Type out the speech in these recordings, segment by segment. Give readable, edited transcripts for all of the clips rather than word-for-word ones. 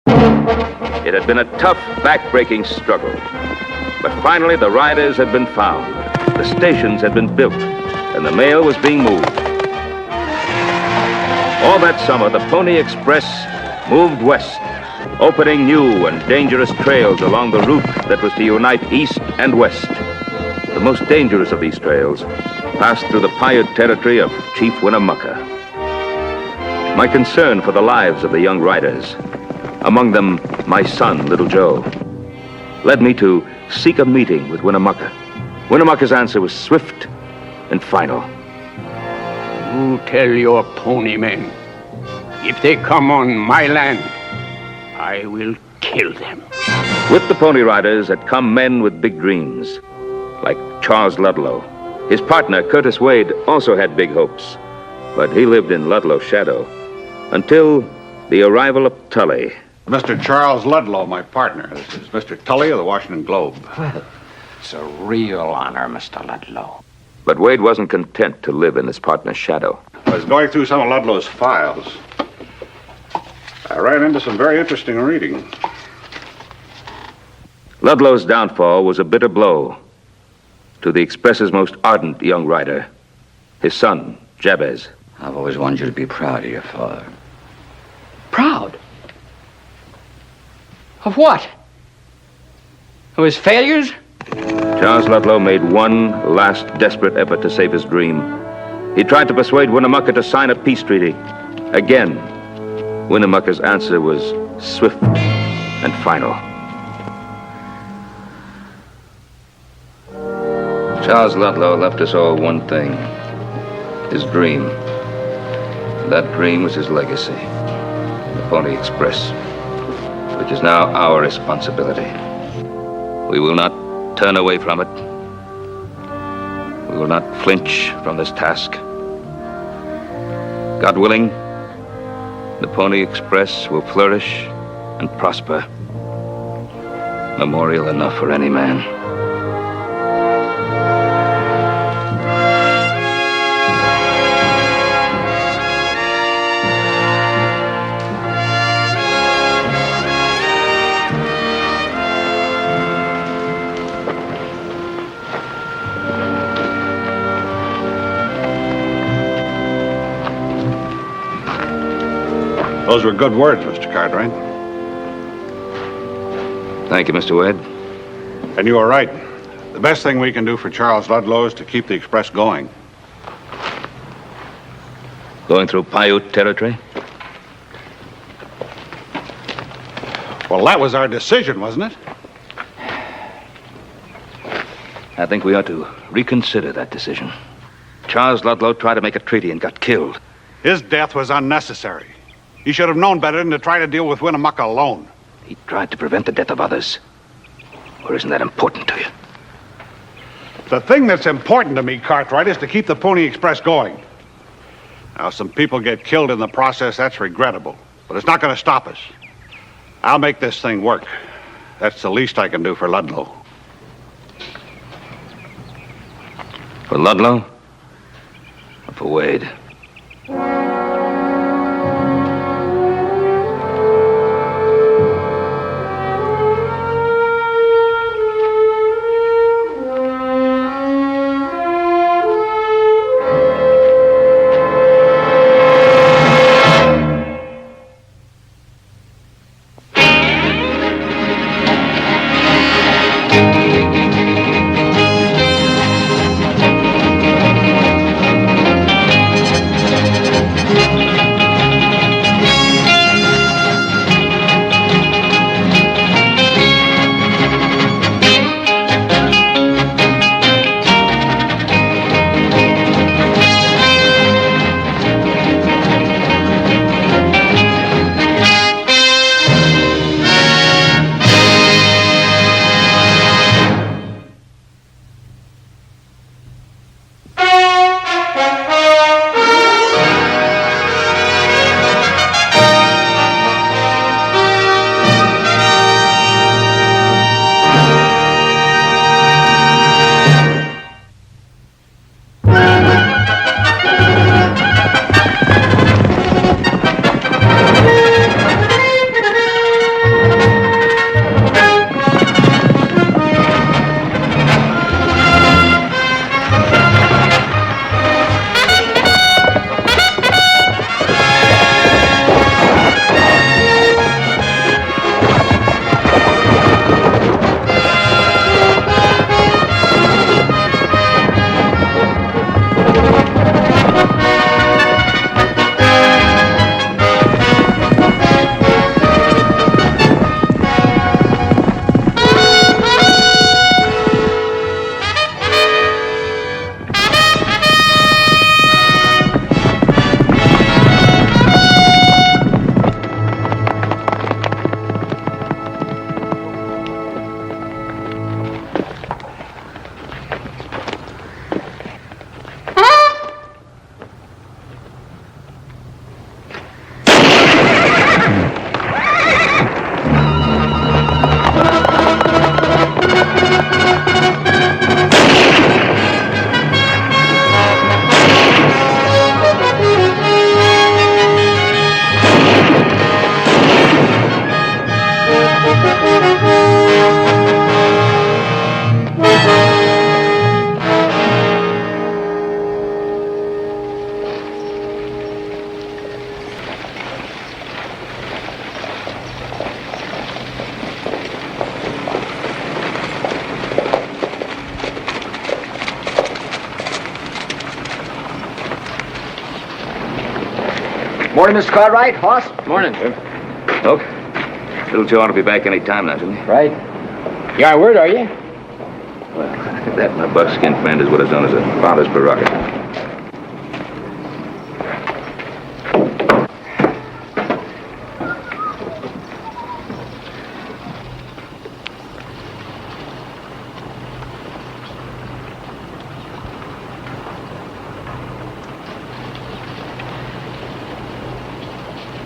It had been a tough, back-breaking struggle. But finally, the riders had been found. The stations had been built, and the mail was being moved. All that summer, the Pony Express moved west, opening new and dangerous trails along the route that was to unite east and west. The most dangerous of these trails passed through the Paiute territory of Chief Winnemucca. My concern for the lives of the young riders, among them my son, Little Joe, led me to seek a meeting with Winnemucca. Winnemucca's answer was swift and final. You tell your pony men, if they come on my land, I will kill them. With the Pony Riders had come men with big dreams, like Charles Ludlow. His partner, Curtis Wade, also had big hopes, but he lived in Ludlow's shadow until the arrival of Tully. Mr. Charles Ludlow, my partner. This is Mr. Tully of the Washington Globe. Well, it's a real honor, Mr. Ludlow. But Wade wasn't content to live in his partner's shadow. I was going through some of Ludlow's files. I ran into some very interesting reading. Ludlow's downfall was a bitter blow to the Express's most ardent young rider, his son, Jabez. I've always wanted you to be proud of your father. Proud? Of what? Of his failures? Charles Ludlow made one last desperate effort to save his dream. He tried to persuade Winnemucca to sign a peace treaty. Again, Winnemucca's answer was swift and final. Charles Ludlow left us all one thing, his dream. That dream was his legacy, the Pony Express, which is now our responsibility. We will not turn away from it. We will not flinch from this task. God willing, the Pony Express will flourish and prosper. Memorial enough for any man. Those were good words, Mr. Cartwright. Thank you, Mr. Wade. And you were right. The best thing we can do for Charles Ludlow is to keep the Express going. Going through Paiute territory? Well, that was our decision, wasn't it? I think we ought to reconsider that decision. Charles Ludlow tried to make a treaty and got killed. His death was unnecessary. He should have known better than to try to deal with Winnemucca alone. He tried to prevent the death of others. Or isn't that important to you? The thing that's important to me, Cartwright, is to keep the Pony Express going. Now, some people get killed in the process, that's regrettable. But it's not going to stop us. I'll make this thing work. That's the least I can do for Ludlow. For Ludlow? Or for Wade? Morning, Mr. Cartwright. Hoss. Morning. Look, little Joe ought to be back any time now, shouldn't he? Right. You our word, are you? Well, that and a buckskin friend is what is known as a father's prerogative.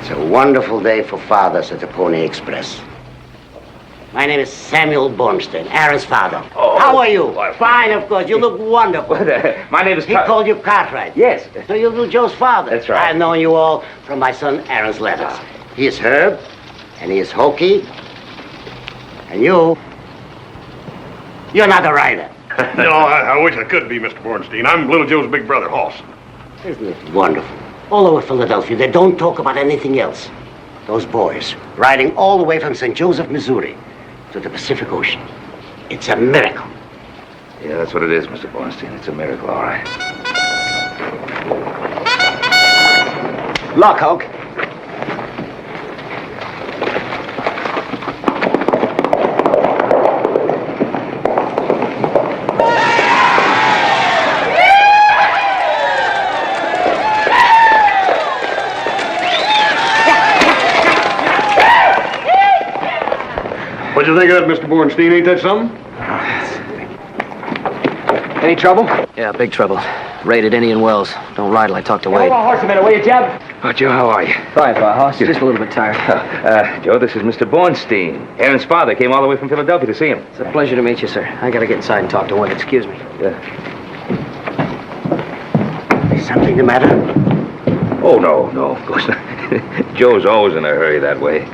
It's a wonderful day for fathers at the Pony Express. My name is Samuel Bornstein, Aaron's father. Oh. How are you? Well, Fine, of course. You look wonderful. My name is He called you Cartwright. Yes. So you're little Joe's father. That's right. I've known you all from my son Aaron's letters. He is Herb, and he is Hokey. And you're not a writer. No, I wish I could be, Mr. Bornstein. I'm little Joe's big brother, Hoss. Isn't it wonderful? All over Philadelphia, they don't talk about anything else. Those boys, riding all the way from St. Joseph, Missouri, to the Pacific Ocean. It's a miracle. Yeah, that's what it is, Mr. Bornstein. It's a miracle, all right. Luck, Hoke. What'd you think of that, Mr. Bornstein? Ain't that something? Any trouble? Yeah, big trouble. Raided Indian Wells. Don't ride till I talk to Wade. Hold on, horse a minute, will you, Jeb? Oh, Joe, how are you? Fine, Hoss. Just a little bit tired. Joe, this is Mr. Bornstein. Aaron's father came all the way from Philadelphia to see him. It's a pleasure to meet you, sir. I gotta get inside and talk to Wade. Excuse me. Is something the matter? Oh, no, of course not. Joe's always in a hurry that way.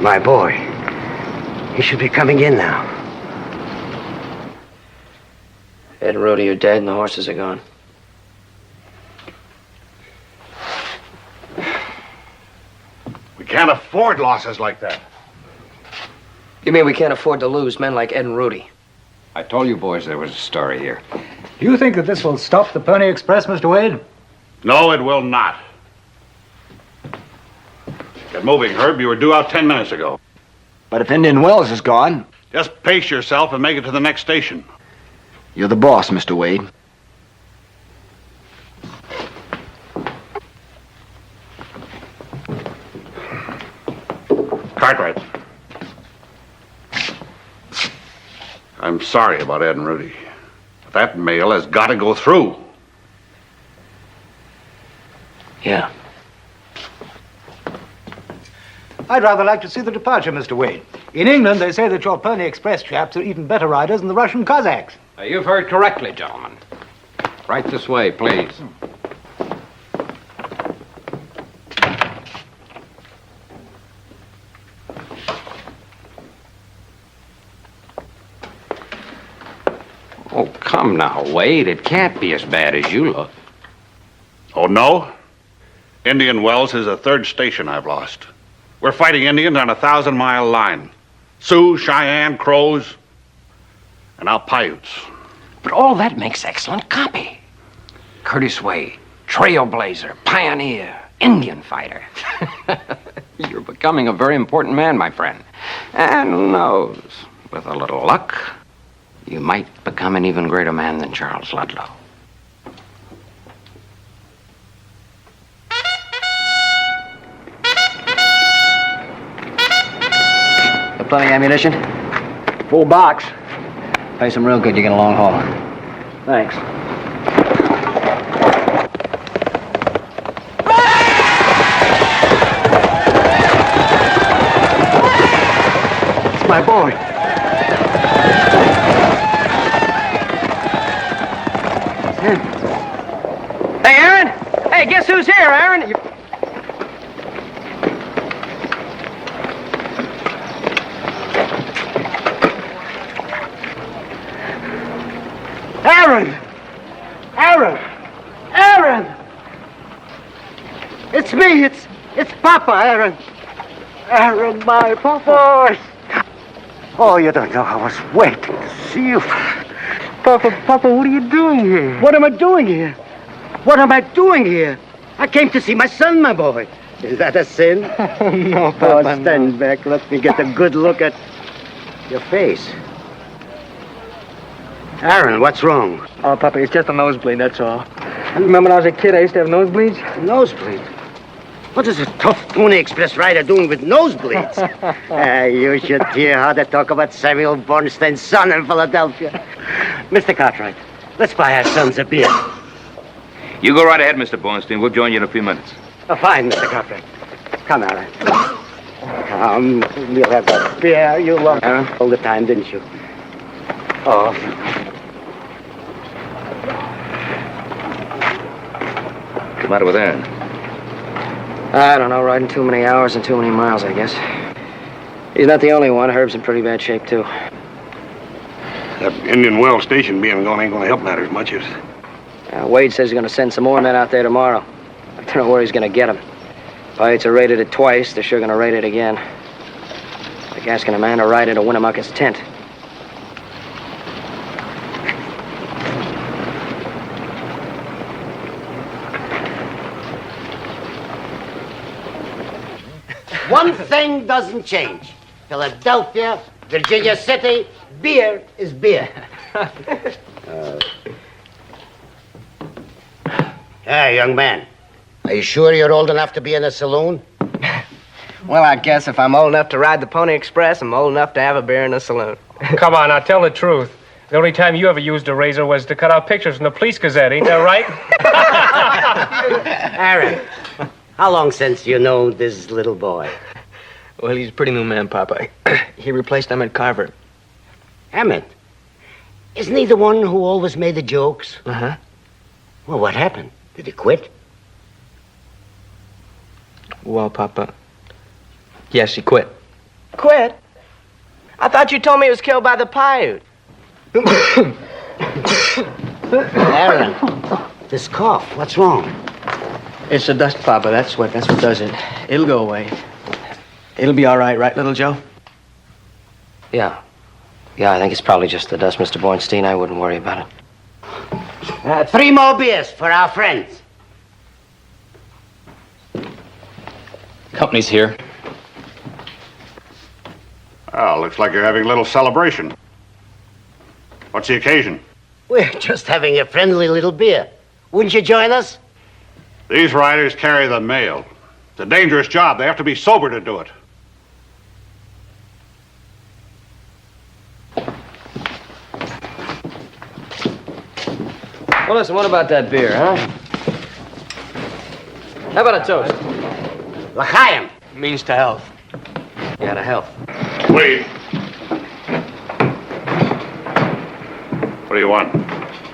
My boy. He should be coming in now. Ed and Rudy are dead and the horses are gone. We can't afford losses like that. You mean we can't afford to lose men like Ed and Rudy? I told you boys there was a story here. Do you think that this will stop the Pony Express, Mr. Wade? No, it will not. Get moving, Herb. You were due out 10 minutes ago. But if Indian Wells is gone, Just pace yourself and make it to the next station. you're the boss, Mr. Wade. Cartwright. I'm sorry about Ed and Rudy. That mail has got to go through. Yeah. I'd rather like to see the departure, Mr. Wade. In England, they say that your Pony Express chaps are even better riders than the Russian Cossacks. You've heard correctly, gentlemen. Right this way, please. Oh, come now, Wade. It can't be as bad as you look. Oh, no? Indian Wells is the third station I've lost. We're fighting Indians on a 1,000-mile line. Sioux, Cheyenne, Crows, and now Paiutes. But all that makes excellent copy. Curtis Wade, trailblazer, pioneer, Indian fighter. You're becoming a very important man, my friend. And who knows, with a little luck, you might become an even greater man than Charles Ludlow. Got plenty of ammunition? Full box. Pay some real good, you get a long haul. Thanks. It's my boy. Hey, Aaron! Hey, guess who's here, Aaron? Aaron! Aaron! Aaron! It's me. It's Papa, Aaron. Aaron, my Papa. Oh, you don't know. I was waiting to see you. Papa, what are you doing here? What am I doing here? What am I doing here? I came to see my son, my boy. Is that a sin? No, Papa, Oh, stand back. Let me get a good look at your face. Aaron, what's wrong? Oh, Papa, it's just a nosebleed, that's all. You remember when I was a kid, I used to have nosebleeds? Nosebleed? What is a tough Pony Express rider doing with nosebleeds? You should hear how they talk about Samuel Bornstein's son in Philadelphia. Mr. Cartwright, let's buy our sons a beer. You go right ahead, Mr. Bornstein. We'll join you in a few minutes. Oh, fine, Mr. Cartwright. Come, Aaron. Come, we'll have a beer. You loved Aaron all the time, didn't you? Oh. What's the matter with Aaron? I don't know, riding too many hours and too many miles, I guess. He's not the only one. Herb's in pretty bad shape, too. That Indian Wells station being gone ain't gonna help matters much, is it? Wade says he's going to send some more men out there tomorrow. I don't know where he's going to get them. Pirates have raided it twice. They're sure going to raid it again. They're asking a man to ride into Winnemucca's tent. One thing doesn't change. Philadelphia, Virginia City, beer is beer. Hey, young man. Are you sure you're old enough to be in a saloon? Well, I guess if I'm old enough to ride the Pony Express, I'm old enough to have a beer in a saloon. Come on, now tell the truth. The only time you ever used a razor was to cut out pictures from the Police Gazette, ain't that right? Aaron, how long since you know this little boy? Well, he's a pretty new man, Papa. He replaced Emmett Carver. Emmett? Isn't he the one who always made the jokes? Uh-huh. Well, what happened? Did he quit? Well, Papa, yes, he quit. Quit? I thought you told me he was killed by the Paiute. Aaron, this cough, what's wrong? It's the dust, Papa. That's what does it. It'll go away. It'll be all right, little Joe? Yeah. Yeah, I think it's probably just the dust, Mr. Bornstein. I wouldn't worry about it. 3 more beers for our friends. Company's here. Well, looks like you're having a little celebration. What's the occasion? We're just having a friendly little beer. Wouldn't you join us? These riders carry the mail. It's a dangerous job. They have to be sober to do it. Well, listen, what about that beer, huh? How about a toast? L'chaim. Means to health. Yeah, to health. Wait. What do you want?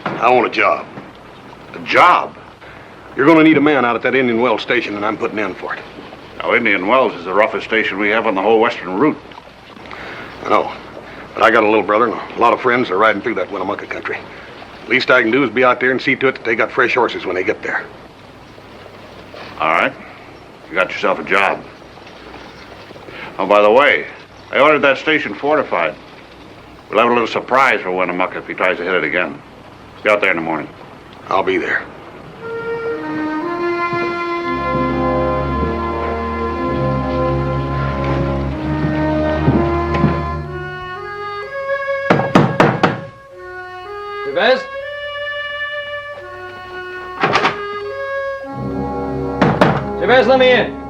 I want a job. A job? You're going to need a man out at that Indian Wells station, and I'm putting in for it. Now, Indian Wells is the roughest station we have on the whole western route. I know. But I got a little brother and a lot of friends that are riding through that Winnemucca country. Least I can do is be out there and see to it that they got fresh horses when they get there. All right. You got yourself a job. Oh, by the way, I ordered that station fortified. We'll have a little surprise for Winnemucca if he tries to hit it again. Be out there in the morning. I'll be there. Jabez? Jabez, let me in.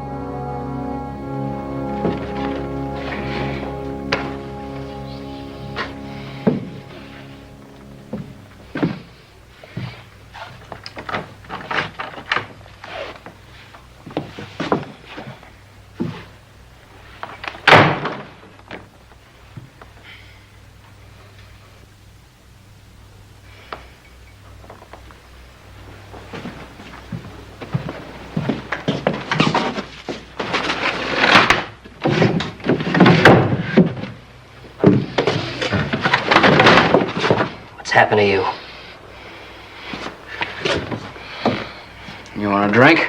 Happened to you? You want a drink?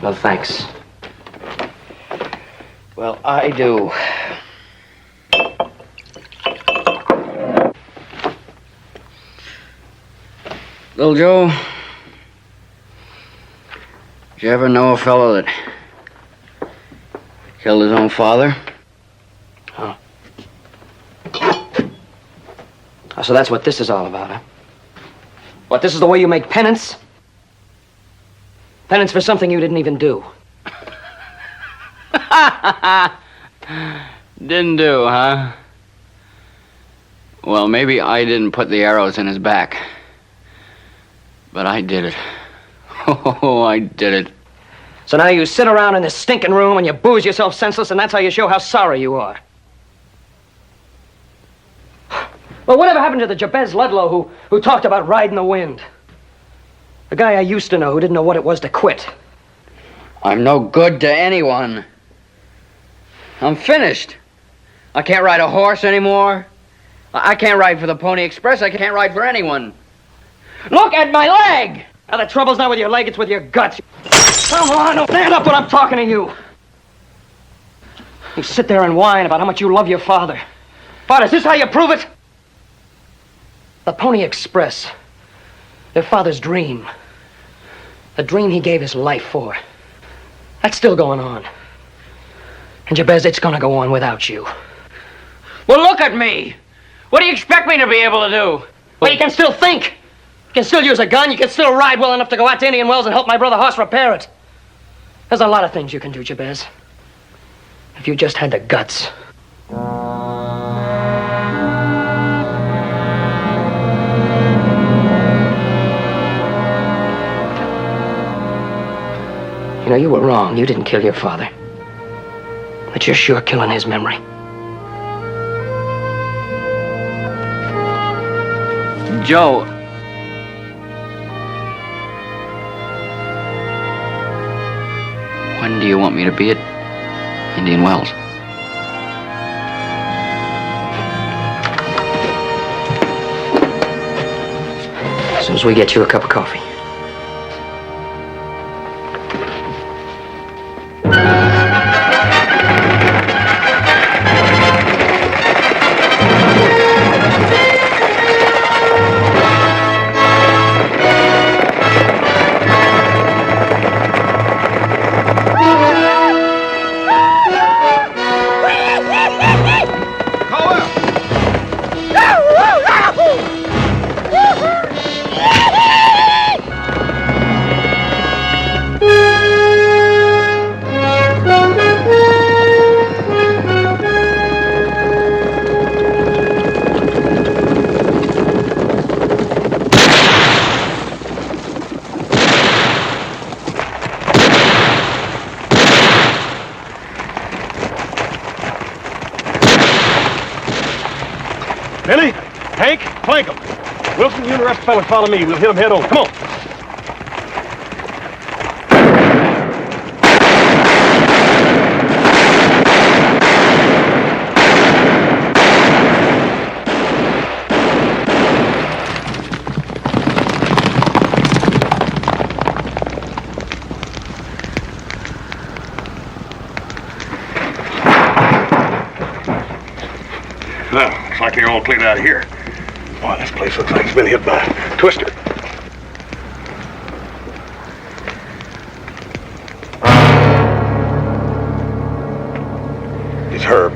No, thanks. Well, I do. Little Joe, did you ever know a fellow that killed his own father? Huh? Oh, so that's what this is all about, huh? What, this is the way you make penance? Penance for something you didn't even do. Didn't do, huh? Well, maybe I didn't put the arrows in his back. But I did it. Oh, I did it. So now you sit around in this stinking room and you booze yourself senseless, and that's how you show how sorry you are. Well, whatever happened to the Jabez Ludlow who talked about riding the wind? The guy I used to know who didn't know what it was to quit. I'm no good to anyone. I'm finished. I can't ride a horse anymore. I can't ride for the Pony Express. I can't ride for anyone. Look at my leg! Now the trouble's not with your leg, it's with your guts. Come on, stand up when I'm talking to you. You sit there and whine about how much you love your father. But is this how you prove it? The Pony Express. Their father's dream. The dream he gave his life for. That's still going on. And Jabez, it's gonna go on without you. Well, look at me. What do you expect me to be able to do? Well, you can still think. You can still use a gun. You can still ride well enough to go out to Indian Wells and help my brother Hoss repair it. There's a lot of things you can do, Jabez. If you just had the guts. You know, you were wrong. You didn't kill your father. But you're sure killing his memory. Joe. When do you want me to be at Indian Wells? As soon as we get you a cup of coffee. Billy, Hank, flank him. Wilson, you and the rest of the fellas follow me. We'll hit him head on. Come on. Well, looks like they're all cleared out of here. Boy, this place looks like it's been hit by a twister. It's Herb.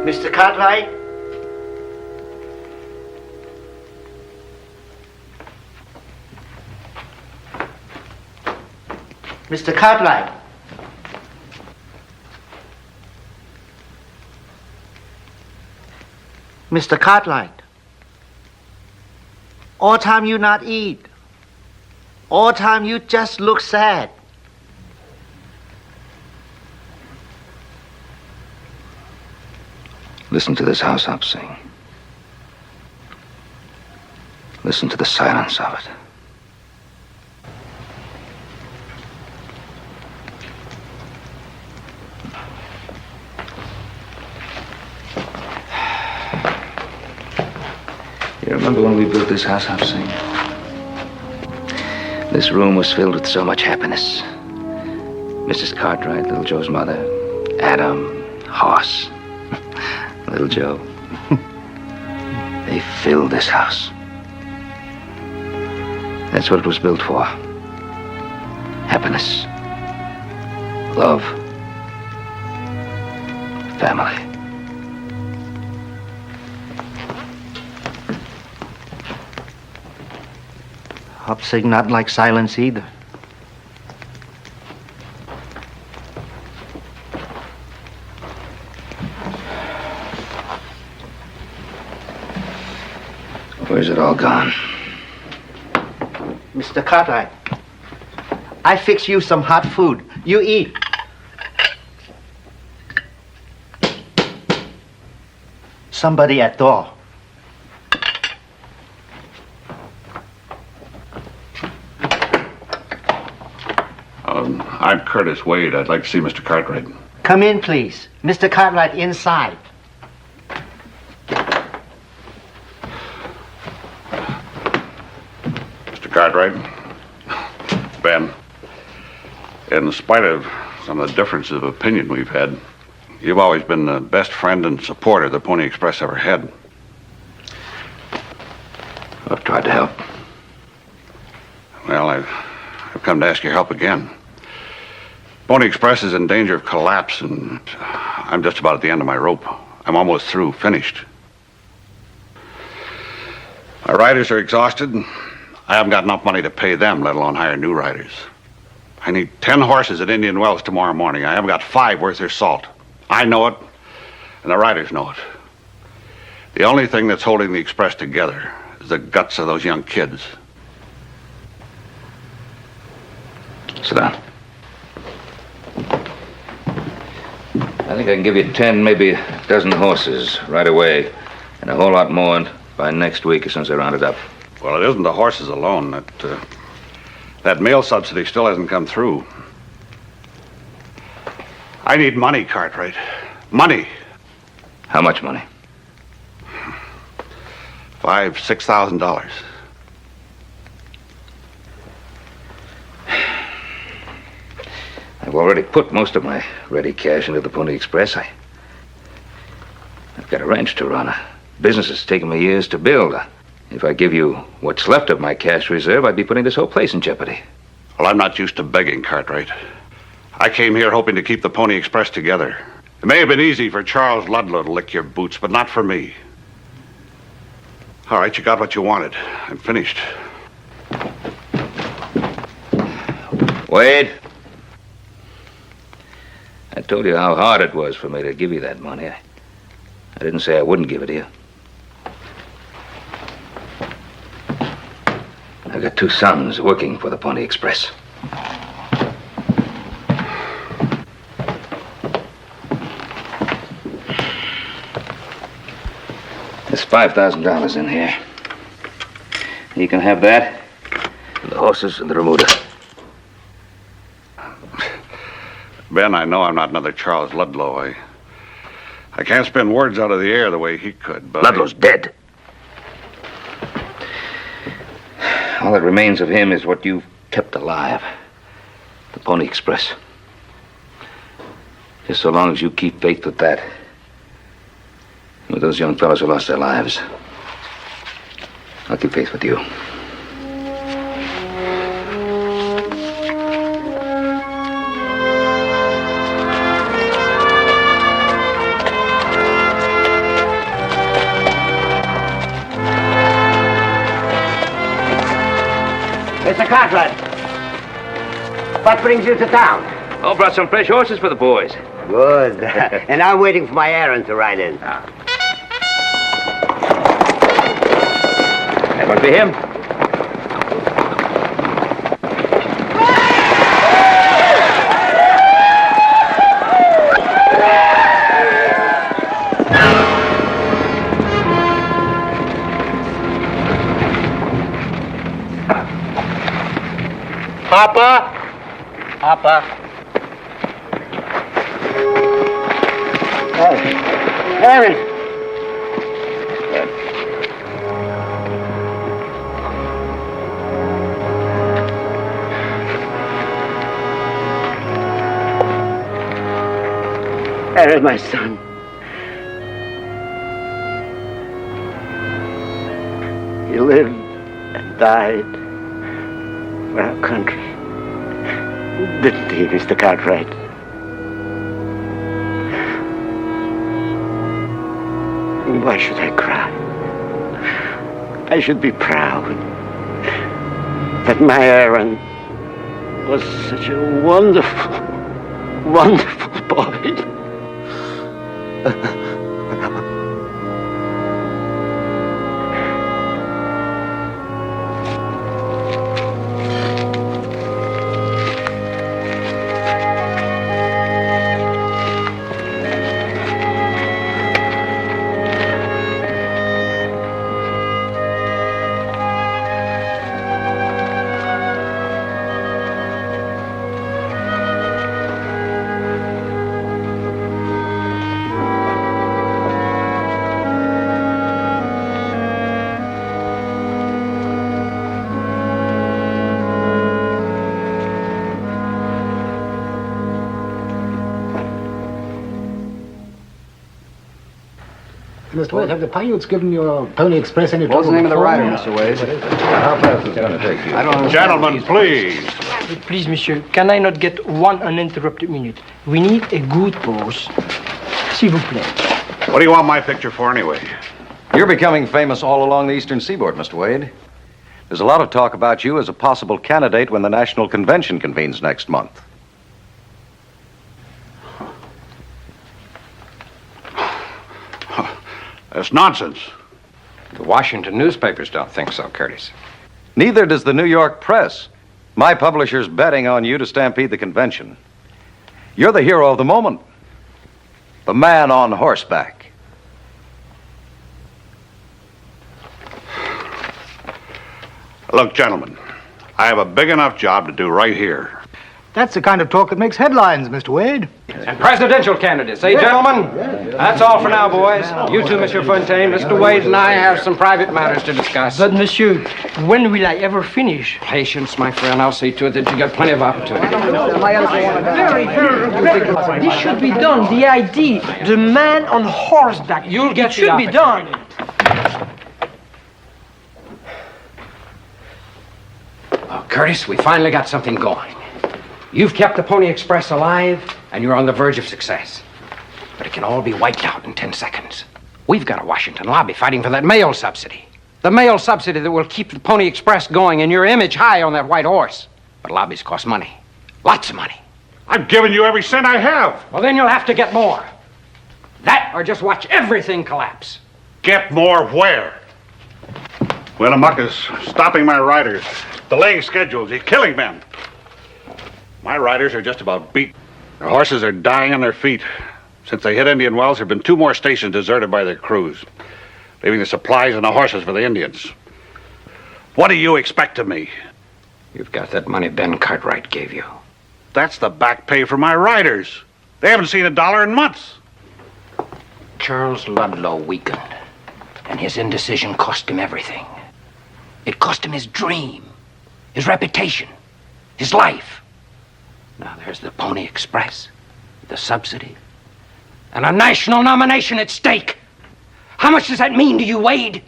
Mr. Cartwright? Mr. Cartwright? Mr. Cartwright? All time you not eat. All time you just look sad. Listen to this house I'm singing. Listen to the silence of it. You remember when we built this house I'm singing? This room was filled with so much happiness. Mrs. Cartwright, little Joe's mother, Adam, Hoss, little Joe. They filled this house. That's what it was built for. Happiness. Love. Family. Hopsig not like silence either. Where's it all gone? Mr. Cartwright, I fix you some hot food. You eat. Somebody at door. I'm Curtis Wade. I'd like to see Mr. Cartwright. Come in, please. Mr. Cartwright inside. Mr. Cartwright, Ben, in spite of some of the differences of opinion we've had, you've always been the best friend and supporter the Pony Express ever had. I've tried to help. Well, I've come to ask your help again. Pony Express is in danger of collapse, and I'm just about at the end of my rope. I'm almost through, finished. My riders are exhausted, and I haven't got enough money to pay them, let alone hire new riders. I need 10 horses at Indian Wells tomorrow morning. I haven't got 5 worth their salt. I know it, and the riders know it. The only thing that's holding the Express together is the guts of those young kids. Sit down. I think I can give you 10, maybe a dozen horses right away, and a whole lot more by next week as soon as I round it up. Well, it isn't the horses alone. That mail subsidy still hasn't come through. I need money, Cartwright. Money. How much money? $5,000-6,000. I've already put most of my ready cash into the Pony Express. I've got a ranch to run. A business that's taken me years to build. If I give you what's left of my cash reserve, I'd be putting this whole place in jeopardy. Well, I'm not used to begging, Cartwright. I came here hoping to keep the Pony Express together. It may have been easy for Charles Ludlow to lick your boots, but not for me. All right, you got what you wanted. I'm finished. Wade. I told you how hard it was for me to give you that money. I didn't say I wouldn't give it to you. I've got 2 sons working for the Pony Express. There's $5,000 in here. You can have that, and the horses and the remuda. Ben, I know I'm not another Charles Ludlow. I can't spin words out of the air the way he could, but... Ludlow's dead. All that remains of him is what you've kept alive. The Pony Express. Just so long as you keep faith with that. With those young fellows who lost their lives. I'll keep faith with you. Mr. Cartwright, what brings you to town? Oh, brought some fresh horses for the boys. Good. And I'm waiting for my errand to ride in. That must be him. Papa? Papa? Aaron! Aaron, my son. You lived and died for our country. Didn't he, Mr. Cartwright? Why should I cry? I should be proud that my Aaron was such a wonderful, wonderful boy. Mr. Wade, have the pilots given your Pony Express any trouble? What's the name of the before? rider, Mr. Wade? How fast is it going to take you? I don't understand. Gentlemen, please. Please, monsieur, can I not get one uninterrupted minute? We need a good pause. S'il vous plaît. What do you want my picture for anyway? You're becoming famous all along the eastern seaboard, Mr. Wade. There's a lot of talk about you as a possible candidate when the National Convention convenes next month. That's nonsense. The Washington newspapers don't think so, Curtis. Neither does the New York press. My publisher's betting on you to stampede the convention. You're the hero of the moment. The man on horseback. Look, gentlemen, I have a big enough job to do right here. That's the kind of talk that makes headlines, Mr. Wade. And presidential candidates, eh, gentlemen? That's all for now, boys. You two, Monsieur Fontaine, Mr. Wade, and I have some private matters to discuss. But, monsieur, when will I ever finish? Patience, my friend. I'll see to it that you get plenty of opportunity. Very. This should be done. The idea, the man on horseback. You'll get it should be done. Oh, Curtis, we finally got something going. You've kept the Pony Express alive, and you're on the verge of success. But it can all be wiped out in 10 seconds. We've got a Washington lobby fighting for that mail subsidy. The mail subsidy that will keep the Pony Express going and your image high on that white horse. But lobbies cost money. Lots of money. I've given you every cent I have. Well, then you'll have to get more. That or just watch everything collapse. Get more where? Winnemucca's stopping my riders, delaying schedules, he's killing men. My riders are just about beat. Their horses are dying on their feet. Since they hit Indian Wells, there have been 2 more stations deserted by their crews, leaving the supplies and the horses for the Indians. What do you expect of me? You've got that money Ben Cartwright gave you. That's the back pay for my riders. They haven't seen $1 in months. Charles Ludlow weakened, and his indecision cost him everything. It cost him his dream, his reputation, his life. Now there's the Pony Express, the subsidy, and a national nomination at stake. How much does that mean to you, Wade?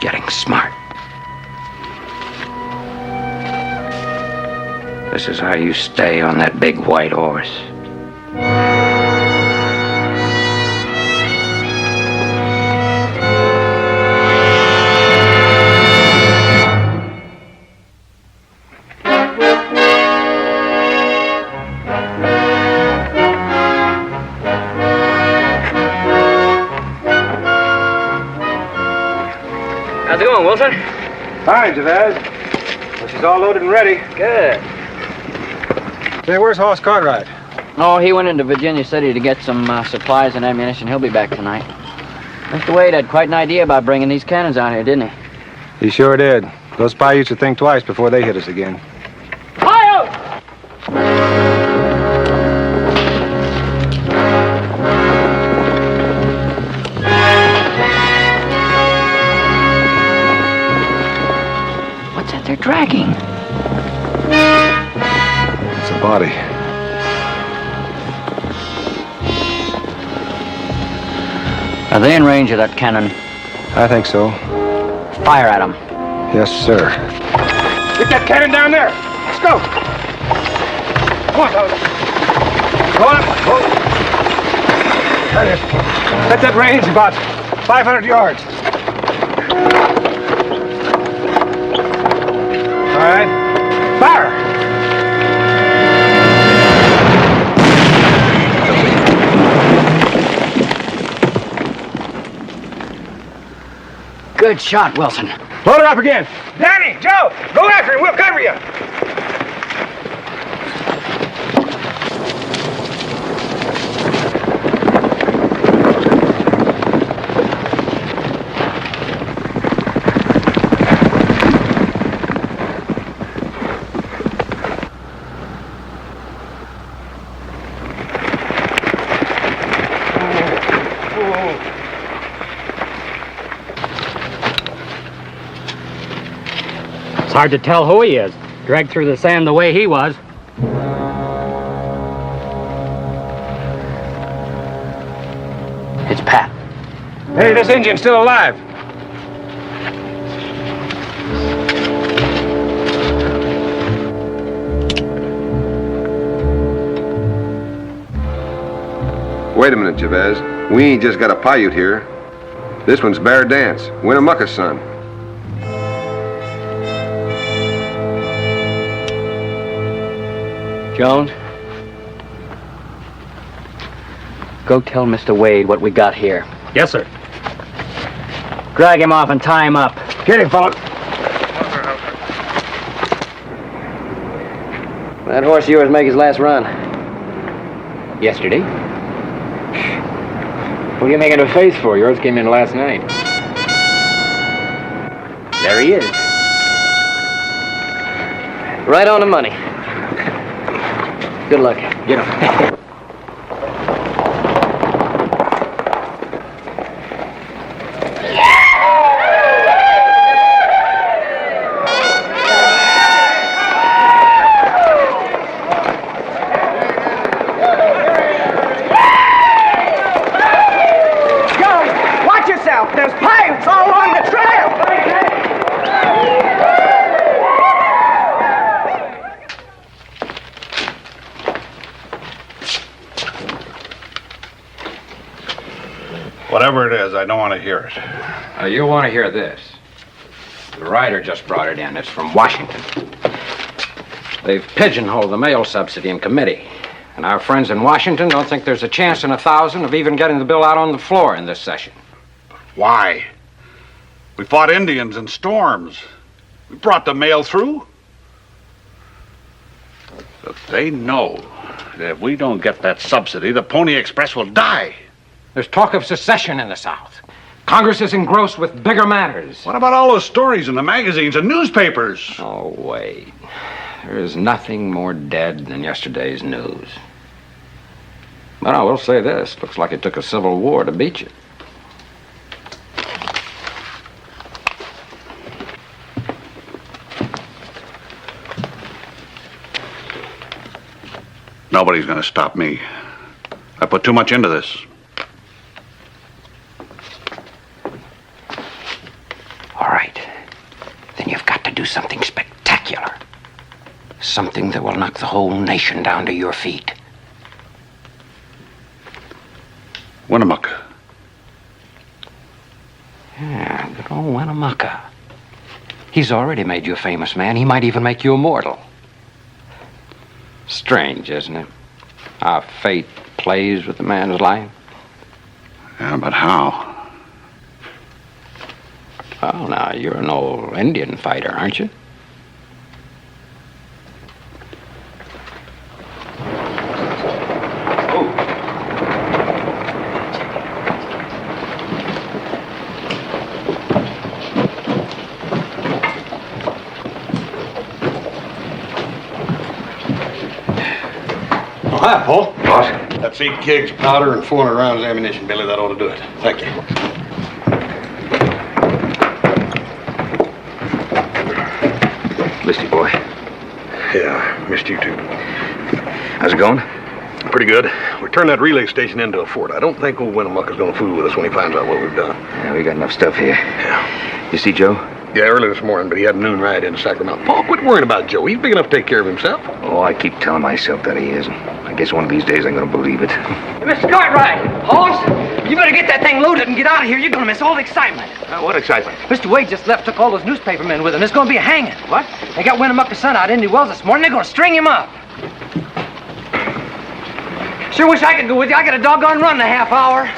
Getting smart. This is how you stay on that big white horse. doing, Wilson? Fine, Jabez. Well, she's all loaded and ready. Good. Say, where's Hoss Cartwright? Oh, he went into Virginia City to get some supplies and ammunition. He'll be back tonight. Mr. Wade had quite an idea about bringing these cannons out here, didn't he? He sure did. Those Paiutes should think twice before they hit us again. What's that they're dragging? It's a body. Are they in range of that cannon? I think so. Fire at them. Yes, sir. Get that cannon down there. Let's go. Come on, fellas. Go on. That is. Set that range about 500 yards. All right. Fire! Good shot, Wilson. Load her up again. Danny, Joe, go after him. We'll cover you. It's hard to tell who he is. Dragged through the sand the way he was. It's Pat. Hey, this Indian's still alive. Wait a minute, Jabez. We ain't just got a Paiute here. This one's Bear Dance, Winnemucca's son. Jones? Go tell Mr. Wade what we got here. Yes, sir. Drag him off and tie him up. Get him, fella. That horse of yours make his last run. Yesterday. What are you making a face for? Yours came in last night. There he is. Right on the money. Good luck. Get him. There's pirates all along the trail! Whatever it is, I don't want to hear it. You'll want to hear this. The writer just brought it in. It's from Washington. They've pigeonholed the mail subsidy in committee. And our friends in Washington don't think there's a chance in 1,000 of even getting the bill out on the floor in this session. Why? We fought Indians in storms. We brought the mail through. But they know that if we don't get that subsidy, the Pony Express will die. There's talk of secession in the South. Congress is engrossed with bigger matters. What about all those stories in the magazines and newspapers? Oh, wait. There is nothing more dead than yesterday's news. But I will say this. Looks like it took a civil war to beat you. Nobody's going to stop me. I put too much into this. All right. Then you've got to do something spectacular. Something that will knock the whole nation down to your feet. Winnemucca. Yeah, good old Winnemucca. He's already made you a famous man. He might even make you immortal. Strange, isn't it? How fate plays with a man's life. Yeah, but how? Well, now, you're an old Indian fighter, aren't you? Oh, hi, Paul. Boss? That's 8 kegs, powder, and 400 rounds of ammunition, Billy. That ought to do it. Thank you. Missed you, boy. Yeah, missed you too. How's it going? Pretty good. We turned that relay station into a fort. I don't think old Winnemucca's gonna fool with us when he finds out what we've done. Yeah, we got enough stuff here. Yeah. You see Joe? Yeah, early this morning, but he had a noon ride into Sacramento. Paul, quit worrying about Joe. He's big enough to take care of himself. Oh, I keep telling myself that he is. I guess one of these days I'm gonna believe it. Hey, Mr. Cartwright! Holmes! You better get that thing loaded and get out of here. You're gonna miss all the excitement. What excitement? Mr. Wade just left, took all those newspaper men with him. There's gonna be a hanging. What? They got Winnemucca's son out in Indy Wells this morning. They're gonna string him up. Sure wish I could go with you. I got a doggone run in a half hour.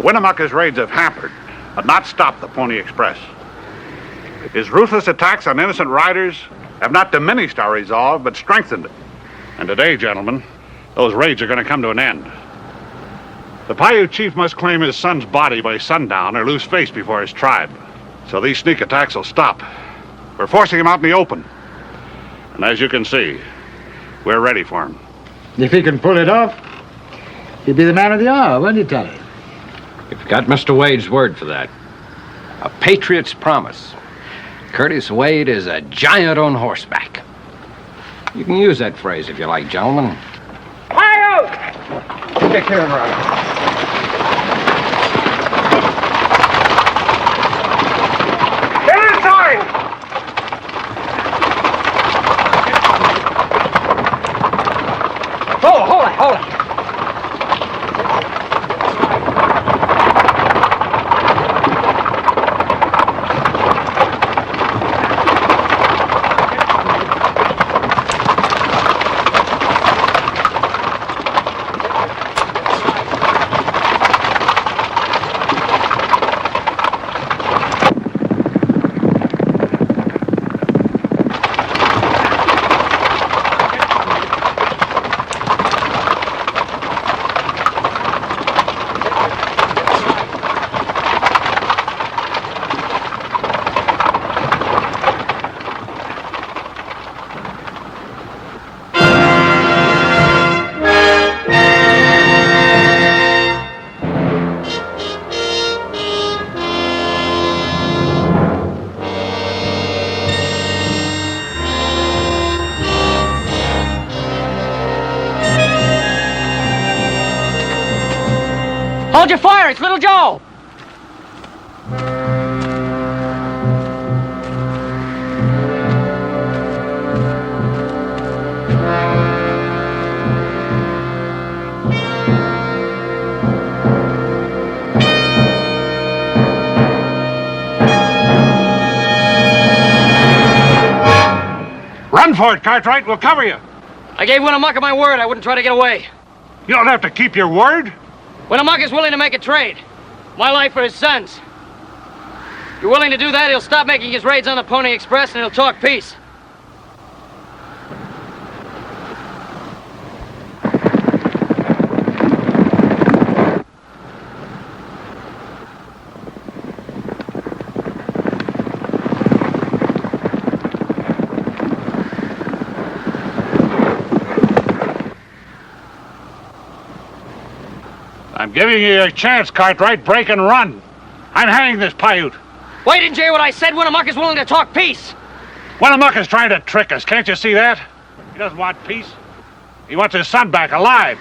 Winnemucca's raids have hampered, but not stopped the Pony Express. His ruthless attacks on innocent riders have not diminished our resolve, but strengthened it. And today, gentlemen, those raids are going to come to an end. The Paiute chief must claim his son's body by sundown or lose face before his tribe. So these sneak attacks will stop. We're forcing him out in the open. And as you can see, we're ready for him. If he can pull it off, he'll be the man of the hour, won't you, Tally? You've got Mr. Wade's word for that. A patriot's promise. Curtis Wade is a giant on horseback. You can use that phrase if you like, gentlemen. Hi-yo! Take care of her. Hold it. Hold your fire, it's Little Joe! for it, Cartwright. We'll cover you. I gave Winnemucca my word I wouldn't try to get away. You don't have to keep your word. Winnemucca's willing to make a trade. My life for his son's. If you're willing to do that, he'll stop making his raids on the Pony Express and he'll talk peace. I'm giving you a chance, Cartwright. Break and run. I'm hanging this Paiute. Why didn't you hear what I said? Winnemucca's willing to talk peace. Winnemucca's trying to trick us. Can't you see that? He doesn't want peace. He wants his son back alive.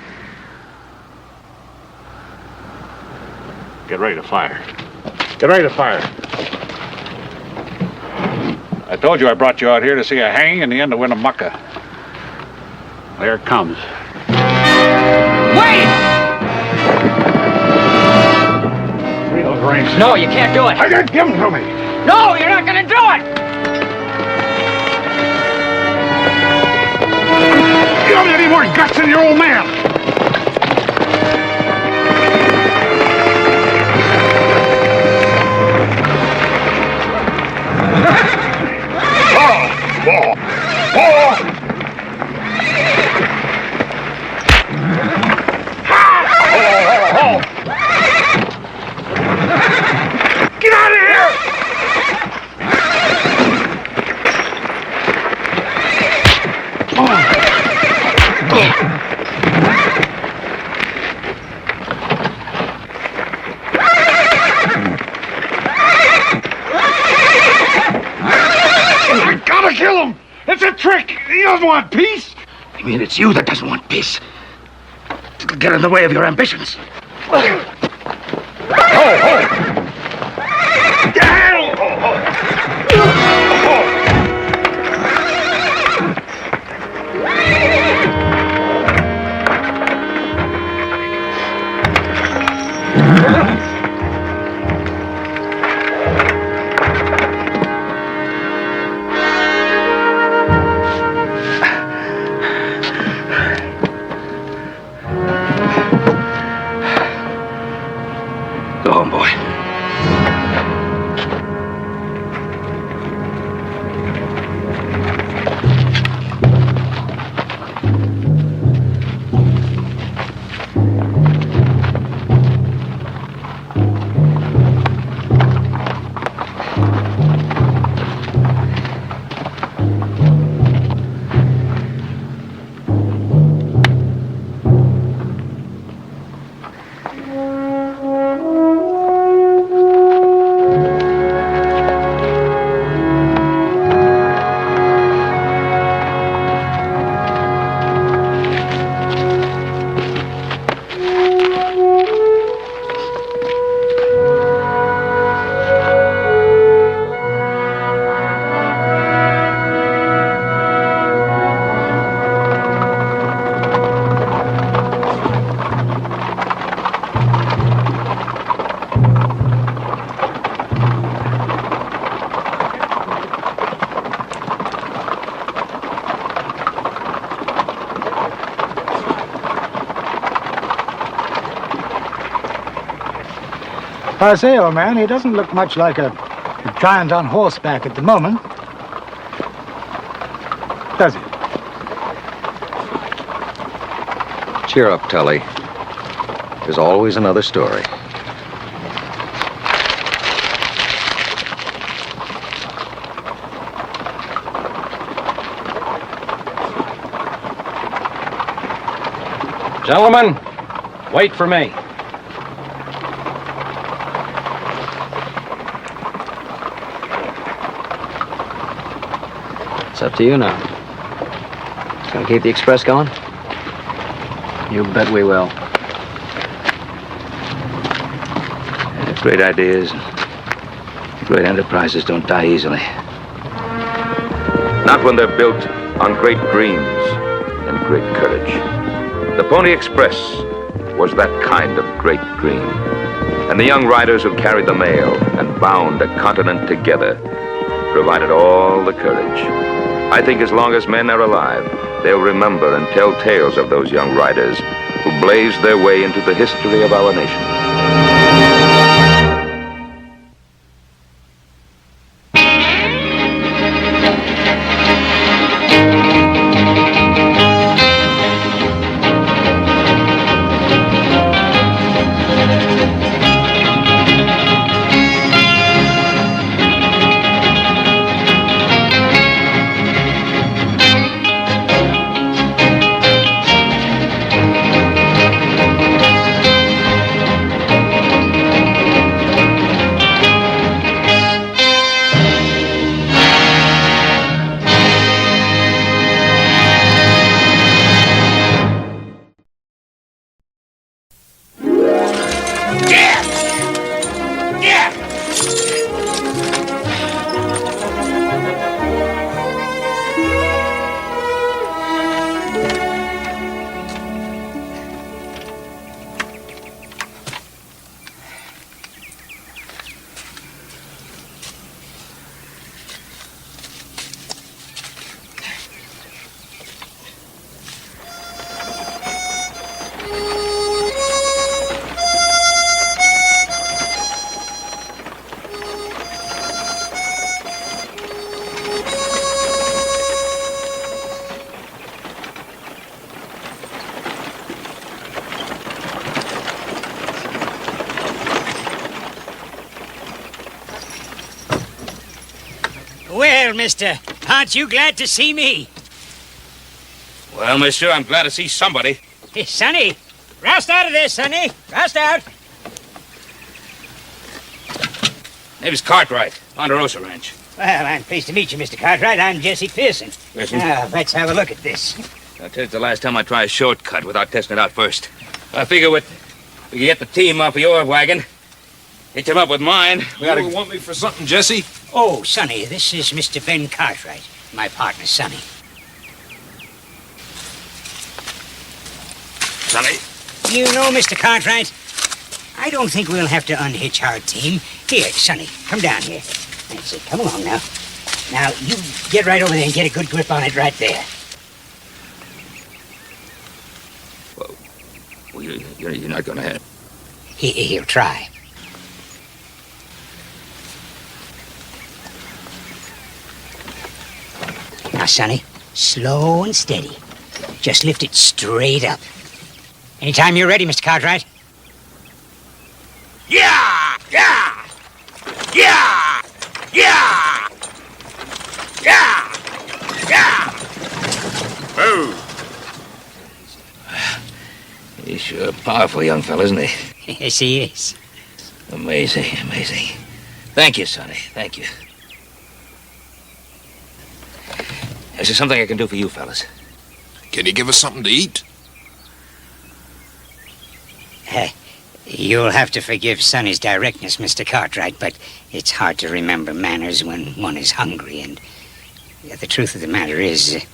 Get ready to fire. Get ready to fire. I told you I brought you out here to see a hanging and the end of Winnemucca. There it comes. Wait! No, you can't do it. I didn't give him to me. No, you're not gonna do it! You don't have any more guts than your old man. Get out of here! I gotta kill him. It's a trick. He doesn't want peace. I mean, it's you that doesn't want peace. It'll get in the way of your ambitions. Go home, boy. I say, old man, he doesn't look much like a giant on horseback at the moment. Does he? Cheer up, Tully. There's always another story. Gentlemen, wait for me. It's up to you now. Gonna keep the express going? You bet we will. Great ideas, great enterprises don't die easily. Not when they're built on great dreams and great courage. The Pony Express was that kind of great dream. And the young riders who carried the mail and bound a continent together provided all the courage. I think as long as men are alive, they'll remember and tell tales of those young riders who blazed their way into the history of our nation. Well, mister, aren't you glad to see me? Well, mister, I'm glad to see somebody. Hey, Sonny, roust out of there, Sonny. Roust out. Name's Cartwright, Ponderosa Ranch. Well, I'm pleased to meet you, Mr. Cartwright. I'm Jesse Pearson. Pearson? Now, let's have a look at this. I'll tell you, it's the last time I try a shortcut without testing it out first. I figure we can get the team off of your wagon, hitch them up with mine. You want me for something, Jesse? Oh, Sonny, this is Mr. Ben Cartwright, my partner, Sonny. Sonny? You know, Mr. Cartwright, I don't think we'll have to unhitch our team. Here, Sonny, come down here. That's it. Come along now. Now, you get right over there and get a good grip on it right there. Well, you're not going to have... He'll try. Now, Sonny, slow and steady. Just lift it straight up. Anytime you're ready, Mr. Cartwright. Yeah! Yeah! Yeah! Yeah! Yeah! Yeah! Move! He's sure a powerful young fellow, isn't he? Yes, he is. Amazing, amazing. Thank you, Sonny. Thank you. Is there something I can do for you fellas? Can you give us something to eat? You'll have to forgive Sonny's directness, Mr. Cartwright, but it's hard to remember manners when one is hungry, and the truth of the matter is,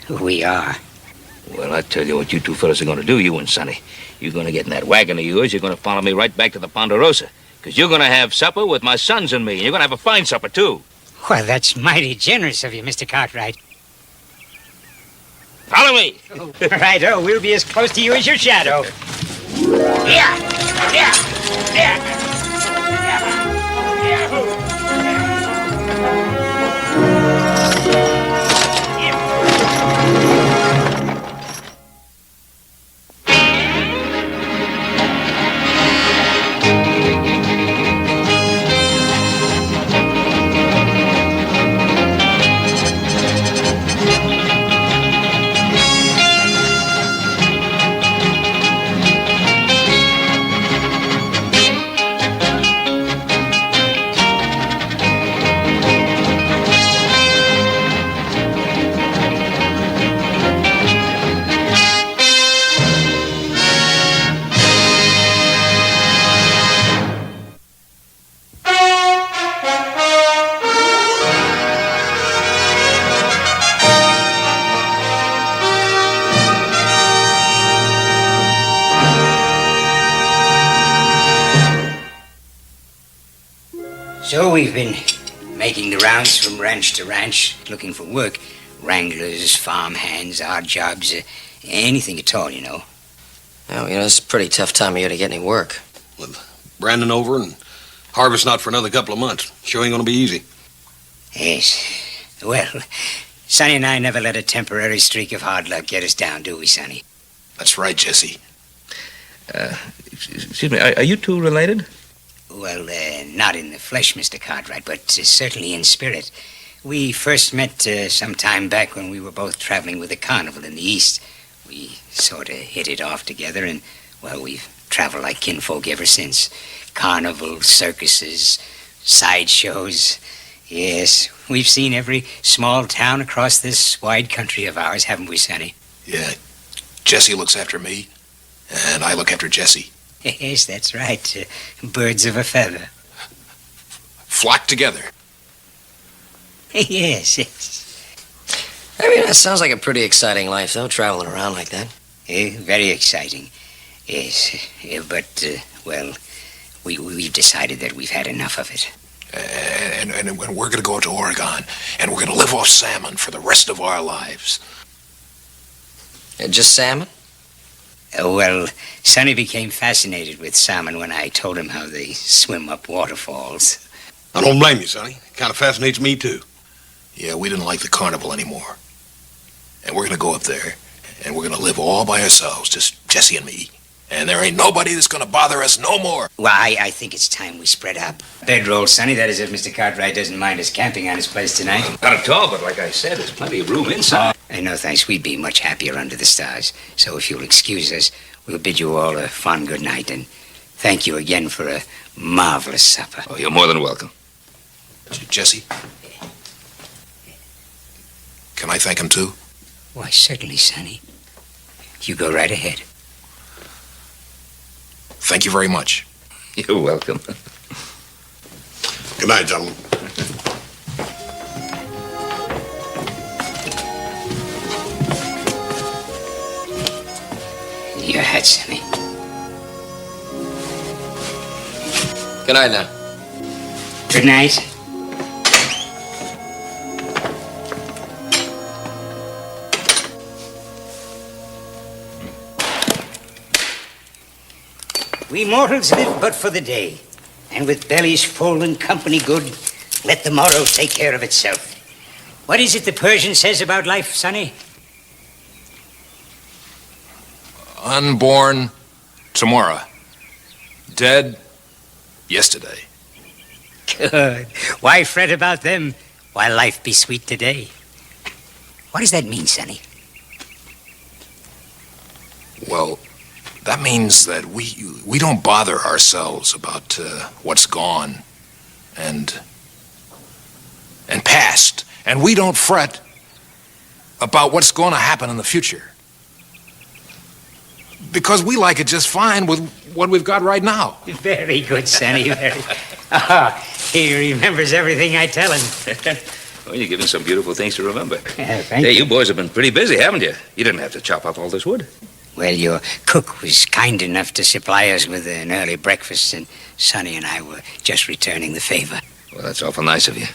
we are. Well, I tell you what you two fellas are going to do, you and Sonny. You're going to get in that wagon of yours. You're going to follow me right back to the Ponderosa, because you're going to have supper with my sons and me, and you're going to have a fine supper, too. Well, that's mighty generous of you, Mr. Cartwright. Follow me. Righto, we'll be as close to you as your shadow. Yeah! Yeah! Yeah! So we've been making the rounds from ranch to ranch, looking for work. Wranglers, farmhands, odd jobs, anything at all, you know. Well, it's a pretty tough time of year to get any work. Brandon over and harvest not for another couple of months. Sure ain't gonna be easy. Yes. Well, Sonny and I never let a temporary streak of hard luck get us down, do we, Sonny? That's right, Jesse. Excuse me, are you two related? Well, not in the flesh, Mr. Cartwright, but certainly in spirit. We first met some time back when we were both traveling with the carnival in the East. We sort of hit it off together, and, well, we've traveled like kinfolk ever since. Carnivals, circuses, sideshows. Yes, we've seen every small town across this wide country of ours, haven't we, Sonny? Yeah, Jesse looks after me, and I look after Jesse. Yes, that's right. Birds of a feather. Flock together. Yes, yes. That sounds like a pretty exciting life, though, traveling around like that. Very exciting. Yes, but, well, we've decided that we've had enough of it. And we're going to go to Oregon, and we're going to live off salmon for the rest of our lives. Just salmon? Well, Sonny became fascinated with salmon when I told him how they swim up waterfalls. I don't blame you, Sonny. It kind of fascinates me, too. Yeah, we didn't like the carnival anymore. And we're going to go up there, and we're going to live all by ourselves, just Jesse and me. And there ain't nobody that's going to bother us no more. Well, I think it's time we spread up. Bedroll, Sonny. That is if Mr. Cartwright doesn't mind us camping on his place tonight. Not at all, but like I said, there's plenty of room inside. No, thanks. We'd be much happier under the stars. So if you'll excuse us, we'll bid you all a fond good night, and thank you again for a marvelous supper. Oh, you're more than welcome. Jesse? Can I thank him, too? Why, certainly, Sonny. You go right ahead. Thank you very much. You're welcome. Good night, gentlemen. Your hat, Sonny. Good night now. Good night. We mortals live but for the day, and with bellies full and company good, let the morrow take care of itself. What is it the Persian says about life, Sonny? Unborn tomorrow. Dead yesterday. Good. Why fret about them while life be sweet today? What does that mean, Sonny? Well, that means that we don't bother ourselves about what's gone and past, and we don't fret about what's going to happen in the future, because we like it just fine with what we've got right now. Very good, Sonny. Very. He remembers everything I tell him. Well, you're giving some beautiful things to remember. Thank you. you. You boys have been pretty busy, haven't you? You didn't have to chop up all this wood. Well, your cook was kind enough to supply us with an early breakfast, and Sonny and I were just returning the favor. Well, that's awful nice of you.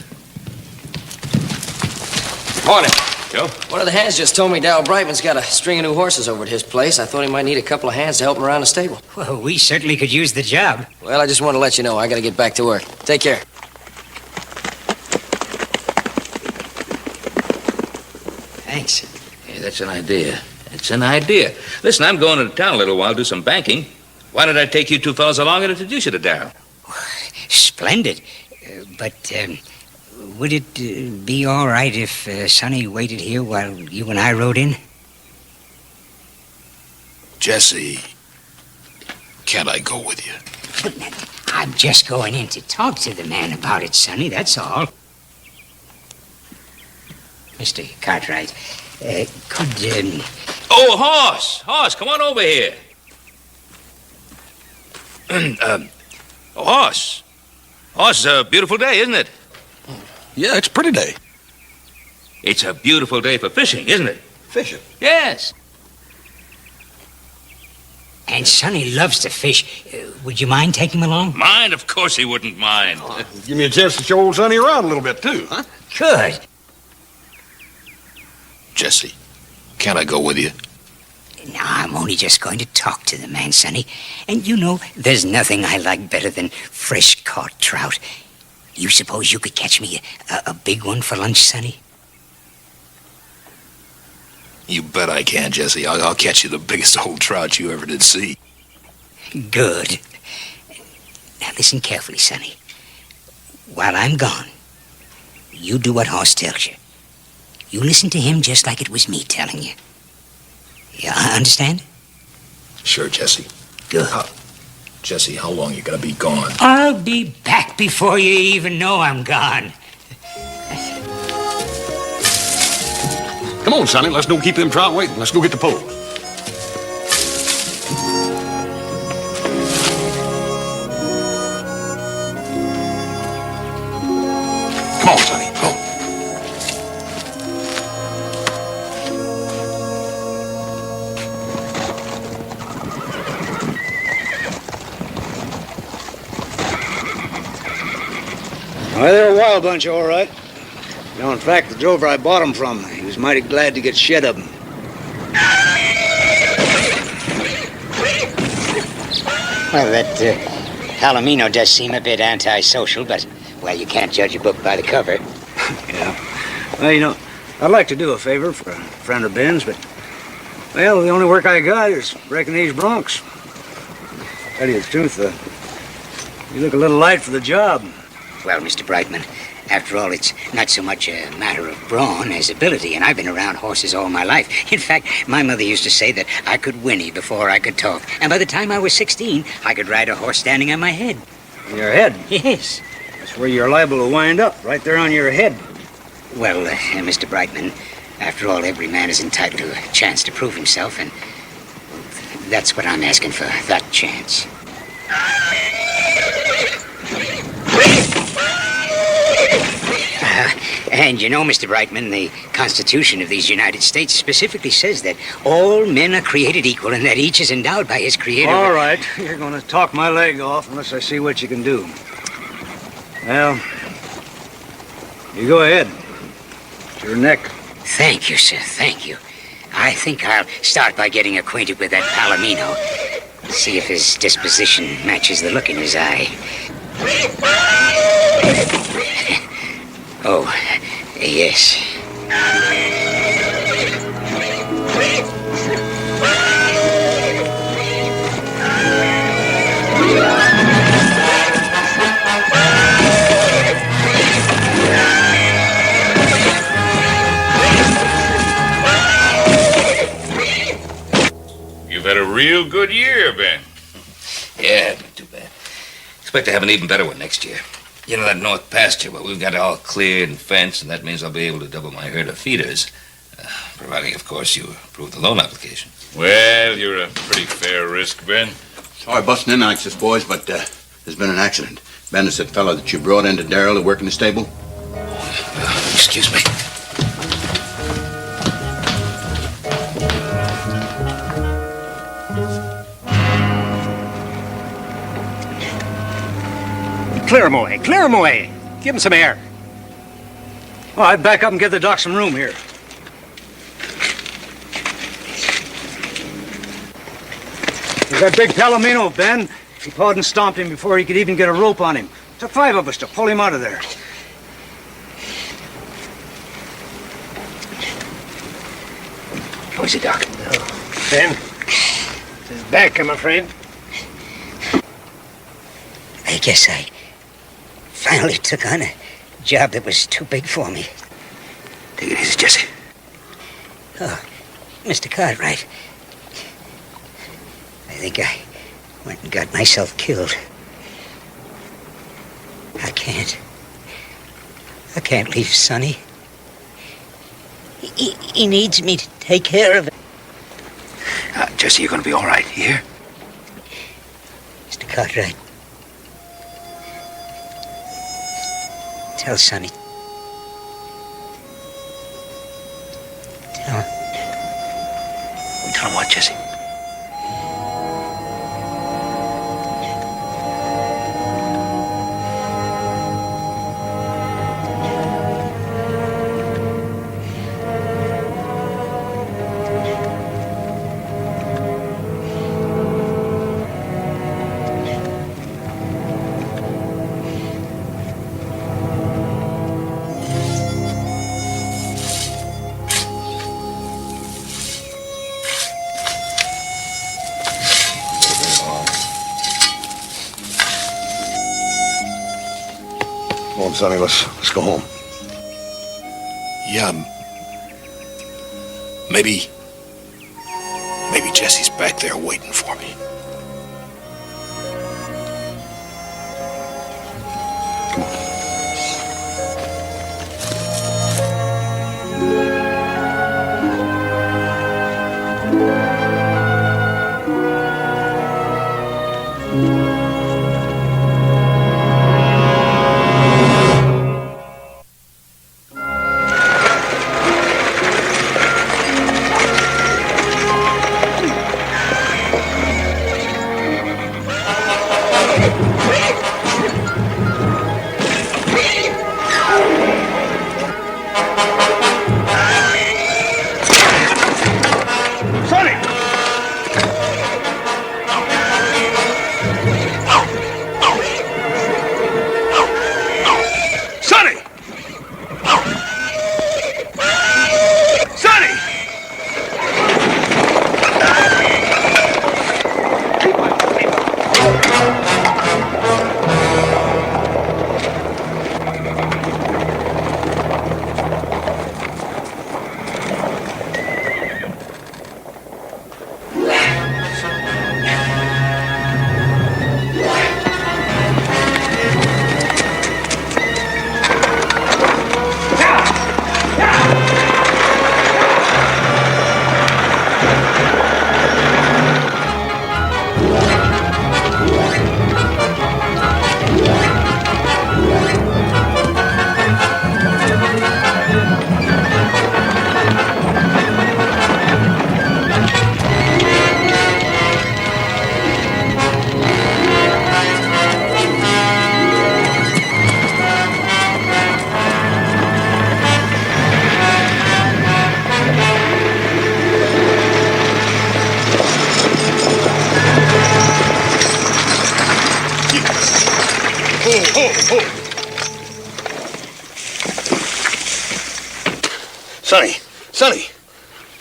Morning. Joe? One of the hands just told me Dal Brightman's got a string of new horses over at his place. I thought he might need a couple of hands to help him around the stable. Well, we certainly could use the job. Well, I just want to let you know I got to get back to work. Take care. Thanks. Hey, that's an idea. It's an idea. Listen, I'm going into town a little while, do some banking. Why don't I take you two fellas along and introduce you to Darryl? Splendid. But would it be all right if Sonny waited here while you and I rode in? Jesse, can't I go with you? But I'm just going in to talk to the man about it, Sonny, that's all. Mr. Cartwright, could... Oh, Horse, come on over here. Horse, it's a beautiful day, isn't it? Yeah, it's a pretty day. It's a beautiful day for fishing, isn't it? Fishing? Yes. And Sonny loves to fish. Would you mind taking him along? Mind? Of course he wouldn't mind. Give me a chance to show old Sonny around a little bit, too, huh? Good. Jesse, can't I go with you? Now, I'm only just going to talk to the man, Sonny. And you know, there's nothing I like better than fresh-caught trout. You suppose you could catch me a big one for lunch, Sonny? You bet I can, Jesse. I'll catch you the biggest old trout you ever did see. Good. Now, listen carefully, Sonny. While I'm gone, you do what Hoss tells you. You listen to him just like it was me telling you. You understand? Sure, Jesse. Good. Jesse, how long you gonna be gone? I'll be back before you even know I'm gone. Come on, Sonny, let's don't keep them trout waiting. Let's go get the pole. Come on, Sonny, go. Well, they're a wild bunch, all right. You know, in fact, the drover I bought them from, he was mighty glad to get shed of them. Well, that Palomino does seem a bit antisocial, but, well, you can't judge a book by the cover. Yeah. Well, you know, I'd like to do a favor for a friend of Ben's, but, well, the only work I got is breaking these broncs. Tell you the truth, you look a little light for the job. Well, Mr. Brightman, after all, it's not so much a matter of brawn as ability, and I've been around horses all my life. In fact, my mother used to say that I could whinny before I could talk, and by the time I was 16, I could ride a horse standing on my head. On your head? Yes. That's where you're liable to wind up, right there on your head. Well, Mr. Brightman, after all, every man is entitled to a chance to prove himself, and that's what I'm asking for, that chance. And you know, Mr. Brightman, the Constitution of these United States specifically says that all men are created equal and that each is endowed by his creator. All right, you're going to talk my leg off unless I see what you can do. Well, you go ahead. It's your neck. Thank you, sir, thank you. I think I'll start by getting acquainted with that Palomino. See if his disposition matches the look in his eye. Oh, yes. You've had a real good year, Ben. Yeah, not too bad. Expect to have an even better one next year. You know that north pasture, well, we've got it all cleared and fenced, and that means I'll be able to double my herd of feeders. Providing, of course, you approve the loan application. Well, you're a pretty fair risk, Ben. Sorry busting in like this, boys, but there's been an accident. Ben is that fellow that you brought into Darrell to work in the stable. Excuse me. Clear him away. Clear him away. Give him some air. All right, back up and give the doc some room here. There's that big Palomino, Ben. He pawed and stomped him before he could even get a rope on him. It took 5 of us to pull him out of there. How is it, Doc? Ben, his back, I'm afraid. I guess I finally took on a job that was too big for me. Take it easy, Jesse. Oh, Mr. Cartwright. I think I went and got myself killed. I can't leave Sonny. He needs me to take care of it. Jesse, you're going to be all right. You hear? Mr. Cartwright. Tell Sonny. Tell him. Tell him what, Jesse? Come on, Sonny, let's go home. Yeah, maybe Jesse's back there waiting for me.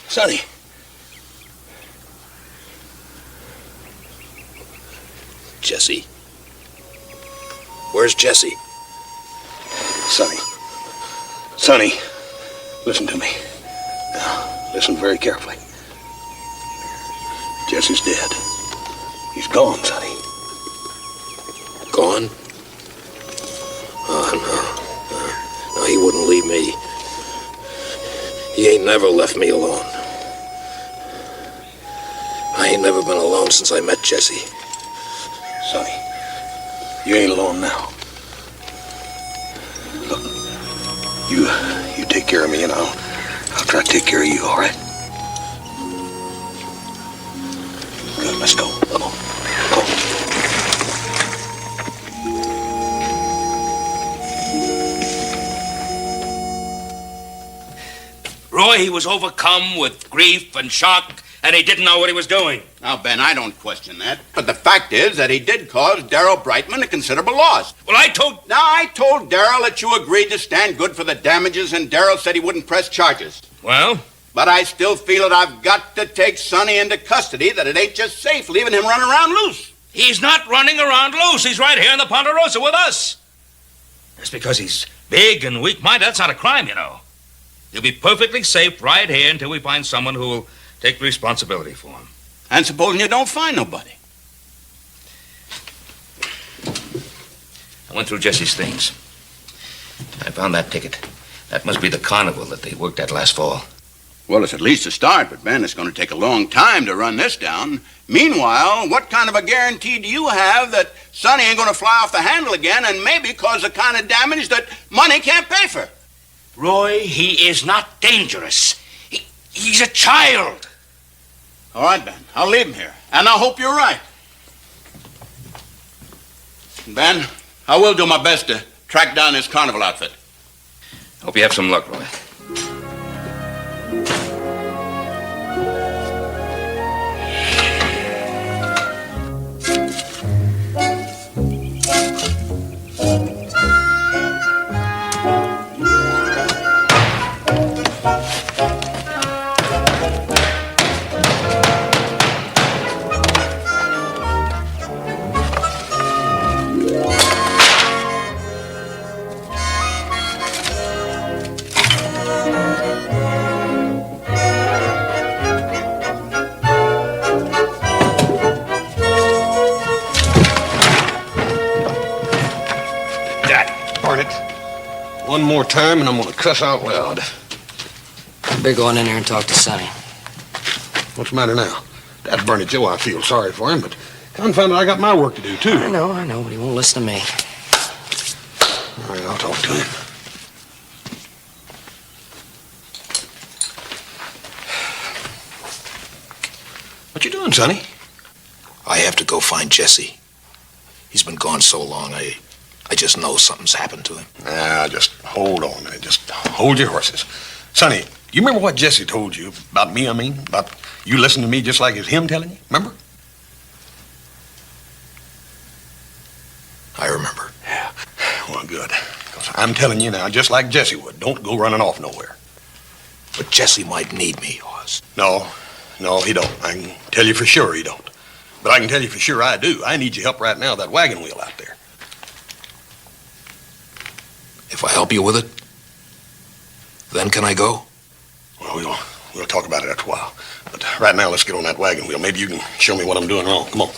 Sonny. Jesse? Where's Jesse? Sonny, listen to me. Now, listen very carefully. Jesse's dead. He's gone, Sonny. Gone? Oh, no. No, he wouldn't leave me. He ain't never left me alone. I ain't never been alone since I met Jesse. Sonny, you ain't alone now. Look, you take care of me and I'll try to take care of you, all right? Good, let's go. Come on. Roy, he was overcome with grief and shock, and he didn't know what he was doing. Now, Ben, I don't question that. But the fact is that he did cause Darrell Brightman a considerable loss. Well, I told Darrell that you agreed to stand good for the damages, and Darrell said he wouldn't press charges. Well? But I still feel that I've got to take Sonny into custody, that it ain't just safe leaving him running around loose. He's not running around loose. He's right here in the Ponderosa with us. Just because he's big and weak-minded, that's not a crime, you know. He'll be perfectly safe right here until we find someone who will take the responsibility for him. And supposing you don't find nobody? I went through Jesse's things. I found that ticket. That must be the carnival that they worked at last fall. Well, it's at least a start, but, Ben, it's going to take a long time to run this down. Meanwhile, what kind of a guarantee do you have that Sonny ain't going to fly off the handle again and maybe cause the kind of damage that money can't pay for? Roy, he is not dangerous. He's a child. All right, Ben, I'll leave him here, and I hope you're right. Ben, I will do my best to track down this carnival outfit. Hope you have some luck, Roy. darn it. One more time and I'm gonna cuss out loud. Better go on in there and talk to Sonny. What's the matter now? That's Bernie Joe, I feel sorry for him, but confound it, I got my work to do, too. I know, but he won't listen to me. All right, I'll talk to him. What you doing, Sonny? I have to go find Jesse. He's been gone so long, I just know something's happened to him. Now, just hold on a minute. Just hold your horses. Sonny, you remember what Jesse told you about me, about you listening to me just like it's him telling you? Remember? I remember. Yeah. Well, good. 'Cause I'm telling you now, just like Jesse would, don't go running off nowhere. But Jesse might need me, Oz. No, he don't. I can tell you for sure he don't. But I can tell you for sure I do. I need your help right now, that wagon wheel out there. If I help you with it, then can I go? Well, we'll talk about it after a while. But right now, let's get on that wagon wheel. Maybe you can show me what I'm doing wrong. Come on.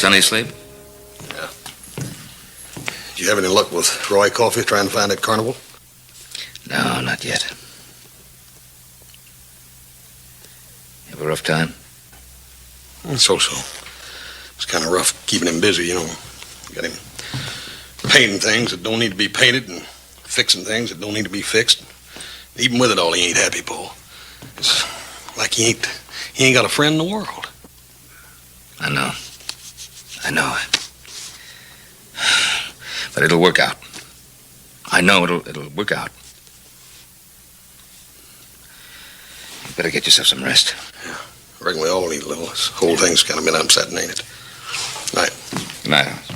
Sonny asleep? Yeah. Did you have any luck with Roy Coffey trying to find that carnival? No, not yet. You have a rough time? So-so. It's kind of rough keeping him busy, you know. Got him painting things that don't need to be painted and fixing things that don't need to be fixed. Even with it all, he ain't happy, Paul. It's like he ain't got a friend in the world. I know. But it'll work out. I know it'll work out. You better get yourself some rest. Yeah. I reckon we all need a little. This whole thing's kind of been upsetting, ain't it? Night. Good night, Oz.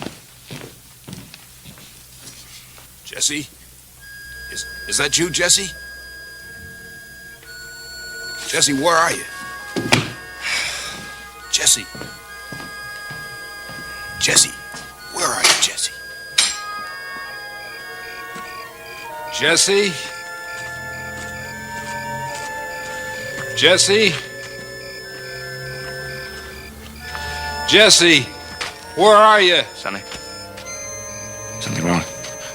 Jesse? Is that you, Jesse? Jesse, where are you? Jesse. Jesse, where are you, Jesse? Jesse? Jesse? Jesse, where are you? Sonny? Something wrong?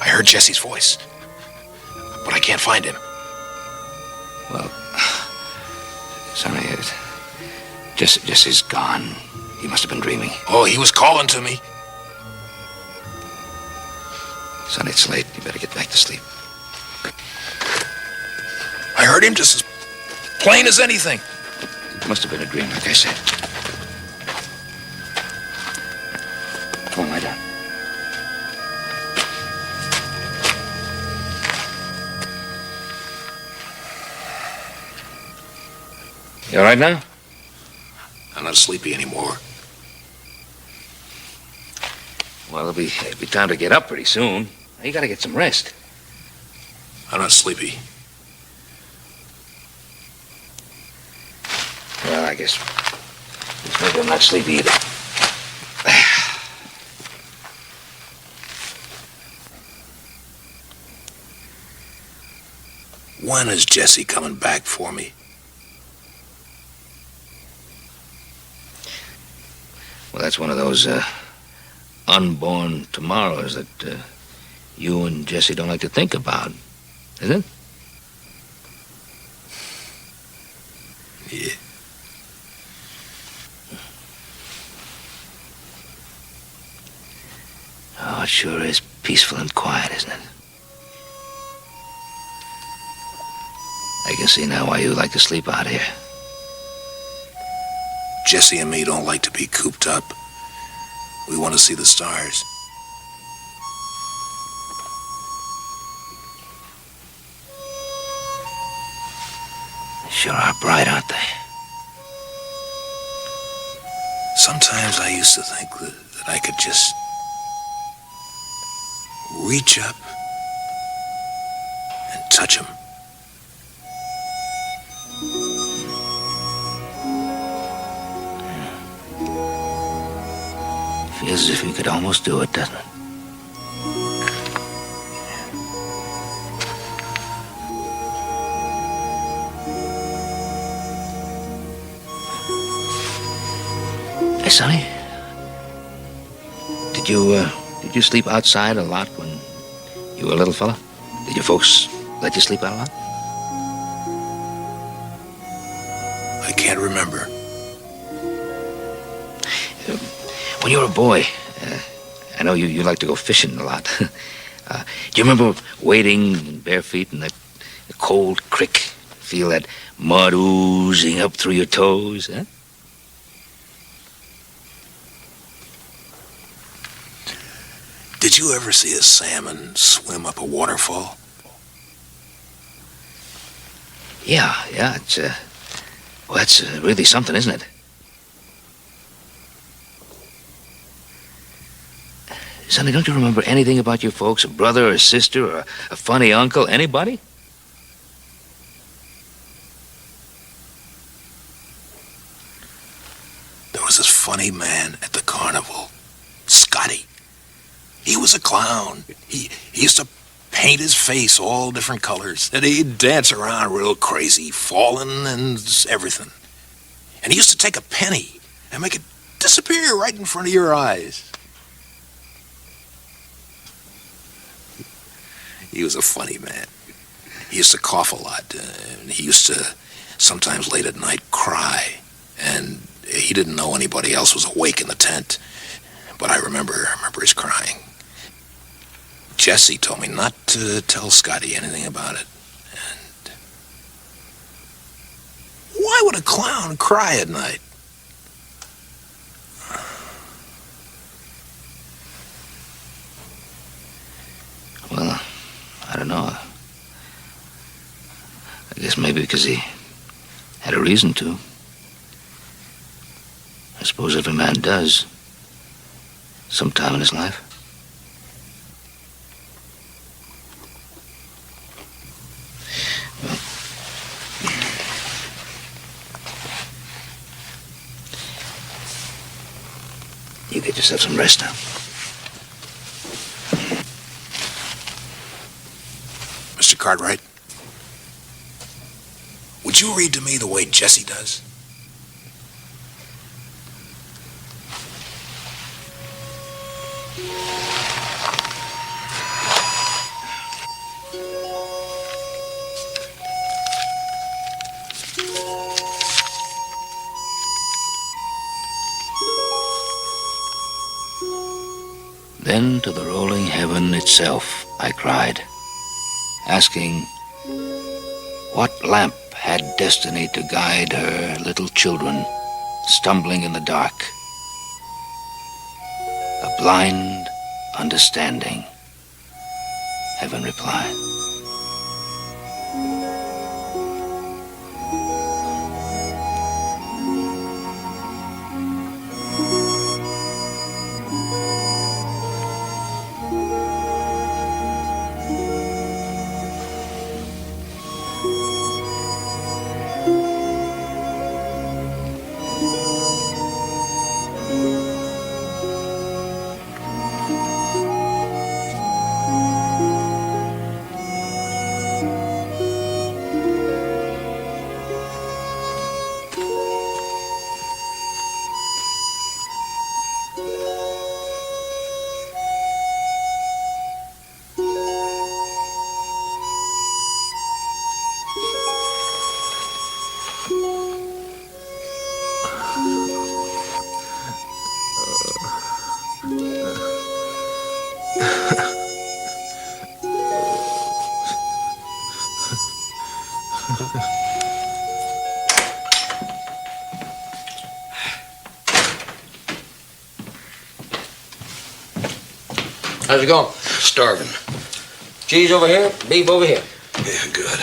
I heard Jesse's voice, but I can't find him. Well, Sonny, Jesse's gone. He must have been dreaming. Oh, he was calling to me. Sonny, it's late. You better get back to sleep. I heard him just as plain as anything. It must have been a dream, like I said. Come on, lie down. You all right now? I'm not sleepy anymore. Well, it'll be time to get up pretty soon. You gotta get some rest. I'm not sleepy. Well, I guess maybe I'm not sleepy either. When is Jesse coming back for me? Well, that's one of those unborn tomorrows that you and Jesse don't like to think about, is it? Yeah. Oh, it sure is peaceful and quiet, isn't it? I can see now why you like to sleep out here. Jesse and me don't like to be cooped up. We want to see the stars. They sure are bright, aren't they? Sometimes I used to think that I could just reach up and touch them. Feels as if we could almost do it, doesn't it? Hey, Sonny. Did you sleep outside a lot when you were a little fella? Did your folks let you sleep out a lot? I can't remember. When you were a boy, I know you like to go fishing a lot. Do you remember wading bare feet in that cold creek? Feel that mud oozing up through your toes, huh? Did you ever see a salmon swim up a waterfall? Yeah, it's, well, that's really something, isn't it? Sonny, don't you remember anything about your folks? A brother or a sister or a funny uncle? Anybody? There was this funny man at the carnival, Scotty. He was a clown. He used to paint his face all different colors, and he'd dance around real crazy, falling and everything. And he used to take a penny and make it disappear right in front of your eyes. He was a funny man. He used to cough a lot, and he used to sometimes late at night cry, and he didn't know anybody else was awake in the tent. But I remember his crying. Jesse told me not to tell Scotty anything about it. And why would a clown cry at night? Well, I don't know. I guess maybe because he had a reason to. I suppose every man does. Sometime in his life. You get yourself some rest now. Mr. Cartwright, would you read to me the way Jesse does? Then to the rolling heaven itself I cried, asking what lamp had destiny to guide her little children stumbling in the dark. A blind understanding, heaven replied. How's it going? Starving. Cheese over here, beef over here. Yeah, good.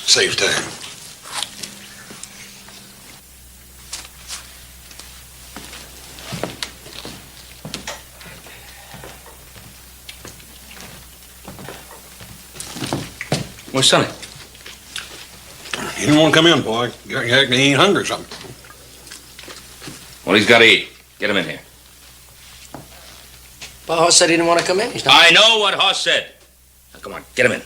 Saves time. Where's Sonny? He didn't want to come in, boy. He ain't hungry or something. Well, he's got to eat. Get him in here. Well, Hoss said he didn't want to come in. I know what Hoss said. Now, come on, get him in.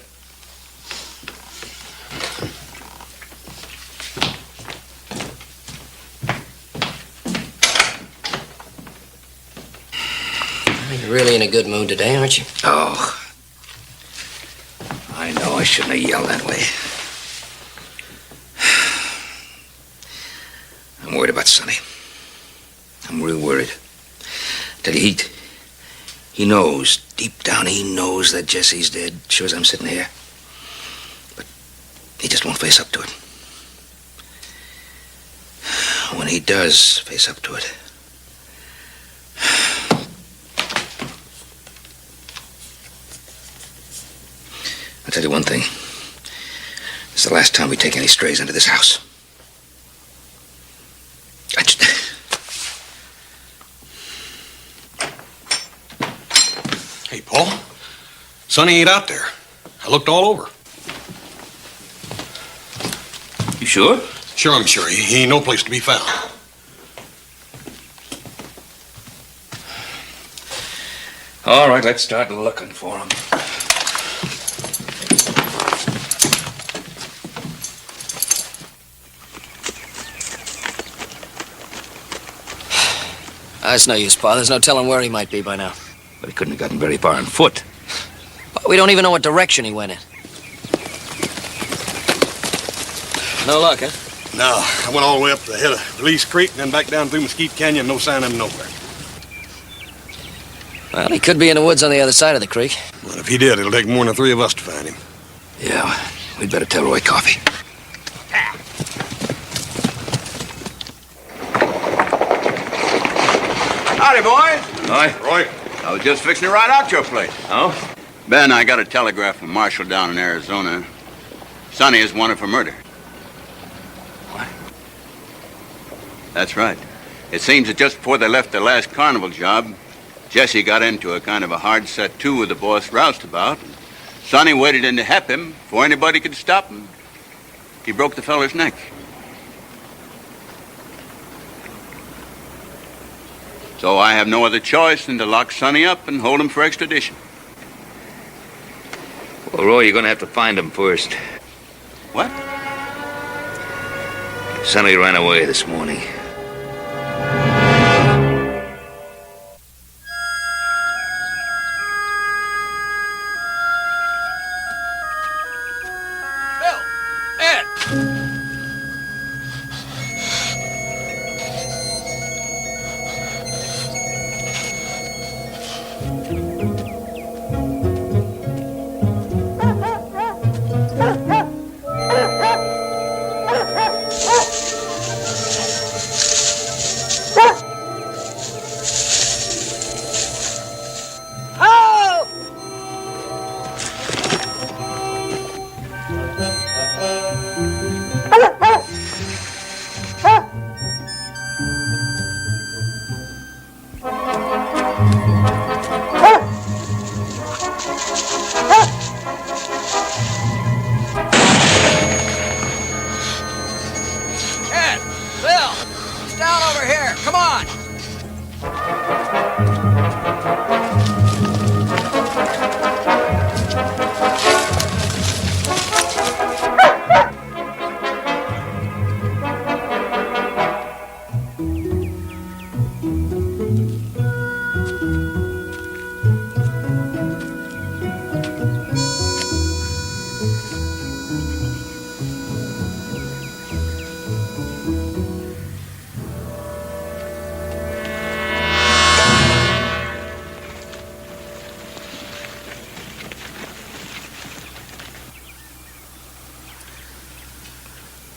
You're really in a good mood today, aren't you? Oh. I know I shouldn't have yelled that way. I'm worried about Sonny. I'm real worried. I tell you, he knows, deep down he knows that Jesse's dead, sure as I'm sitting here. But he just won't face up to it. When he does face up to it, I'll tell you one thing. It's the last time we take any strays into this house. Hey, Paul. Sonny ain't out there. I looked all over. You sure? Sure, I'm sure. He ain't no place to be found. All right, let's start looking for him. That's no use, Pa. There's no telling where he might be by now. But he couldn't have gotten very far on foot. But we don't even know what direction he went in. No luck, huh? No, I went all the way up the head of Release Creek and then back down through Mesquite Canyon. No sign of him nowhere. Well, he could be in the woods on the other side of the creek. Well, if he did, it'll take more than 3 of us to find him. Yeah, we'd better tell Roy Coffee. Howdy, boys. Hi. Roy. I was just fixing to ride out your place. Oh? Ben, I got a telegraph from Marshall down in Arizona. Sonny is wanted for murder. What? That's right. It seems that just before they left their last carnival job, Jesse got into a kind of a hard set to with the boss roustabout. Sonny waited in to help him before anybody could stop him. He broke the feller's neck. So I have no other choice than to lock Sonny up and hold him for extradition. Well, Roy, you're going to have to find him first. What? Sonny ran away this morning.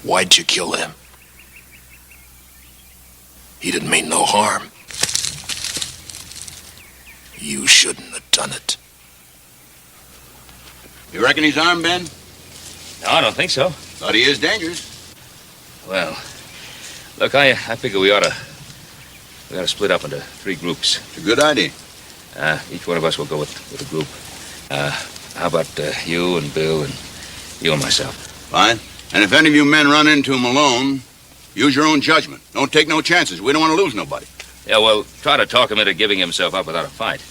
Why'd you kill him? He didn't mean no harm. You shouldn't have done it. You reckon he's armed, Ben? No, I don't think so. But he is dangerous. Well, look, I figure we ought to split up into 3 groups. It's a good idea. Each one of us will go with a group. How about you and Bill and You and myself. Fine. And if any of you men run into him alone, use your own judgment. Don't take no chances. We don't want to lose nobody. Yeah, well, try to talk him into giving himself up without a fight.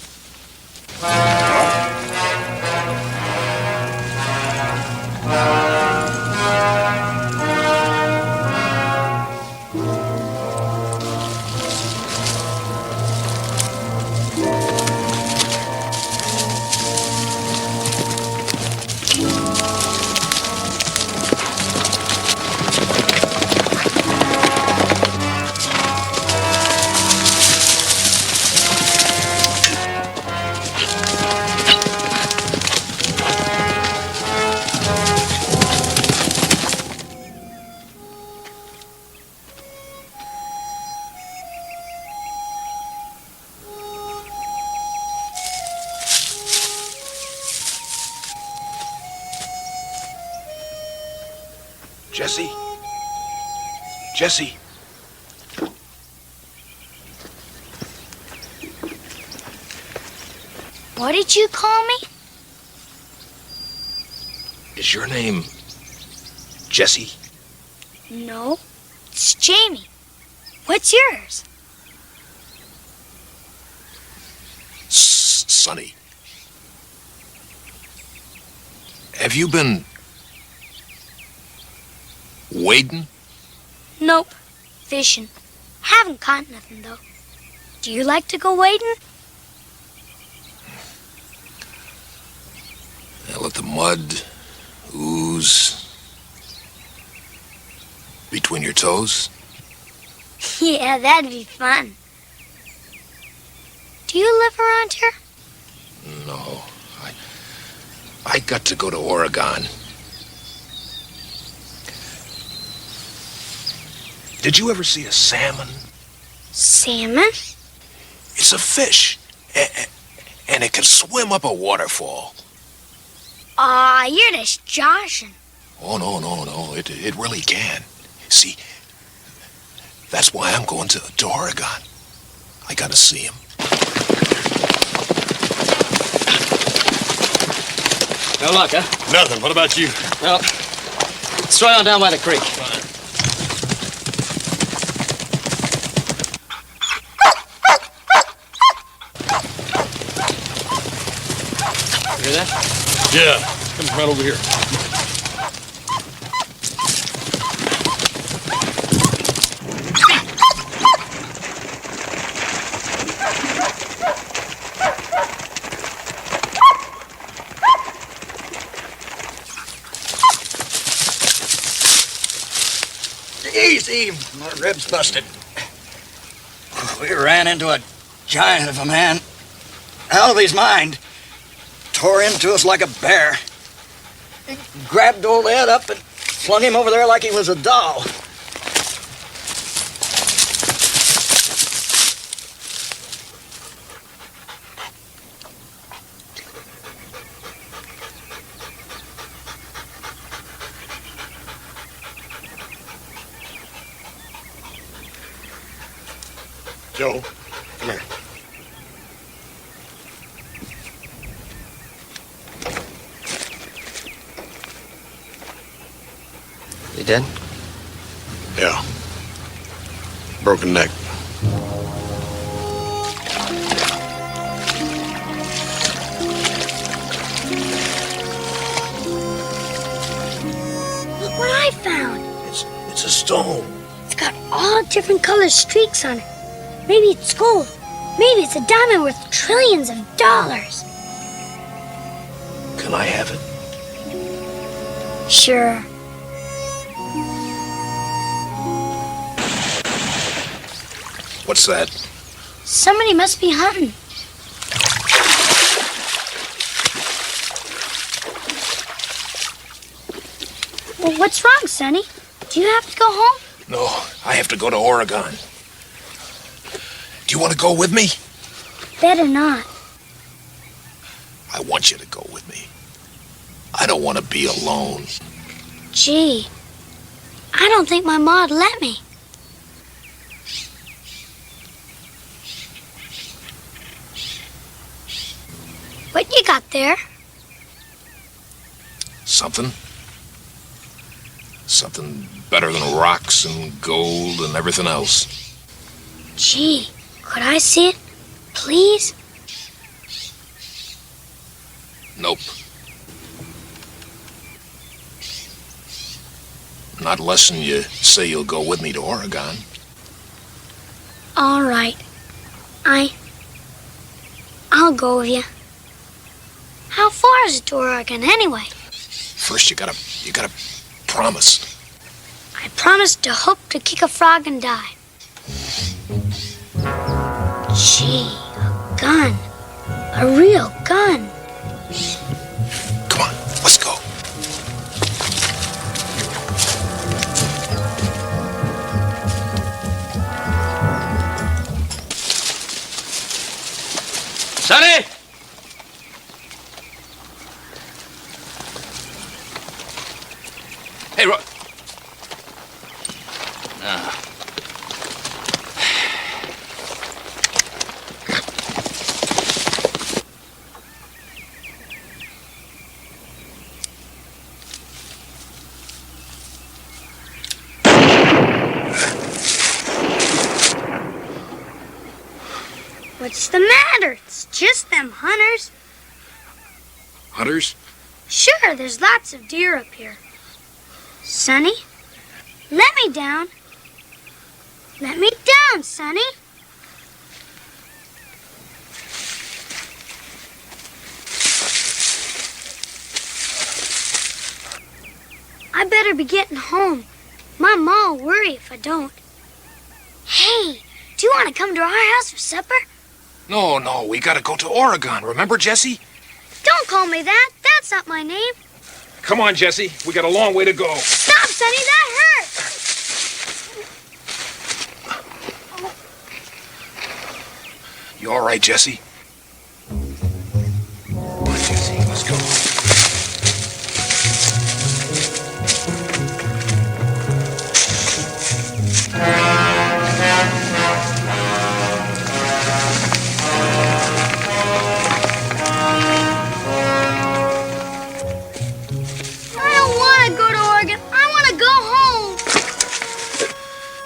Jesse? Jesse? What did you call me? Is your name Jesse? No, it's Jamie. What's yours? Sonny. Have you been wading? Nope, fishing. Haven't caught nothing, though. Do you like to go wading? Yeah, let the mud ooze between your toes. Yeah, that'd be fun. Do you live around here? No, I got to go to Oregon. Did you ever see a salmon? Salmon? It's a fish, and it can swim up a waterfall. Aw, you're just joshing. Oh, no, it really can. See, that's why I'm going to Oregon. I gotta see him. No luck, huh? Nothing. What about you? Well, let's try on down by the creek. You hear that? Yeah, comes right over here. Easy, my ribs busted. We ran into a giant of a man. Out of his mind. Tore into us like a bear. He grabbed old Ed up and flung him over there like he was a doll. Joe, come here. You dead? Yeah. Broken neck. Look what I found. It's a stone. It's got all different color streaks on it. Maybe it's gold. Maybe it's a diamond worth trillions of dollars. Can I have it? Sure. What's that? Somebody must be hunting. Well, what's wrong, Sonny? Do you have to go home? No, I have to go to Oregon. Do you want to go with me? Better not. I want you to go with me. I don't want to be alone. Gee, I don't think my ma'd let me. What you got there? Something? Something better than rocks and gold and everything else. Gee, could I see it? Please? Nope. Not unless you say you'll go with me to Oregon. All right. I'll go with you. How far is it to Oregon anyway? First, you gotta promise. I promised to hope to kick a frog and die. Gee, a gun. A real gun. Come on, let's go. Sonny! Hey, What's the matter? It's just them hunters. Hunters? Sure, there's lots of deer up here. Sonny, let me down. Let me down, Sonny. I better be getting home. My ma will worry if I don't. Hey, do you want to come to our house for supper? No, we gotta go to Oregon. Remember, Jesse? Don't call me that. That's not my name. Come on, Jesse. We got a long way to go. Stop, Sonny. That hurts. You all right, Jesse? Come on, Jesse. Let's go.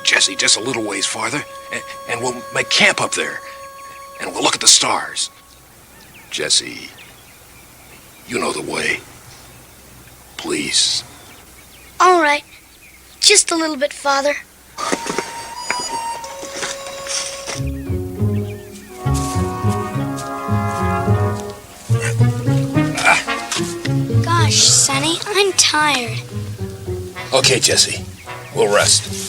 Jesse, just a little ways farther, and we'll make camp up there. And we'll look at the stars. Jesse, you know the way. Please. All right. Just a little bit farther. Gosh, Sonny, I'm tired. Okay, Jesse. We'll rest.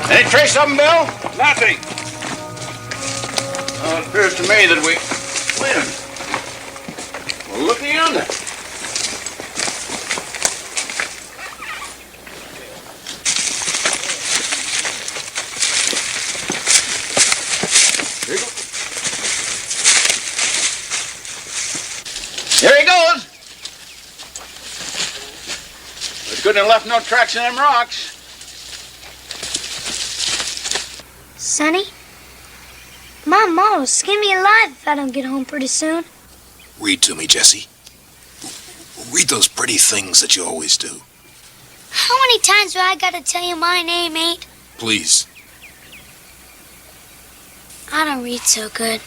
Any trace of them, Bill? Nothing. Well, it appears to me that we... Wait a minute. Well, look yonder. Here he goes. It's good and left no tracks in them rocks. Sonny, my mom will skin me alive if I don't get home pretty soon. Read to me, Jesse. Read those pretty things that you always do. How many times do I gotta tell you my name ain't? Please. I don't read so good.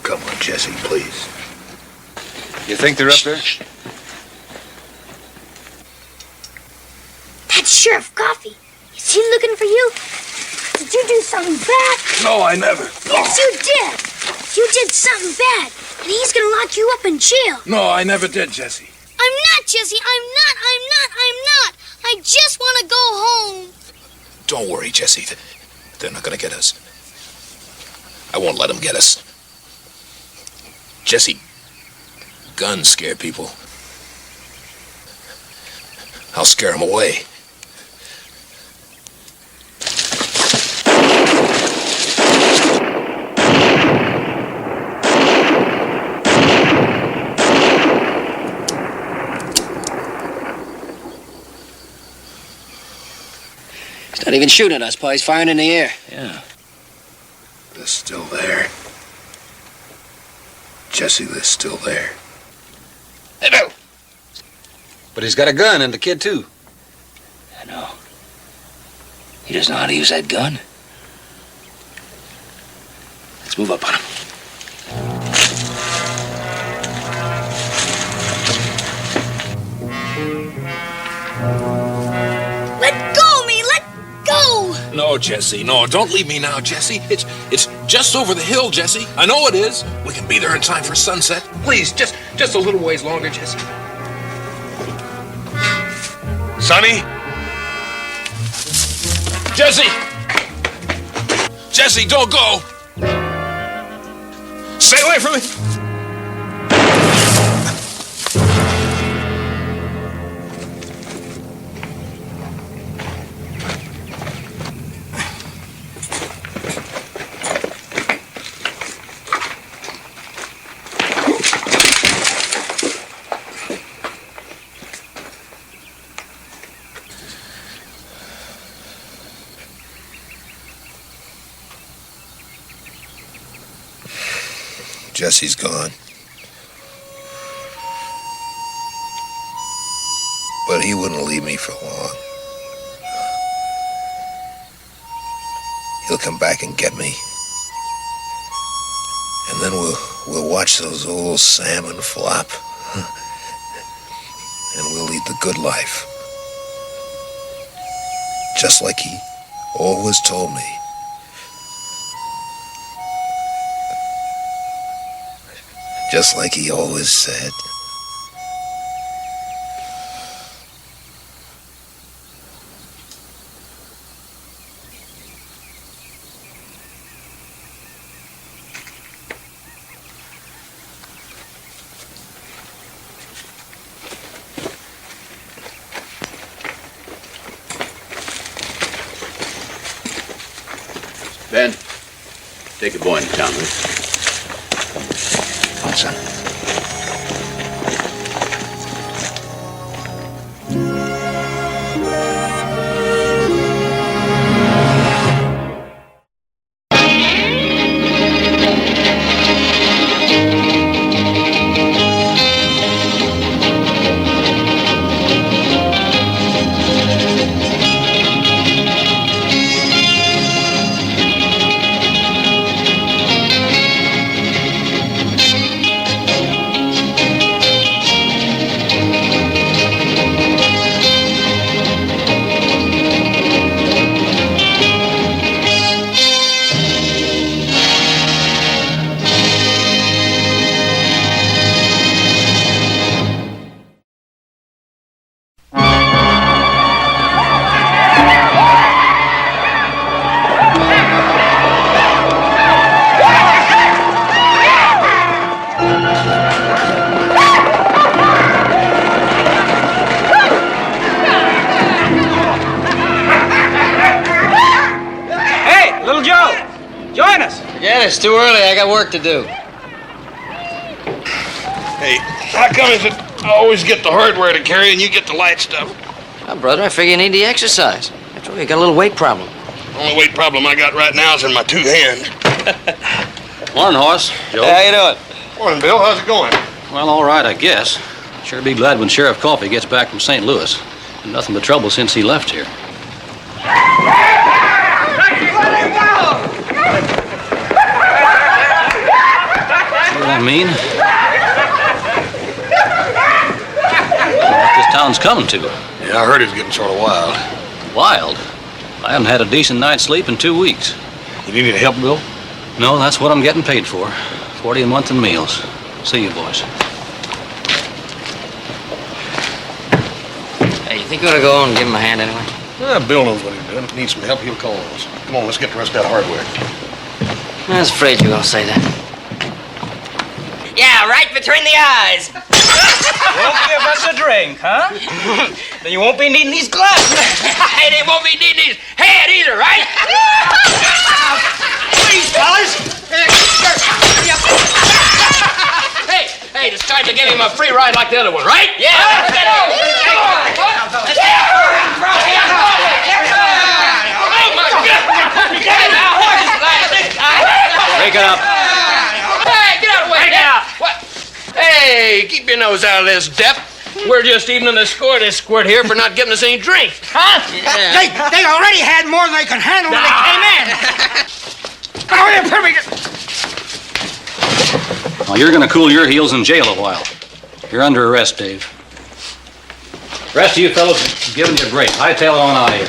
Come on, Jesse, please. You think they're up there? That's Sheriff Coffee. Is he looking for you? Did you do something bad? No, I never. Yes, you did. You did something bad, and he's gonna lock you up in jail. No, I never did, Jesse. I'm not, Jesse. I'm not. I just want to go home. Don't worry, Jesse. They're not gonna get us. I won't let them get us. Jesse, guns scare people. I'll scare them away. Not even shooting at us, Pa. He's firing in the air. Yeah. They're still there. Jesse, they're still there. Hey, Bill! But he's got a gun and the kid, too. I know. He doesn't know how to use that gun. Let's move up on him. Let go of me! Let go! No, Jesse, no. Don't leave me now, Jesse. It's just over the hill, Jesse. I know it is. We can be there in time for sunset. Please, just a little ways longer, Jesse. Sonny? Jesse! Jesse, don't go! Stay away from me! Jesse's gone. But he wouldn't leave me for long. He'll come back and get me. And then we'll watch those old salmon flop. And we'll lead the good life. Just like he always told me. Just like he always said. Ben, take a boy into town, will you? Come on, son. It's too early. I got work to do. Hey, how come is it I always get the hardware to carry and you get the light stuff? Well, brother, I figure you need the exercise. After all, you got a little weight problem. The only weight problem I got right now is in my two hands. Morning, Horace. Joe. Hey, how you doing? Morning, Bill. How's it going? Well, all right, I guess. Sure be glad when Sheriff Coffey gets back from St. Louis. Been nothing but trouble since he left here. See what I mean? What this town's coming to. Yeah, I heard it's getting sort of wild. Wild? I haven't had a decent night's sleep in 2 weeks. You need any help, Bill? No, that's what I'm getting paid for. $40 a month in meals. See you, boys. Hey, you think you ought to go and give him a hand anyway? Bill knows what he's doing. If he needs some help, he'll call us. Come on, let's get the rest of that hardware. I was afraid you were going to say that. Yeah, right between the eyes. Won't give us a drink, huh? Then you won't be needing these gloves. Hey, they won't be needing his head either, right? Please, fellas. Hey, it's time to give him a free ride like the other one, right? Yeah, let's get over. Wake it up. Hey, get out of the way! Wake it up! What? Hey, keep your nose out of this, Depp. We're just evening the score this squirt here for not giving us any drink. Huh? Yeah. They already had more than they could handle when they came in. Oh, yeah, perfect. Well, you're going to cool your heels in jail a while. You're under arrest, Dave. The rest of you fellows, giving you a break. Hightail it on out of here.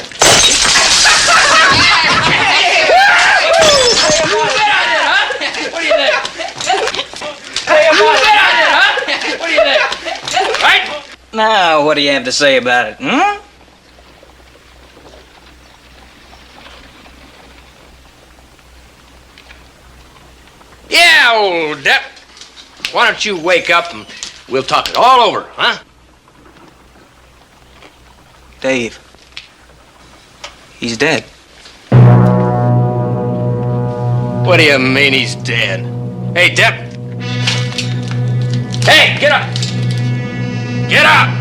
What do you think? Hey, what do you think? Right? Now, what do you have to say about it, hmm? Yeah, old Depp. Why don't you wake up and we'll talk it all over, huh? Dave. He's dead. What do you mean he's dead? Hey, Depp. Hey, get up. Get up.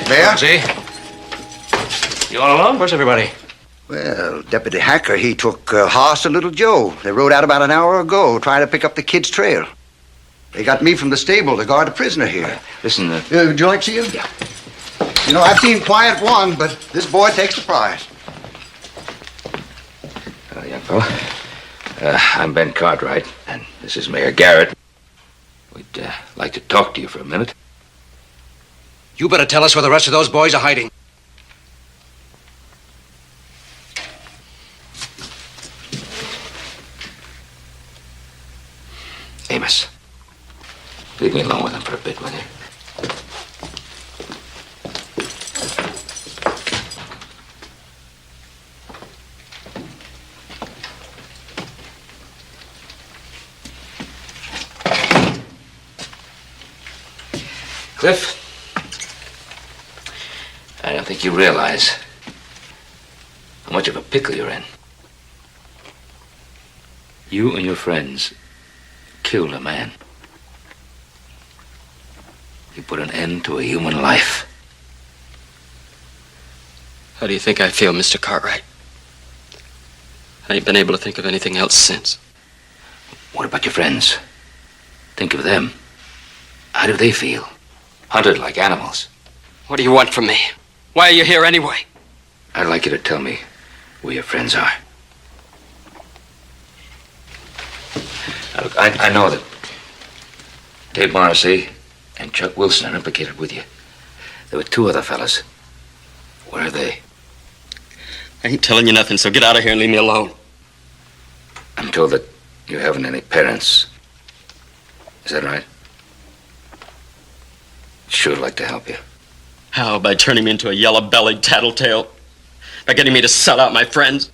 Mayor? You all alone? Where's everybody? Well, Deputy Hacker, he took Hoss and Little Joe. They rode out about an hour ago trying to pick up the kid's trail. They got me from the stable to guard the prisoner here. Listen, would you like to see him? Yeah. You know, I've seen quiet one, but this boy takes the prize. Hello, young fella. I'm Ben Cartwright, and this is Mayor Garrett. We'd like to talk to you for a minute. You better tell us where the rest of those boys are hiding. Amos, leave me alone with him for a bit, will you? Cliff, I don't think you realize how much of a pickle you're in. You and your friends killed a man. You put an end to a human life. How do you think I feel, Mr. Cartwright? I ain't been able to think of anything else since. What about your friends? Think of them. How do they feel? Hunted like animals. What do you want from me? Why are you here anyway? I'd like you to tell me where your friends are. Now, look, I know that Dave Morrissey and Chuck Wilson are implicated with you. There were two other fellas. Where are they? I ain't telling you nothing, so get out of here and leave me alone. I'm told that you haven't any parents. Is that right? Sure like to help you. How? By turning me into a yellow-bellied tattletale? By getting me to sell out my friends?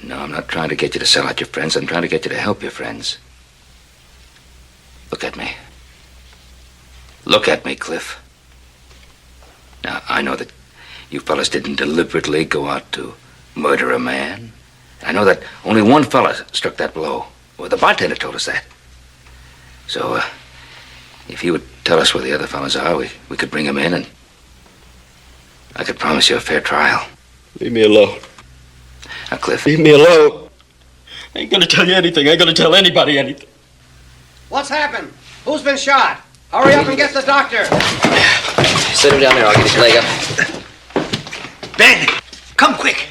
No, I'm not trying to get you to sell out your friends. I'm trying to get you to help your friends. Look at me. Look at me, Cliff. Now, I know that you fellas didn't deliberately go out to murder a man. I know that only one fella struck that blow. Well, the bartender told us that. So, if you would tell us where the other fellas are, we could bring them in, and I could promise you a fair trial. Leave me alone. Now, Cliff. Leave me alone. I ain't gonna tell you anything. I ain't gonna tell anybody anything. What's happened? Who's been shot? Hurry up and get the doctor. Sit him down there. I'll get his leg up. Ben, come quick.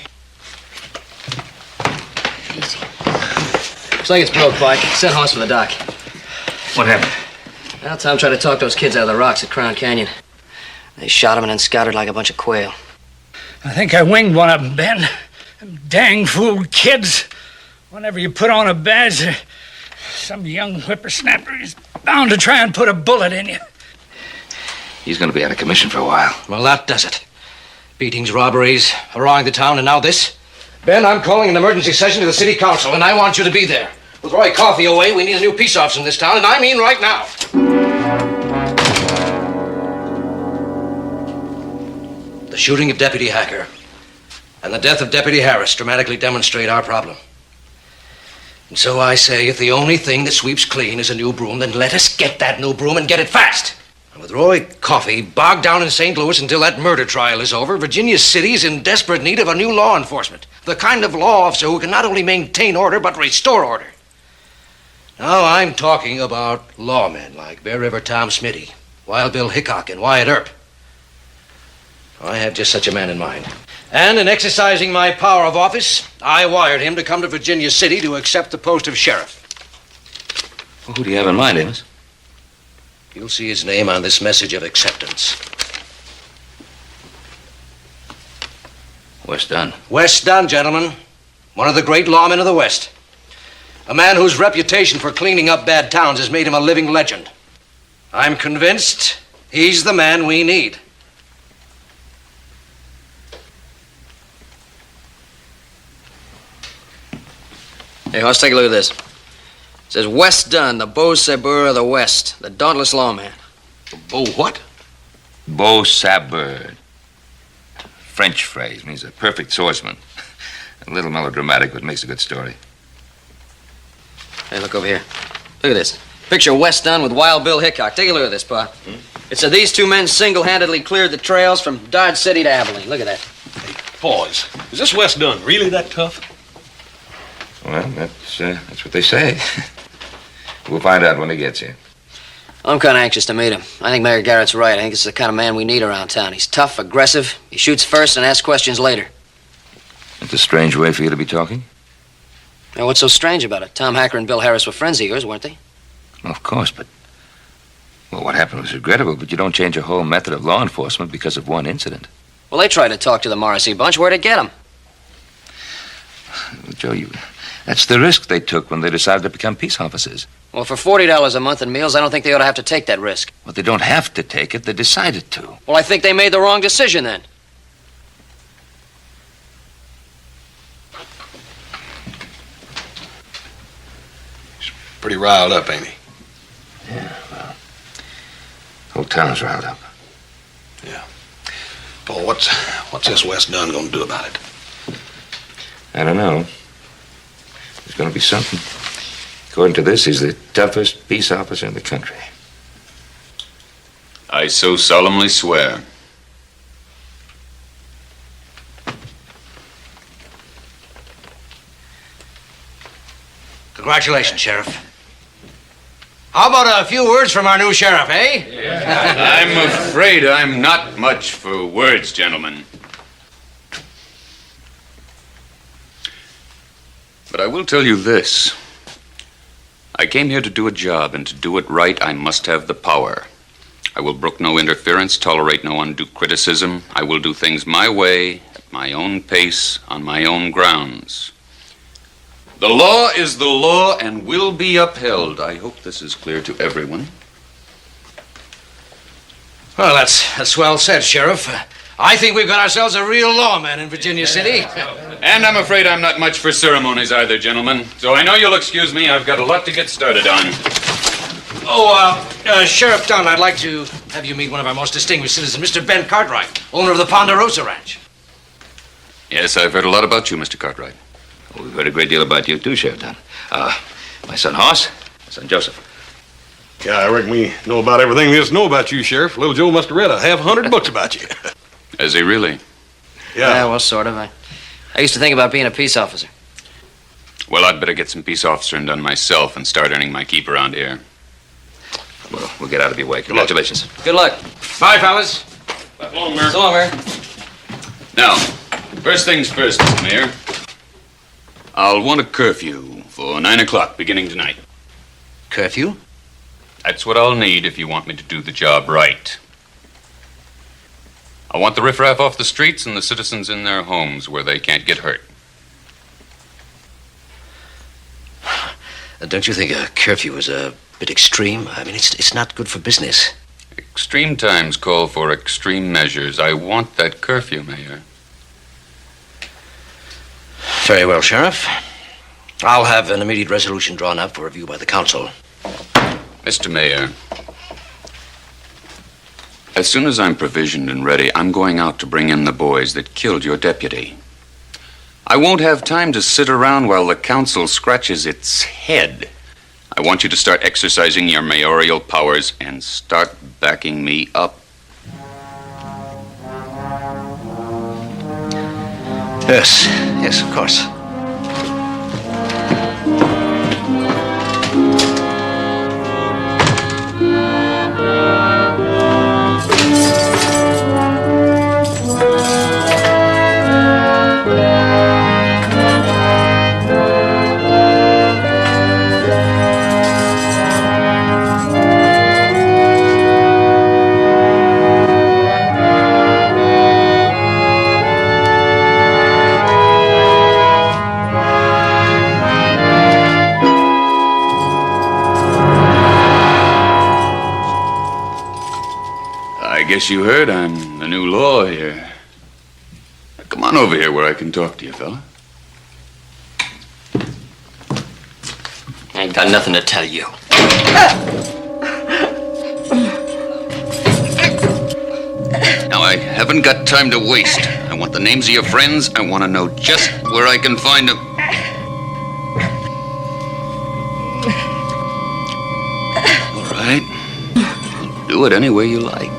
Looks like it's broke, Clark. Send Hoss for the doc. What happened? Well, Tom tried to talk those kids out of the rocks at Crown Canyon. They shot him and then scattered like a bunch of quail. I think I winged one of them, Ben. Them dang fool kids. Whenever you put on a badge, some young whippersnapper is bound to try and put a bullet in you. He's going to be out of commission for a while. Well, that does it. Beatings, robberies, haranguing the town, and now this. Ben, I'm calling an emergency session to the city council, and I want you to be there. With Roy Coffey away, we need a new peace officer in this town, and I mean right now. The shooting of Deputy Hacker and the death of Deputy Harris dramatically demonstrate our problem. And so I say, if the only thing that sweeps clean is a new broom, then let us get that new broom and get it fast. And with Roy Coffey bogged down in St. Louis until that murder trial is over, Virginia City is in desperate need of a new law enforcement. The kind of law officer who can not only maintain order, but restore order. Now I'm talking about lawmen like Bear River Tom Smitty, Wild Bill Hickok, and Wyatt Earp. I have just such a man in mind. And in exercising my power of office, I wired him to come to Virginia City to accept the post of sheriff. Well, who do you have in mind, Amos? You'll see his name on this message of acceptance. Wes Dunn. Wes Dunn, gentlemen. One of the great lawmen of the West. A man whose reputation for cleaning up bad towns has made him a living legend. I'm convinced he's the man we need. Hey, let's take a look at this. It says Wes Dunn, the Beau Sabre of the West, the dauntless lawman. Beau what? Beau Sabre. French phrase, means a perfect swordsman. A little melodramatic, but makes a good story. Hey, look over here. Look at this. Picture Wes Dunn with Wild Bill Hickok. Take a look at this, Pa. It said these two men single-handedly cleared the trails from Dodge City to Abilene. Look at that. Hey, pause. Is this Wes Dunn really that tough? Well, that's what they say. We'll find out when he gets here. I'm kind of anxious to meet him. I think Mayor Garrett's right. I think it's the kind of man we need around town. He's tough, aggressive. He shoots first and asks questions later. It's a strange way for you to be talking. Now, what's so strange about it? Tom Hacker and Bill Harris were friends of yours, weren't they? Well, of course, but... Well, what happened was regrettable, but you don't change your whole method of law enforcement because of one incident. Well, they tried to talk to the Morrissey bunch. Where'd it get them? Well, Joe, that's the risk they took when they decided to become peace officers. Well, for $40 a month in meals, I don't think they ought to have to take that risk. Well, they don't have to take it. They decided to. Well, I think they made the wrong decision then. He's pretty riled up, ain't he? Yeah, well, whole town's riled up. Yeah. Paul, what's this Wes Dunn gonna do about it? I don't know. There's going to be something. According to this, he's the toughest peace officer in the country. I so solemnly swear. Congratulations, Sheriff. How about a few words from our new sheriff, eh? I'm afraid I'm not much for words, gentlemen. But I will tell you this. I came here to do a job, and to do it right, I must have the power. I will brook no interference, tolerate no undue criticism. I will do things my way, at my own pace, on my own grounds. The law is the law and will be upheld. I hope this is clear to everyone. Well, that's well said, Sheriff. I think we've got ourselves a real lawman in Virginia City. And I'm afraid I'm not much for ceremonies either, gentlemen. So I know you'll excuse me. I've got a lot to get started on. Sheriff Dunn, I'd like to have you meet one of our most distinguished citizens, Mr. Ben Cartwright, owner of the Ponderosa Ranch. Yes, I've heard a lot about you, Mr. Cartwright. We've heard a great deal about you, too, Sheriff Dunn. My son Hoss, my son Joseph. Yeah, I reckon we know about everything there is to know about you, Sheriff. Little Joe must have read 100 books about you. Has he really? Yeah, well, sort of. I used to think about being a peace officer. Well, I'd better get some peace officering done myself and start earning my keep around here. Well, we'll get out of your way. Congratulations. Good luck. Bye, fellas. So long, Mayor. So long, Mayor. Now, first things first, Mr. Mayor. I'll want a curfew for 9 o'clock beginning tonight. Curfew? That's what I'll need if you want me to do the job right. I want the riffraff off the streets and the citizens in their homes where they can't get hurt. Don't you think a curfew is a bit extreme? I mean, it's not good for business. Extreme times call for extreme measures. I want that curfew, Mayor. Very well, Sheriff. I'll have an immediate resolution drawn up for review by the council. Mr. Mayor, as soon as I'm provisioned and ready, I'm going out to bring in the boys that killed your deputy. I won't have time to sit around while the council scratches its head. I want you to start exercising your mayoral powers and start backing me up. Yes, of course. I guess you heard I'm the new law here. Come on over here where I can talk to you, fella. I ain't got nothing to tell you. Now, I haven't got time to waste. I want the names of your friends. I want to know just where I can find them. All right. Do it any way you like.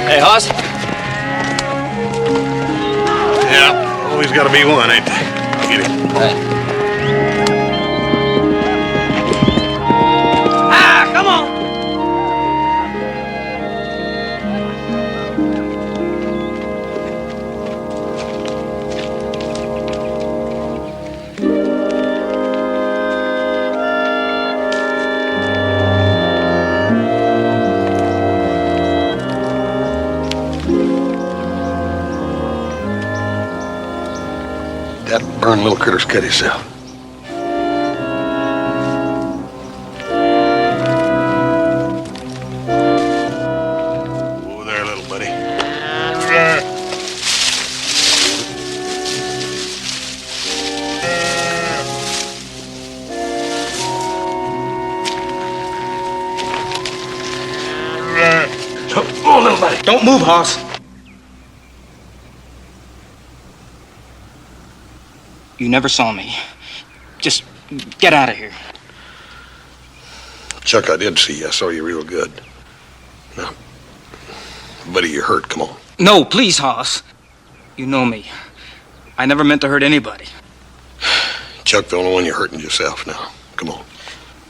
Hey, Hoss. Yeah, always got to be one, ain't there? I'll get it. Come on. That burned little critter's cut himself. Over there, little buddy. Oh, little buddy. Don't move, Hoss. You never saw me. Just get out of here. Chuck, I did see you. I saw you real good. Now, buddy, you're hurt. Come on. No, please, Hoss. You know me. I never meant to hurt anybody. Chuck, the only one you're hurting yourself now. Come on.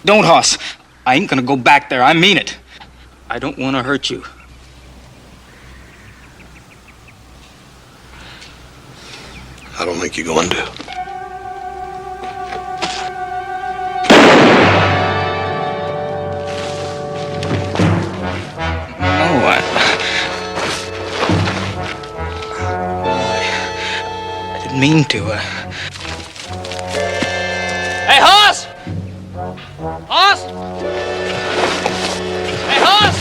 Don't, Hoss. I ain't gonna go back there. I mean it. I don't want to hurt you. I don't think you're going to. No, I didn't mean to. Hey, Hoss! Hoss! Hey, Hoss!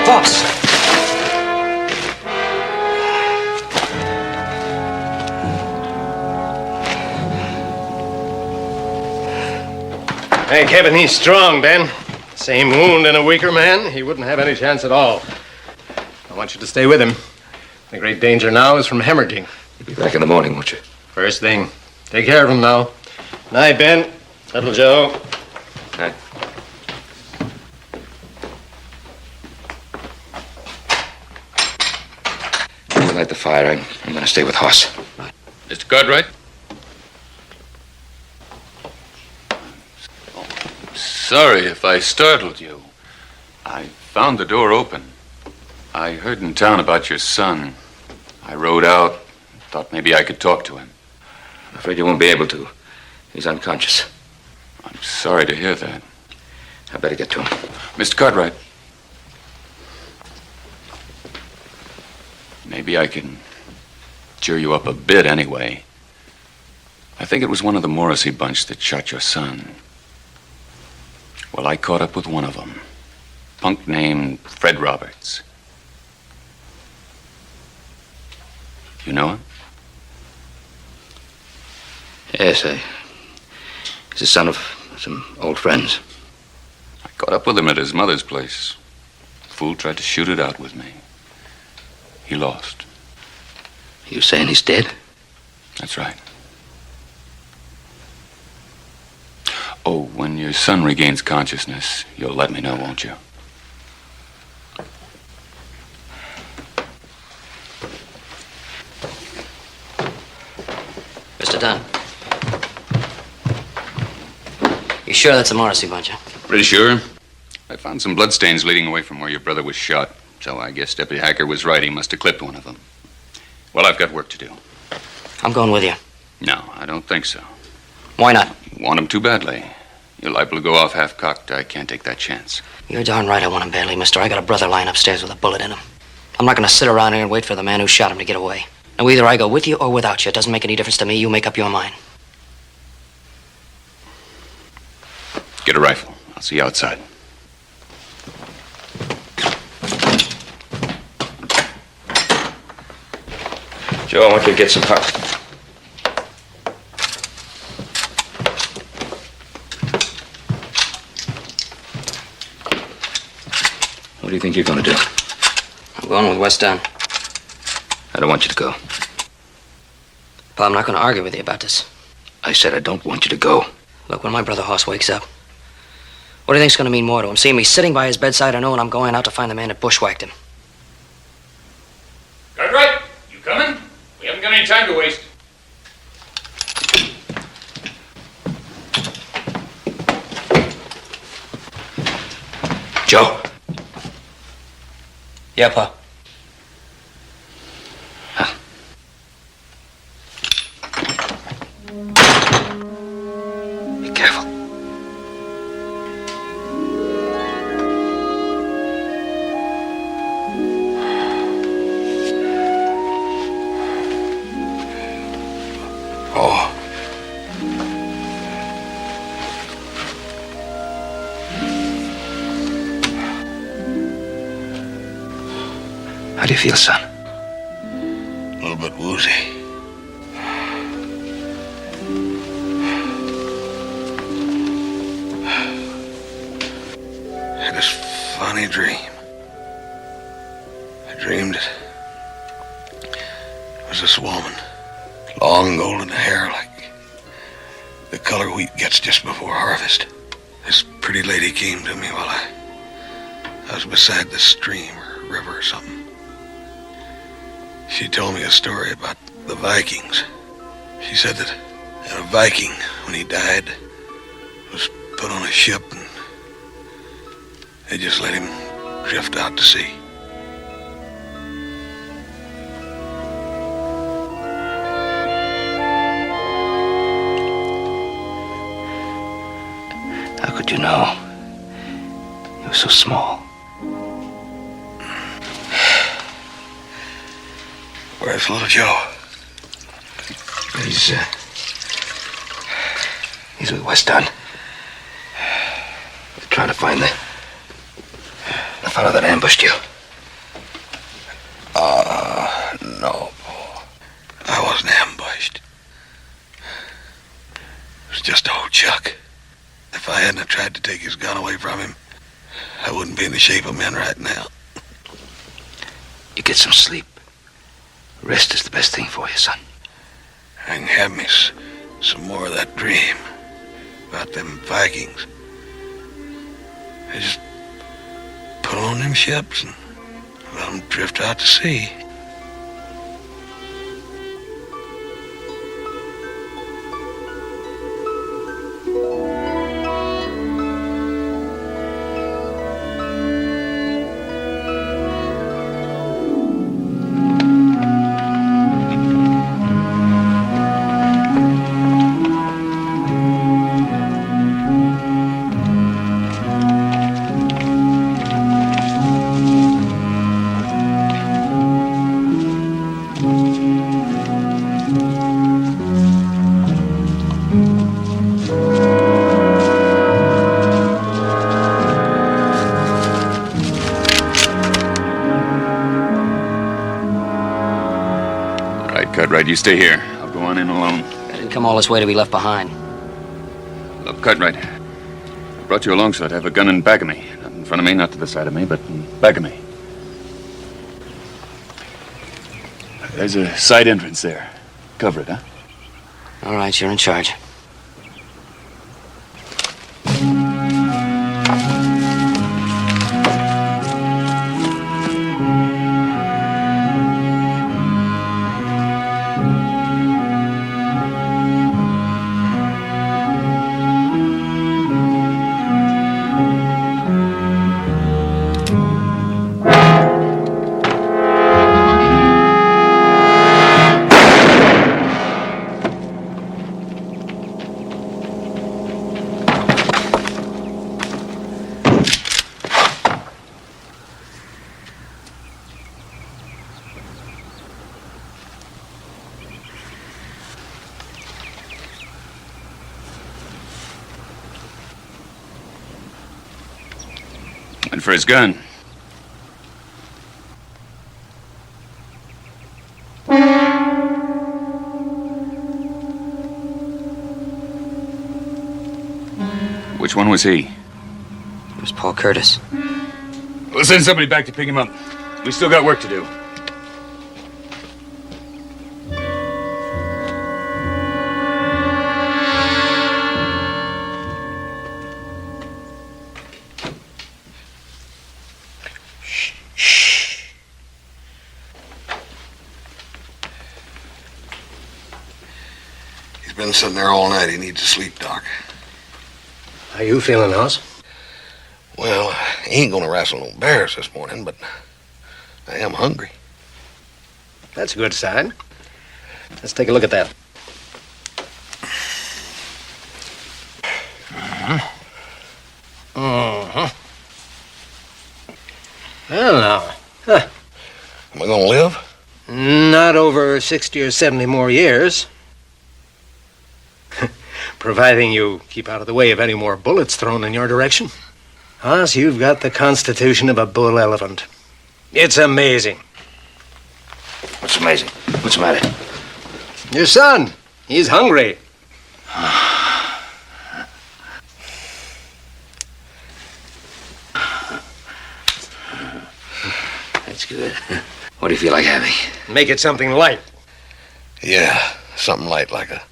Hoss! Hey, Kevin, he's strong, Ben. Same wound in a weaker man, he wouldn't have any chance at all. I want you to stay with him. The great danger now is from hemorrhaging. You'll be back in the morning, won't you? First thing. Take care of him now. Night, Ben. Little Joe. Night. We'll light the fire. I'm going to stay with Hoss. Mr. Cartwright? Sorry if I startled you. I found the door open. I heard in town about your son. I rode out, thought maybe I could talk to him. I'm afraid you won't be able to. He's unconscious. I'm sorry to hear that. I better get to him. Mr. Cartwright. Maybe I can cheer you up a bit anyway. I think it was one of the Morrissey bunch that shot your son. Well, I caught up with one of them. Punk named Fred Roberts. You know him? Yes, he's the son of some old friends. I caught up with him at his mother's place. The fool tried to shoot it out with me. He lost. You saying he's dead? That's right. Oh, when your son regains consciousness, you'll let me know, won't you? Mr. Dunn. You sure that's a Morrissey bunch, huh? Pretty sure. I found some bloodstains leading away from where your brother was shot. So I guess Deputy Hacker was right. He must have clipped one of them. Well, I've got work to do. I'm going with you. No, I don't think so. Why not? You want him too badly. You're liable to go off half-cocked. I can't take that chance. You're darn right I want him badly, mister. I got a brother lying upstairs with a bullet in him. I'm not going to sit around here and wait for the man who shot him to get away. Now, either I go with you or without you. It doesn't make any difference to me. You make up your mind. Get a rifle. I'll see you outside. Joe, I want you to get some pop. What do you think you're going to do? I'm going with West Dunn. I don't want you to go. Pa, I'm not going to argue with you about this. I said I don't want you to go. Look, when my brother Hoss wakes up, what do you think's going to mean more to him? Seeing me sitting by his bedside or knowing I'm going out to find the man that bushwhacked him? Cartwright, you coming? We haven't got any time to waste. Joe. Yeah, Pa. Be careful. Oh. How do you feel, son? A little bit woozy. I had this funny dream. I dreamed that was this woman. Long golden hair like the color wheat gets just before harvest. This pretty lady came to me while I was beside the stream or river or something. She told me a story about the Vikings. She said that a Viking, when he died, was put on a ship and they just let him drift out to sea. How could you know? You were so small. Where's little Joe? He's with West Dunn. They're trying to find the fellow that ambushed you. No. I wasn't ambushed. It was just old Chuck. If I hadn't tried to take his gun away from him, I wouldn't be in the shape I'm in right now. You get some sleep. Rest is the best thing for you, son. I can have me some more of that dream about them Vikings. I just put on them ships and let them drift out to sea. Cartwright, you stay here. I'll go on in alone. I didn't come all this way to be left behind. Look, Cartwright, I brought you along so I'd have a gun in back of me. Not in front of me, not to the side of me, but in back of me. There's a side entrance there. Cover it, huh? All right, you're in charge. Went for his gun. Which one was he? It was Paul Curtis. We'll send somebody back to pick him up. We still got work to do. He's been sitting there all night. He needs to sleep, Doc. How you feeling, House? Well, I ain't gonna wrestle no bears this morning, but I am hungry. That's a good sign. Let's take a look at that. Well, now. Huh. Am I gonna live? Not over 60 or 70 more years. Providing you keep out of the way of any more bullets thrown in your direction. Hoss, you've got the constitution of a bull elephant. It's amazing. What's amazing? What's the matter? Your son. He's hungry. That's good. What do you feel like having? Make it something light. Yeah, something light like a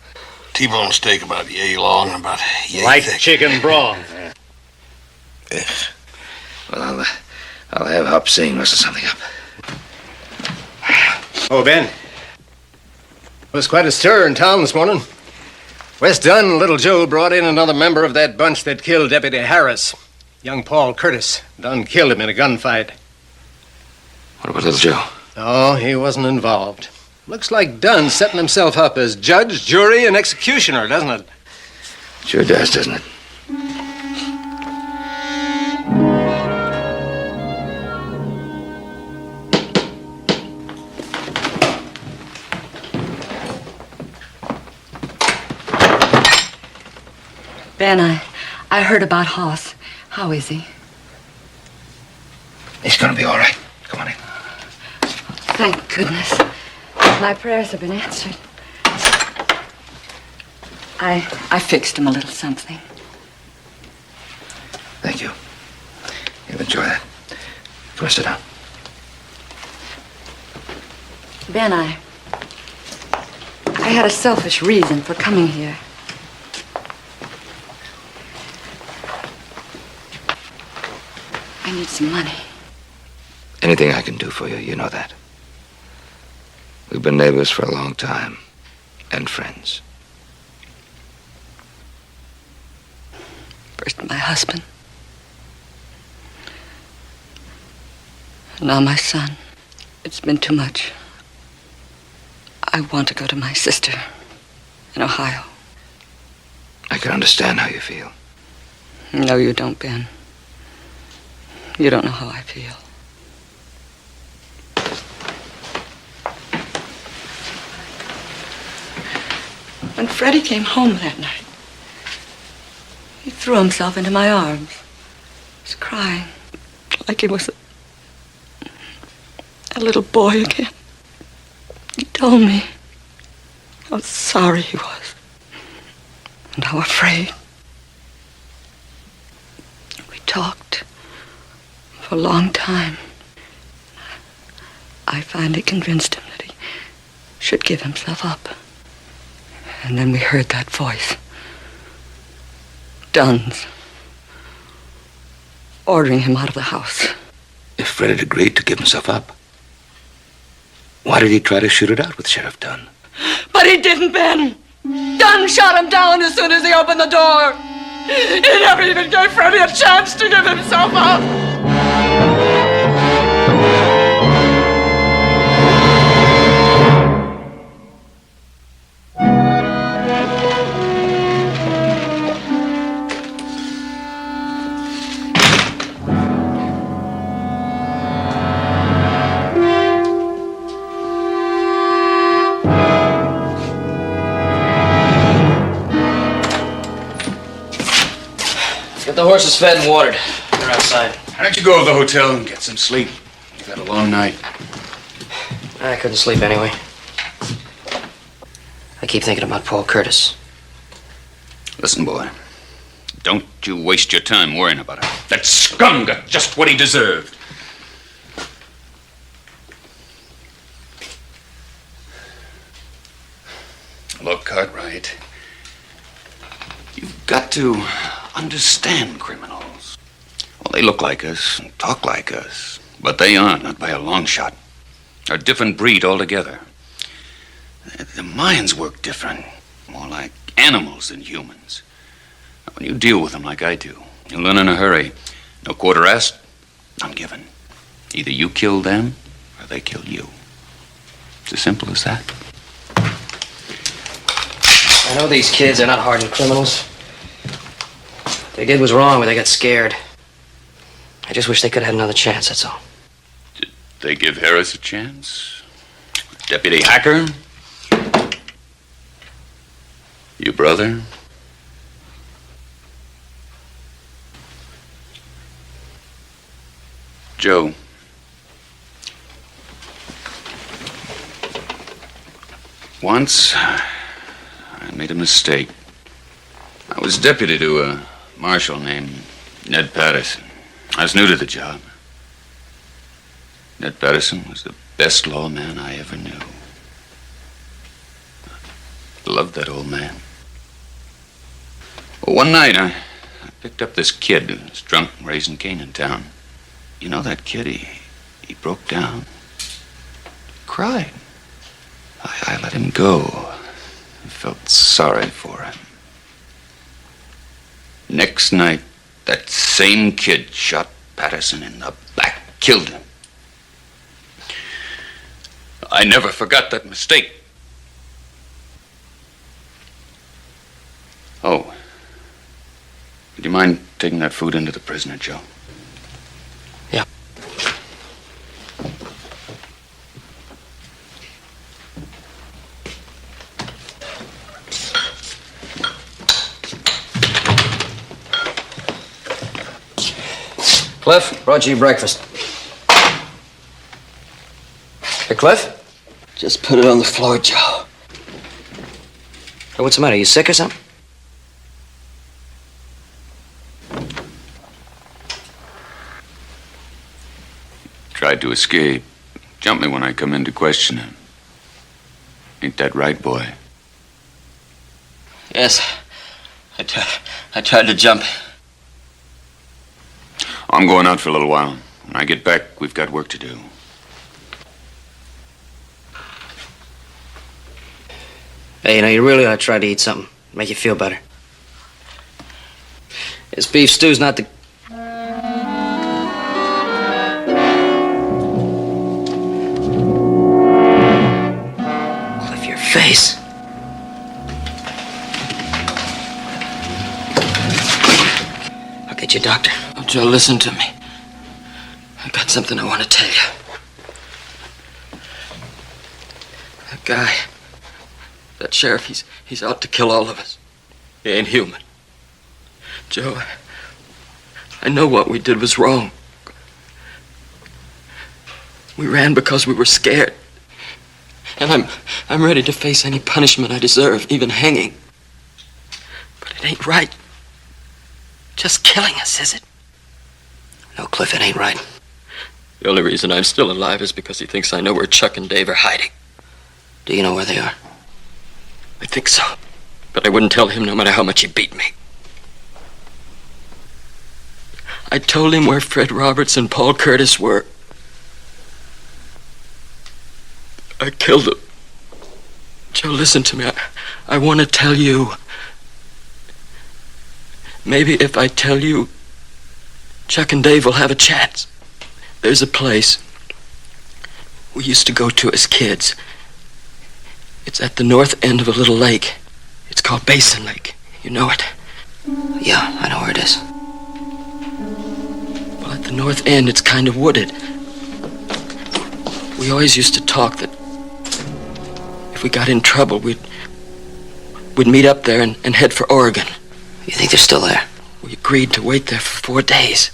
T-bone steak about yay long and about yay Like thick. chicken broth. Well, I'll have Hop Sing rustle something up. Oh, Ben. There was quite a stir in town this morning. West Dunn and Little Joe brought in another member of that bunch that killed Deputy Harris, young Paul Curtis. Dunn killed him in a gunfight. What about Little Joe? Oh, he wasn't involved. Looks like Dunn's setting himself up as judge, jury, and executioner, doesn't it? Sure does, doesn't it? Ben, I heard about Hoss. How is he? He's gonna be all right. Come on in. Thank goodness. My prayers have been answered. I fixed him a little something. Thank you. You'll enjoy that. Come on, sit down. Ben, I had a selfish reason for coming here. I need some money. Anything I can do for you, you know that. We've been neighbors for a long time, and friends. First my husband. Now my son. It's been too much. I want to go to my sister in Ohio. I can understand how you feel. No, you don't, Ben. You don't know how I feel. When Freddie came home that night, he threw himself into my arms. He was crying like he was a little boy again. He told me how sorry he was and how afraid. We talked for a long time. I finally convinced him that he should give himself up. And then we heard that voice. Dunn's. Ordering him out of the house. If Fred had agreed to give himself up, why did he try to shoot it out with Sheriff Dunn? But he didn't, Ben. Dunn shot him down as soon as he opened the door. He never even gave Freddie a chance to give himself up. Get the horses fed and watered. They're outside. Why don't you go to the hotel and get some sleep? You've had a long night. I couldn't sleep anyway. I keep thinking about Paul Curtis. Listen, boy. Don't you waste your time worrying about him. That scum got just what he deserved. Look, Cartwright. You've got to understand criminals. Well, they look like us and talk like us, but they aren't, not by a long shot. They're a different breed altogether. Their minds work different, more like animals than humans. When you deal with them like I do, you'll learn in a hurry. No quarter asked, none given. Either you kill them, or they kill you. It's as simple as that. I know these kids are not hardened criminals. What they did was wrong, but they got scared. I just wish they could have had another chance, that's all. Did they give Harris a chance? Deputy Hacker? Your brother? Joe. Once, I made a mistake. I was deputy to a marshal named Ned Patterson. I was new to the job. Ned Patterson was the best lawman I ever knew. Loved that old man. Well, one night, I picked up this kid who was drunk raising Cain in town. You know that kid, he broke down. Cried. I let him go. I felt sorry for him. Next night, that same kid shot Patterson in the back, killed him. I never forgot that mistake. Oh, would you mind taking that food into the prisoner, Joe? Yeah. Cliff, brought you breakfast. Hey, Cliff? Just put it on the floor, Joe. Hey, what's the matter? You sick or something? Tried to escape. Jumped me when I come in to question him. Ain't that right, boy? Yes. I tried to jump. I'm going out for a little while. When I get back, we've got work to do. Hey, you really ought to try to eat something. Make you feel better. This beef stew's not the... Cliff, your face. I'll get you a doctor. Oh, Joe, listen to me. I've got something I want to tell you. That guy, that sheriff, he's out to kill all of us. He ain't human. Joe, I know what we did was wrong. We ran because we were scared. And I'm ready to face any punishment I deserve, even hanging. But it ain't right. Just killing us, is it? No, Cliff, it ain't right. The only reason I'm still alive is because he thinks I know where Chuck and Dave are hiding. Do you know where they are? I think so. But I wouldn't tell him no matter how much he beat me. I told him where Fred Roberts and Paul Curtis were. I killed them. Joe, listen to me. I want to tell you. Maybe if I tell you, Chuck and Dave will have a chance. There's a place we used to go to as kids. It's at the north end of a little lake. It's called Basin Lake. You know it? Yeah, I know where it is. Well, at the north end, it's kind of wooded. We always used to talk that if we got in trouble, we'd meet up there and head for Oregon. You think they're still there? We agreed to wait there for 4 days.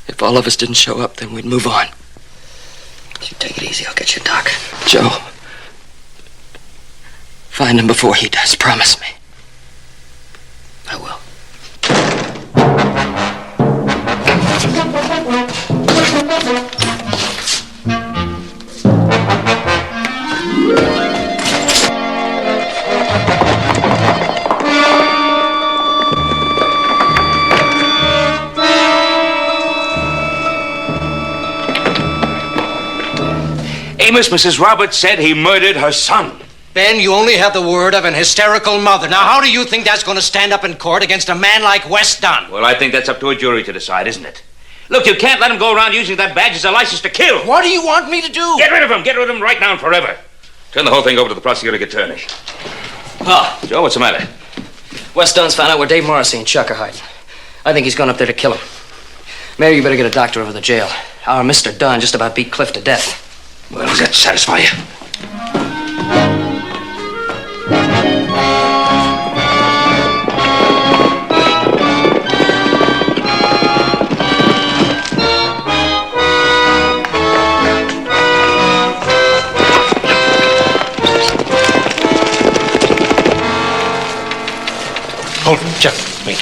If all of us didn't show up, then we'd move on. You take it easy. I'll get you a doc. Joe, find him before he does. Promise me. I will. Amos, Mrs. Roberts said he murdered her son. Ben, you only have the word of an hysterical mother. Now, how do you think that's going to stand up in court against a man like Wes Dunn? Well, I think that's up to a jury to decide, isn't it? Look, you can't let him go around using that badge as a license to kill. What do you want me to do? Get rid of him. Get rid of him right now and forever. Turn the whole thing over to the prosecuting attorney. Pa. Joe, what's the matter? Wes Dunn's found out where Dave Morrissey and Chuck are hiding. I think he's gone up there to kill him. Maybe you better get a doctor over to the jail. Our Mr. Dunn just about beat Cliff to death. Well, does that satisfy you? Hold it, Chuck. Wait.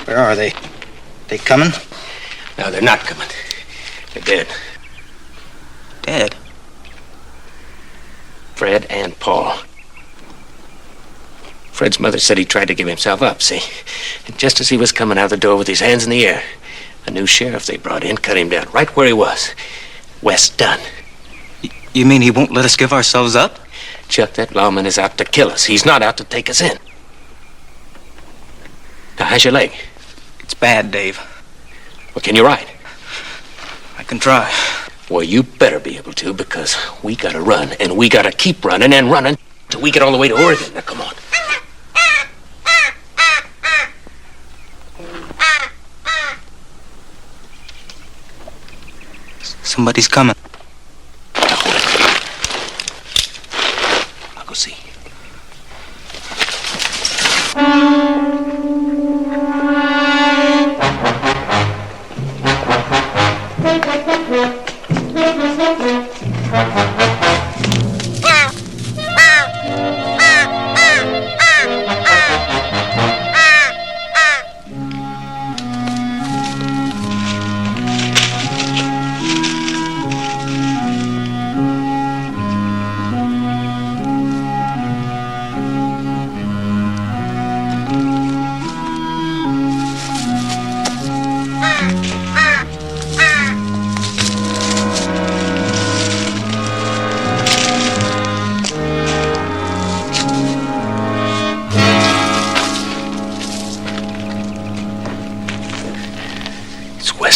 Where are they? They coming? No, they're not coming. They're dead. Dead? Fred and Paul. Fred's mother said he tried to give himself up, see? And just as he was coming out the door with his hands in the air, a new sheriff they brought in cut him down right where he was. Wes Dunn. You mean he won't let us give ourselves up? Chuck, that lawman is out to kill us. He's not out to take us in. Now, how's your leg? It's bad, Dave. Well, can you ride? I can try. Well, you better be able to, because we gotta run, and we gotta keep running and running till we get all the way to Oregon. Now, come on. Somebody's coming. I'll go see.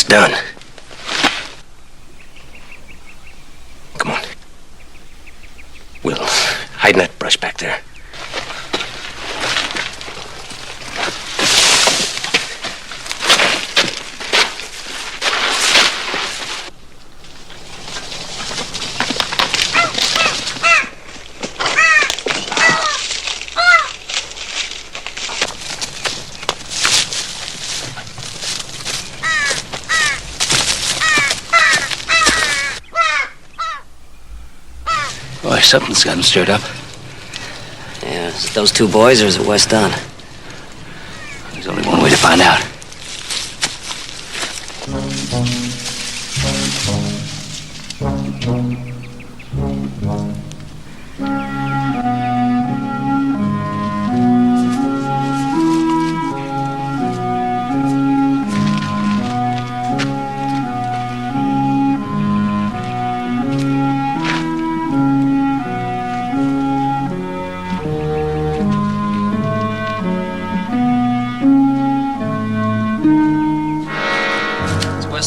Done. Come on. We'll hide in that brush back there. Boy, something's got him stirred up. Yeah, is it those two boys or is it Wes Dunn? There's only one way to find out.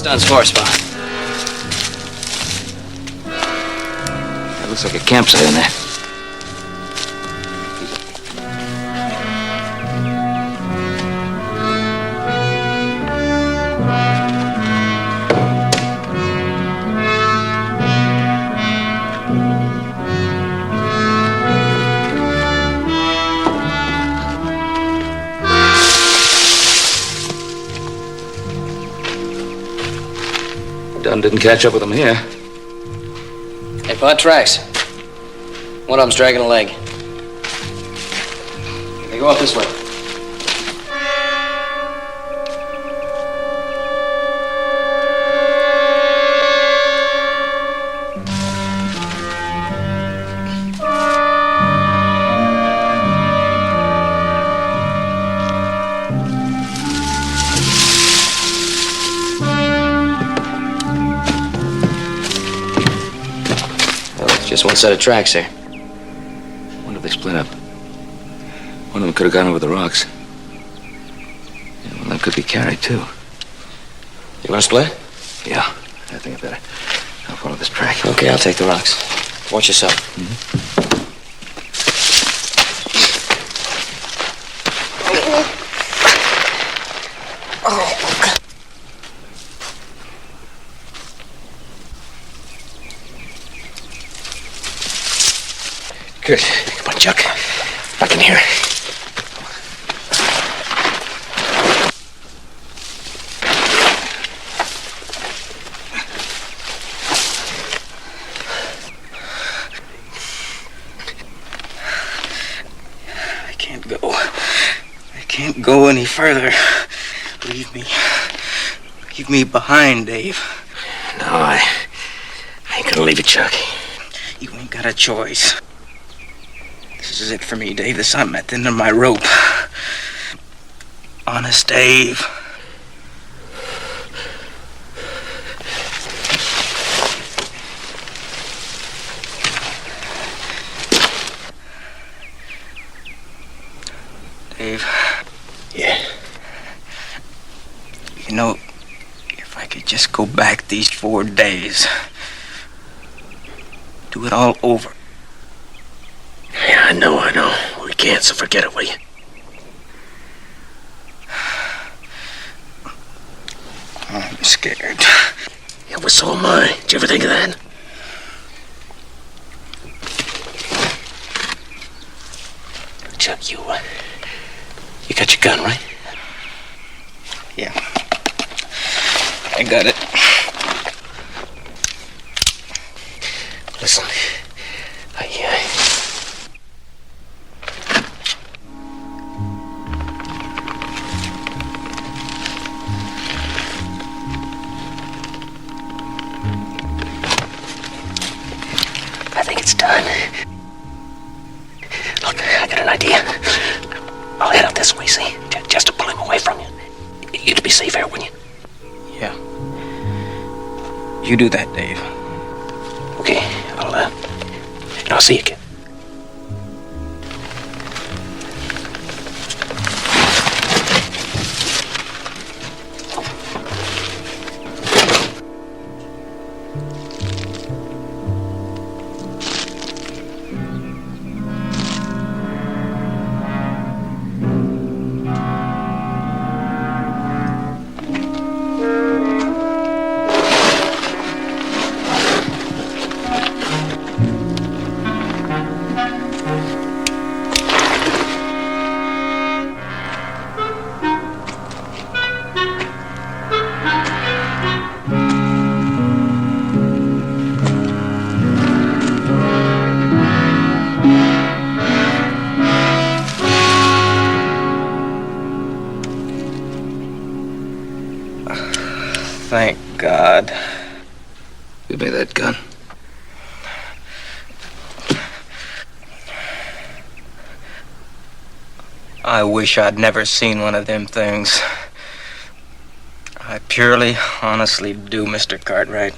Dunn's horse barn. That looks like a campsite in there. Dunn didn't catch up with him here. Hey, Bud, tracks. One of them's dragging a leg. They go up this way. Just one set of tracks here. Wonder if they split up. One of them could have gone over the rocks. Yeah, one of them could be carried, too. You want to split? Yeah, I think I better. I'll follow this track. Okay, I'll take the rocks. Watch yourself. Good. Come on, Chuck. Back in here. I can't go. I can't go any further. Leave me. Leave me behind, Dave. No, I ain't gonna leave you, Chuck. You ain't got a choice. This is it for me, Dave. I'm at the end of my rope. Honest, Dave. Dave. Yeah. You know, if I could just go back these 4 days, do it all over. Yeah, I know. We can't, so forget it, will you? I'm scared. Yeah, well, so am I. Did you ever think of that? Chuck, you got your gun, right? Yeah. I got it. Listen, I think it's done. Look, I got an idea. I'll head up this way, see? Just to pull him away from you. You'd be safe here, wouldn't you? Yeah. You do that, Dave. Okay, I'll see you again. Thank God. Give me that gun. I wish I'd never seen one of them things. I purely, honestly do, Mr. Cartwright.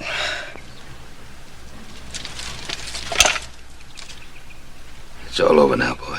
It's all over now, boy.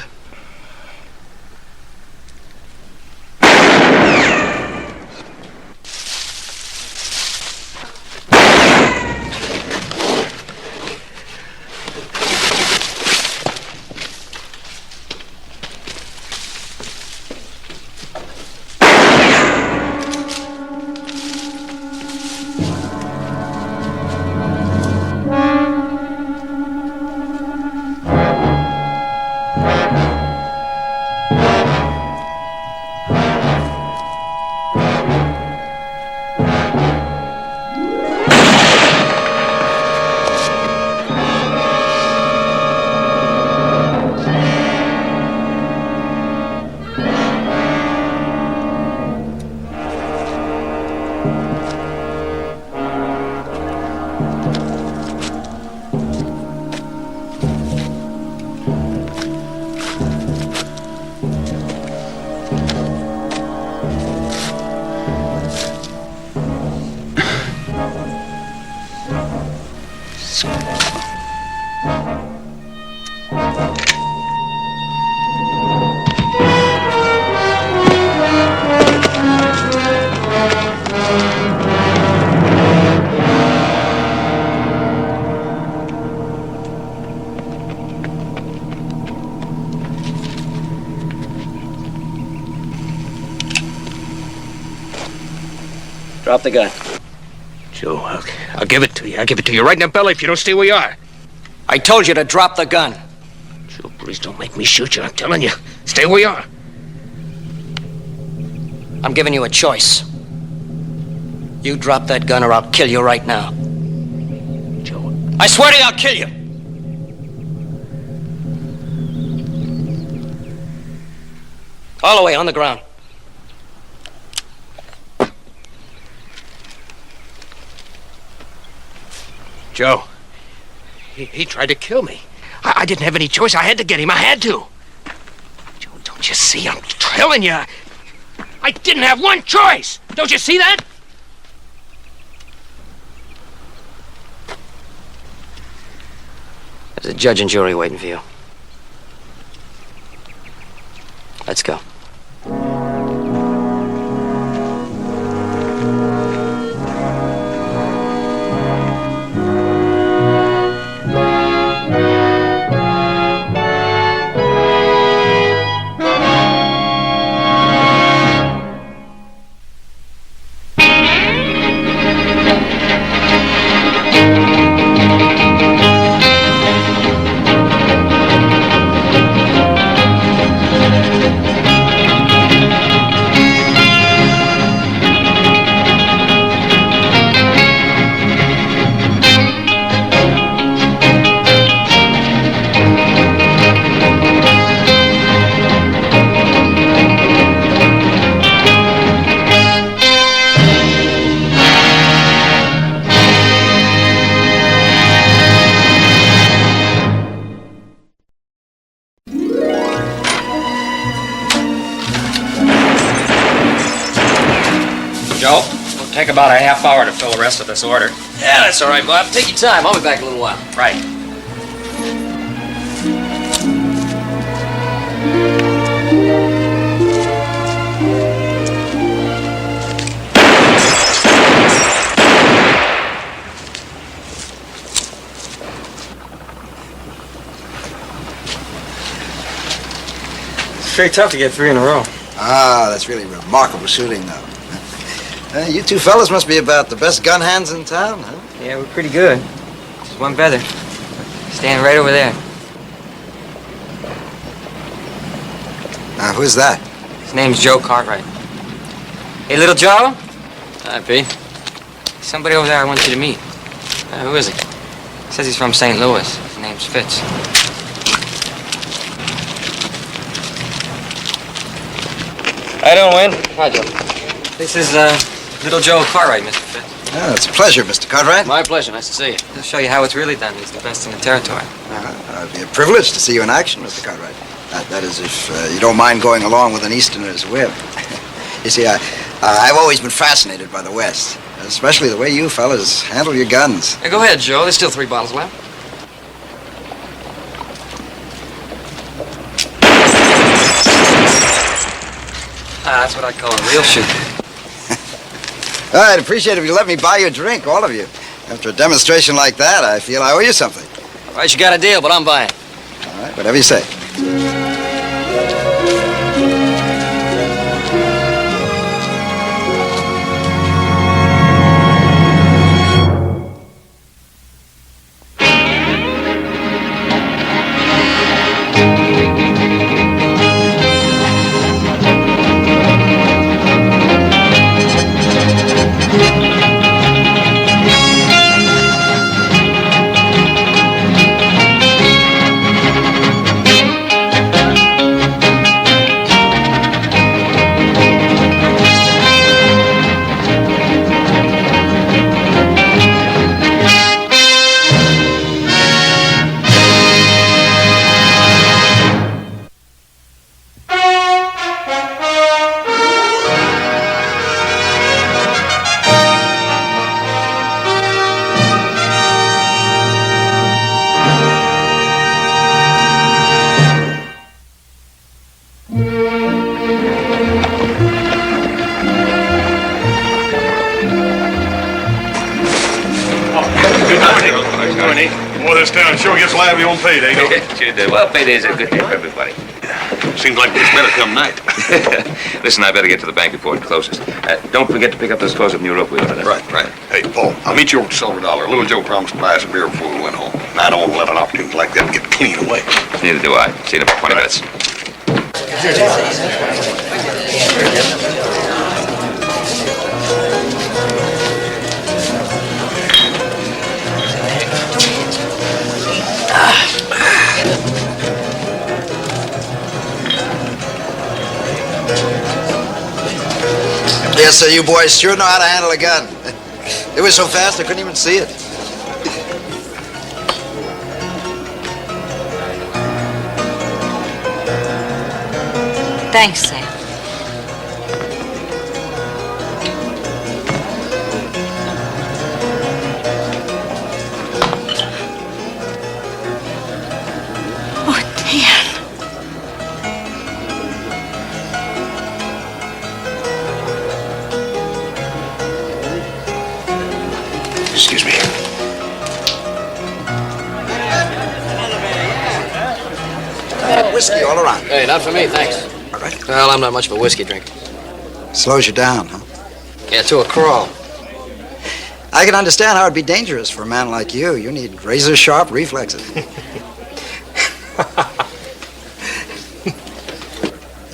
Drop the gun. Joe, I'll give it to you. I'll give it to you right in the belly if you don't stay where you are. I told you to drop the gun. Joe, please don't make me shoot you. I'm telling you. Stay where you are. I'm giving you a choice. You drop that gun or I'll kill you right now. Joe. I swear to you, I'll kill you. All the way on the ground. Joe, he tried to kill me. I didn't have any choice. I had to get him. I had to. you see? I'm telling you. I didn't have one choice. Don't you see that? There's a judge and jury waiting for you. Let's go. Joe, it'll take about a half hour to fill the rest of this order. Yeah, that's all right, Bob. Take your time. I'll be back in a little while. Right. It's very tough to get 3 in a row. Ah, that's really remarkable shooting, though. You two fellas must be about the best gun hands in town, huh? Yeah, we're pretty good. Just one feather. Standing right over there. Who's that? His name's Joe Cartwright. Hey, little Joe? Hi, Pete. Somebody over there I want you to meet. Who is he? Says he's from St. Louis. His name's Fitz. How you doing, Win? Hi, Joe. This is, little Joe Cartwright, Mr. Fitz. Oh, it's a pleasure, Mr. Cartwright. My pleasure. Nice to see you. He'll show you how it's really done. He's the best in the territory. It'd be a privilege to see you in action, Mr. Cartwright. That is, if you don't mind going along with an Easterner's whip. You see, I've always been fascinated by the West, especially the way you fellas handle your guns. Hey, go ahead, Joe. There's still 3 bottles left. That's what I call a real shoot. I'd appreciate it if you let me buy you a drink, all of you. After a demonstration like that, I feel I owe you something. All right, you got a deal, but I'm buying. All right, whatever you say. Sure gets lively on payday, don't it? Sure does. Well, payday's a good day for everybody. Seems like this better come night. Listen, I better get to the bank before it closes. Don't forget to pick up those clothes of new rope we ordered. Right. Hey, Paul, I'll meet you over at Silver Dollar. Little Joe promised to buy us a beer before we went home. And I don't want to let an opportunity like that get clean away. Neither do I. See you in about 20 minutes. Yes, sir, you boys sure know how to handle a gun. It was so fast I couldn't even see it. Thanks, Sam. Oh, Dan. Excuse me. Whiskey all around. Hey, not for me, thanks. All right. Well, I'm not much of a whiskey drinker. Slows you down, huh? Yeah, to a crawl. I can understand how it'd be dangerous for a man like you. You need razor-sharp reflexes.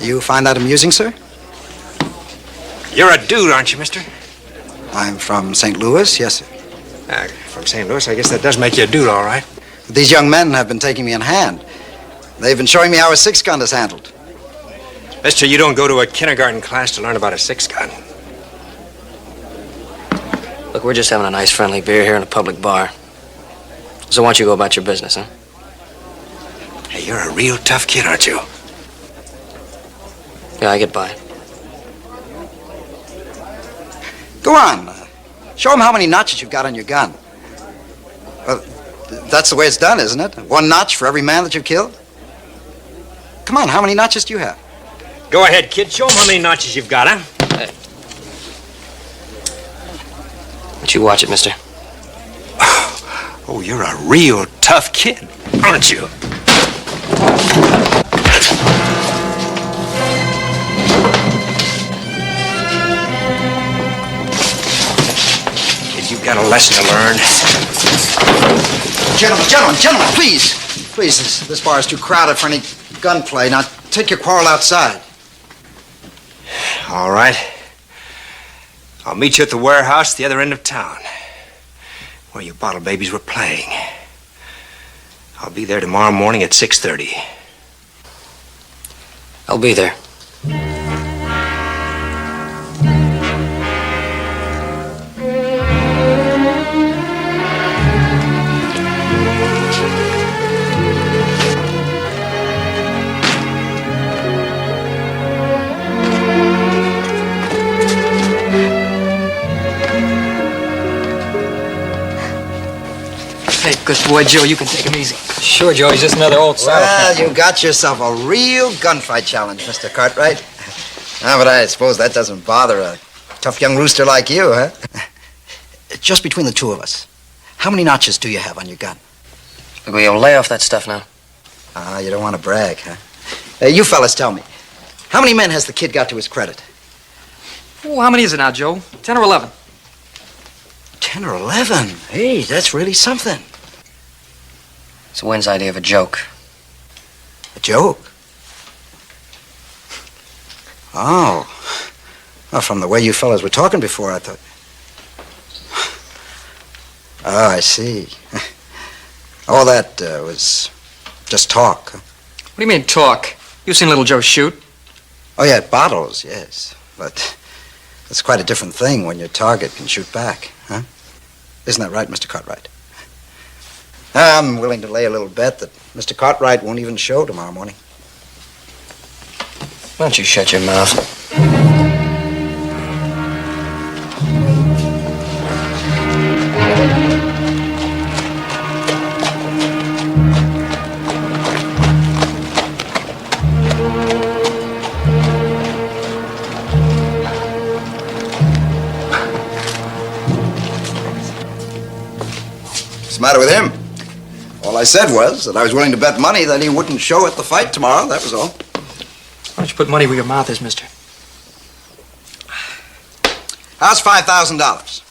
You find that amusing, sir? You're a dude, aren't you, mister? I'm from St. Louis, yes, sir. From St. Louis, I guess that does make you a dude, all right. These young men have been taking me in hand. They've been showing me how a six-gun is handled. Mister, you don't go to a kindergarten class to learn about a six-gun. Look, we're just having a nice friendly beer here in a public bar. So why don't you go about your business, huh? Hey, you're a real tough kid, aren't you? Yeah, I get by. Go on. Show them how many notches you've got on your gun. Well, that's the way it's done, isn't it? One notch for every man that you've killed? Come on, how many notches do you have? Go ahead, kid. Show them how many notches you've got, huh? Hey. But you watch it, mister. Oh, you're a real tough kid, aren't you? Kid, you've got a lesson to learn. Gentlemen, please. Please, this bar is too crowded for any gunplay. Now, take your quarrel outside. All right. I'll meet you at the warehouse at the other end of town, where you bottle babies were playing. I'll be there tomorrow morning at 6:30. I'll be there. Hey, good boy, Joe, you can take him easy. Sure, Joe, he's just another old saddle. Well, you got yourself a real gunfight challenge, Mr. Cartwright. But I suppose that doesn't bother a tough young rooster like you, huh? Just between the two of us, how many notches do you have on your gun? Look, will you lay off that stuff now? You don't want to brag, huh? You fellas tell me, how many men has the kid got to his credit? Oh, how many is it now, Joe? 10 or 11? 10 or 11? Hey, that's really something. It's Wynn's idea of a joke. A joke? Oh. Well, from the way you fellas were talking before, I thought... Oh, I see. All that was just talk. Huh? What do you mean, talk? You've seen little Joe shoot. Oh, yeah, bottles, yes. But that's quite a different thing when your target can shoot back, huh? Isn't that right, Mr. Cartwright? I'm willing to lay a little bet that Mr. Cartwright won't even show tomorrow morning. Why don't you shut your mouth? What's the matter with him? All I said was that I was willing to bet money that he wouldn't show at the fight tomorrow, that was all. Why don't you put money where your mouth is, mister? How's $5,000?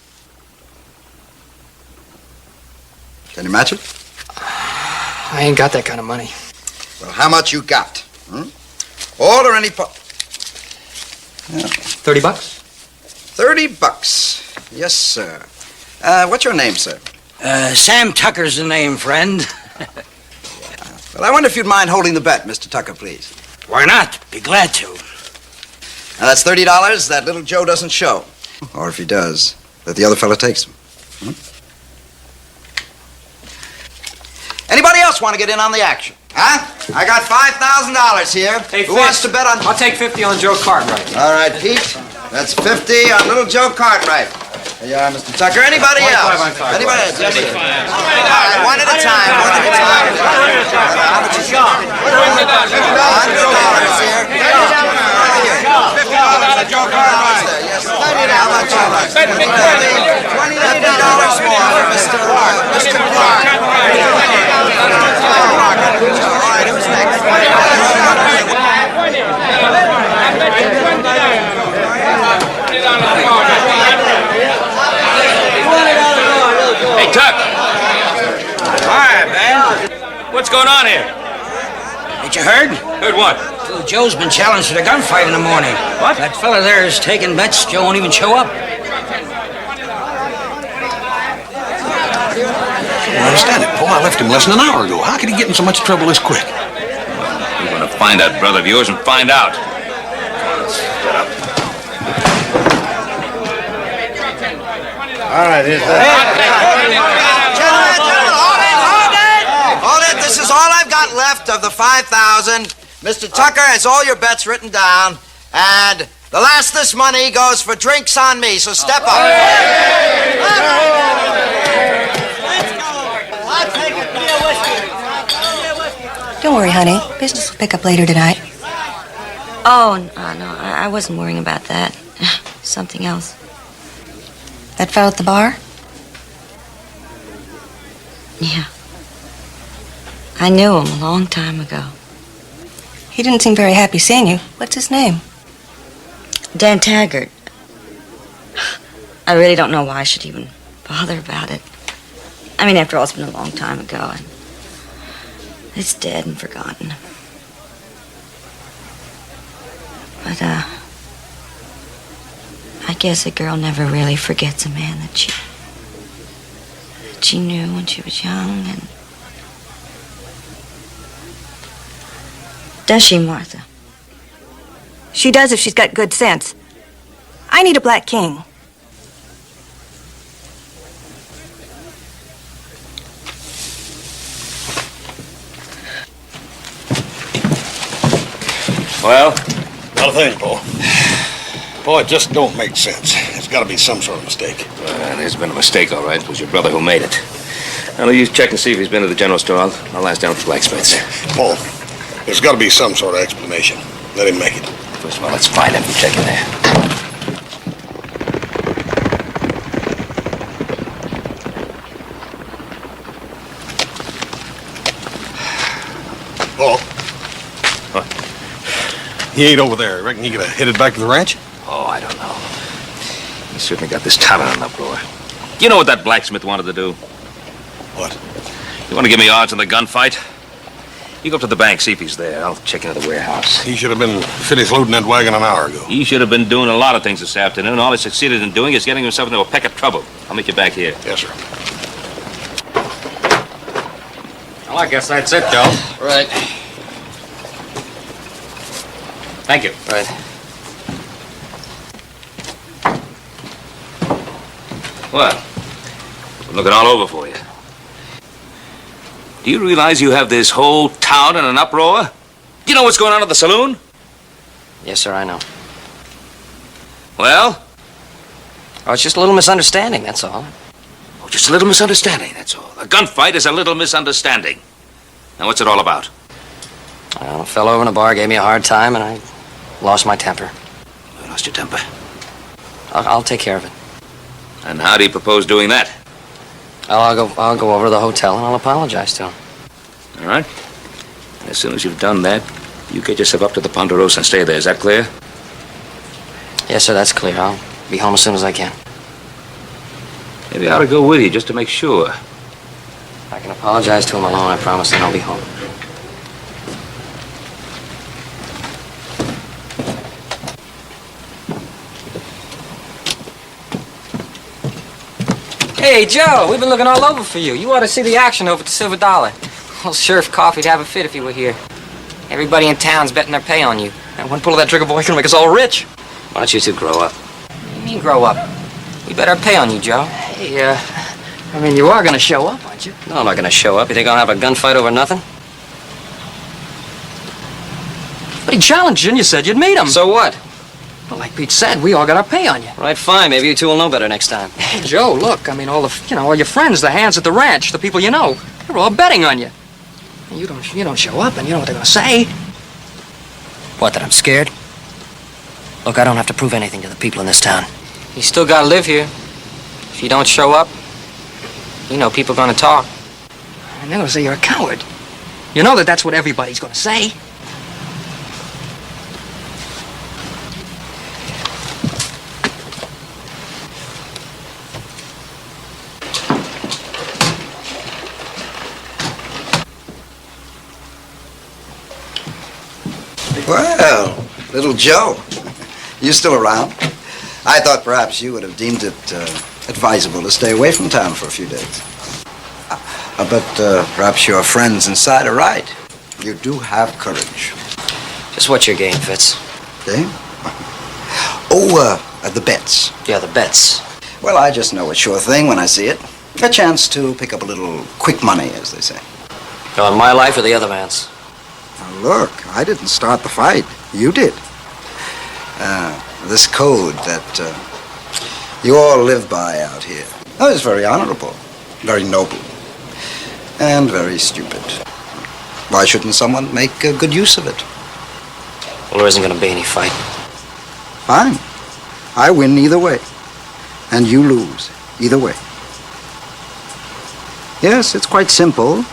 Can you match it? I ain't got that kind of money. Well, how much you got? All or any part? Yeah. $30? $30. Yes, sir. What's your name, sir? Sam Tucker's the name, friend. Well, I wonder if you'd mind holding the bet, Mr. Tucker, please. Why not? Be glad to. Now, that's $30 that little Joe doesn't show. Or if he does, that the other fellow takes him. Anybody else want to get in on the action? Huh? I got $5,000 here. Hey, Who wants to bet on... I'll take 50 on Joe Cartwright. All right, Pete. That's 50 on little Joe Cartwright. There you are, Mr. Tucker. Anybody else? Anybody else? All right, one at a time. One at a time. How much is yours? $100 here. $50 on Joe Cartwright. Yes. How much? $20 more for Mr. Clark. All right, who's next? Hey, Tuck. Hi, man. What's going on here? Ain't you heard? Heard what? Little Joe's been challenged to the gunfight in the morning. What? That fella there is taking bets. Joe won't even show up. I don't understand it, Paul. I left him less than an hour ago. How could he get in so much trouble this quick? You're going to find that brother of yours and find out. Shut up. All right, here's that. Hold it. This is all I've got left of the 5,000. Mr. Tucker has all your bets written down, and the last of this money goes for drinks on me, so step up. Don't worry, honey. Business will pick up later tonight. Oh, no, I wasn't worrying about that. Something else. That fellow at the bar? Yeah. I knew him a long time ago. He didn't seem very happy seeing you. What's his name? Dan Taggart. I really don't know why I should even bother about it. I mean, after all, it's been a long time ago, and it's dead and forgotten. But, I guess a girl never really forgets a man that she knew when she was young, and... Does she, Martha? She does if she's got good sense. I need a black king. Well? Not a thing, Paul. Boy, it just don't make sense. There's got to be some sort of mistake. There's been a mistake, all right. It was your brother who made it. Now, you check and see if he's been to the general store. I'll ask down at the blacksmith's. Paul, there's got to be some sort of explanation. Let him make it. First of all, let's find him. Check in there. Paul? What? He ain't over there. Reckon he could have headed back to the ranch? Oh, I don't know. He certainly got this town in an uproar. You know what that blacksmith wanted to do? What? You want to give me odds on the gunfight? You go up to the bank, see if he's there. I'll check into the warehouse. He should have been finished loading that wagon an hour ago. He should have been doing a lot of things this afternoon. All he succeeded in doing is getting himself into a peck of trouble. I'll meet you back here. Yes, sir. Well, I guess that's it, Joe. Right. Thank you. Right. Well, I'm looking all over for you. Do you realize you have this whole town in an uproar? Do you know what's going on at the saloon? Yes, sir, I know. Well? Oh, it's just a little misunderstanding, that's all. Oh, just a little misunderstanding, that's all. A gunfight is a little misunderstanding. Now, what's it all about? Well, a fellow over in a bar gave me a hard time, and I lost my temper. You lost your temper? I'll take care of it. And how do you propose doing that? I'll go over to the hotel, and I'll apologize to him. All right. And as soon as you've done that, you get yourself up to the Ponderosa and stay there. Is that clear? Yes, sir, that's clear. I'll be home as soon as I can. Maybe I ought to go with you just to make sure. I can apologize to him alone, I promise, and I'll be home. Hey, Joe, we've been looking all over for you. You ought to see the action over at the Silver Dollar. Old Sheriff Coffey'd have a fit if he were here. Everybody in town's betting their pay on you. And one pull of that trigger, boy, can make us all rich. Why don't you two grow up? What do you mean, grow up? We bet our pay on you, Joe. Hey, I mean, you are going to show up, aren't you? No, I'm not going to show up. You think I'll have a gunfight over nothing? But he challenged you and you said you'd meet him. So what? Well, like Pete said, we all got our pay on you. Right, fine. Maybe you two will know better next time. Hey, Joe, look, I mean, all your friends, the hands at the ranch, the people you know, they're all betting on you. You don't show up and you know what they're gonna say. What, that I'm scared? Look, I don't have to prove anything to the people in this town. You still gotta live here. If you don't show up, you know people are gonna talk. And they're gonna say you're a coward. You know that's what everybody's gonna say. Well, little Joe, you still around? I thought perhaps you would have deemed it advisable to stay away from town for a few days. But perhaps your friends inside are right. You do have courage. Just what's your game, Fitz? Game? Oh, the bets. Yeah, the bets. Well, I just know a sure thing when I see it. A chance to pick up a little quick money, as they say. On my life or the other man's? Now, look, I didn't start the fight. You did. This code that you all live by out here. Oh, it's very honorable, very noble, and very stupid. Why shouldn't someone make good use of it? Well, there isn't going to be any fight. Fine. I win either way, and you lose either way. Yes, it's quite simple.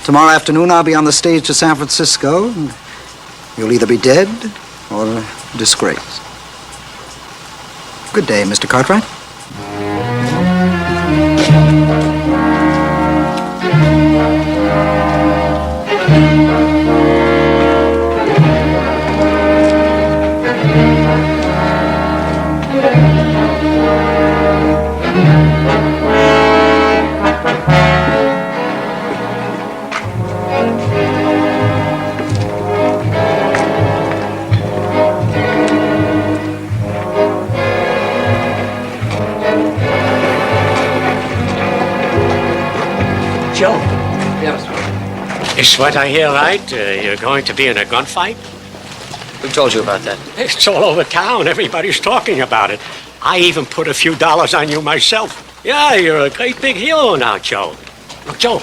Tomorrow afternoon, I'll be on the stage to San Francisco. And you'll either be dead or disgraced. Good day, Mr. Cartwright. Joe. Yes. Is what I hear right? You're going to be in a gunfight? Who told you about that? It's all over town. Everybody's talking about it. I even put a few dollars on you myself. Yeah, you're a great big hero now, Joe. Look, Joe.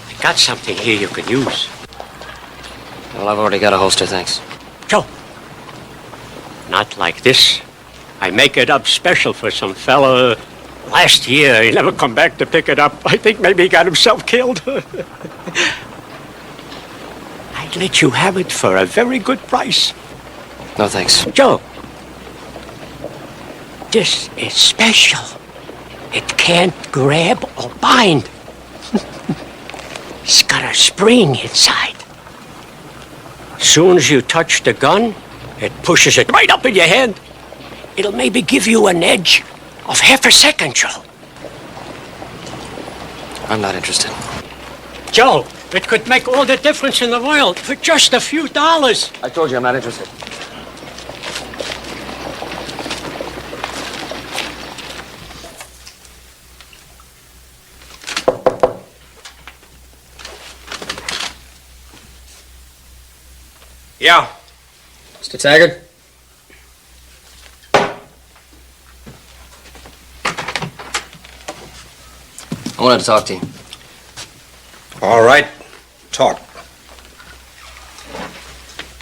I got something here you can use. Well, I've already got a holster, thanks. Joe. Not like this. I make it up special for some fella. Last year, he never come back to pick it up. I think maybe he got himself killed. I'd let you have it for a very good price. No, thanks. Joe, this is special. It can't grab or bind. It's got a spring inside. Soon as you touch the gun, it pushes it right up in your hand. It'll maybe give you an edge of half a second, Joe. I'm not interested. Joe, it could make all the difference in the world for just a few dollars. I told you I'm not interested. Yeah. Mr. Taggart? I wanted to talk to you. All right. Talk.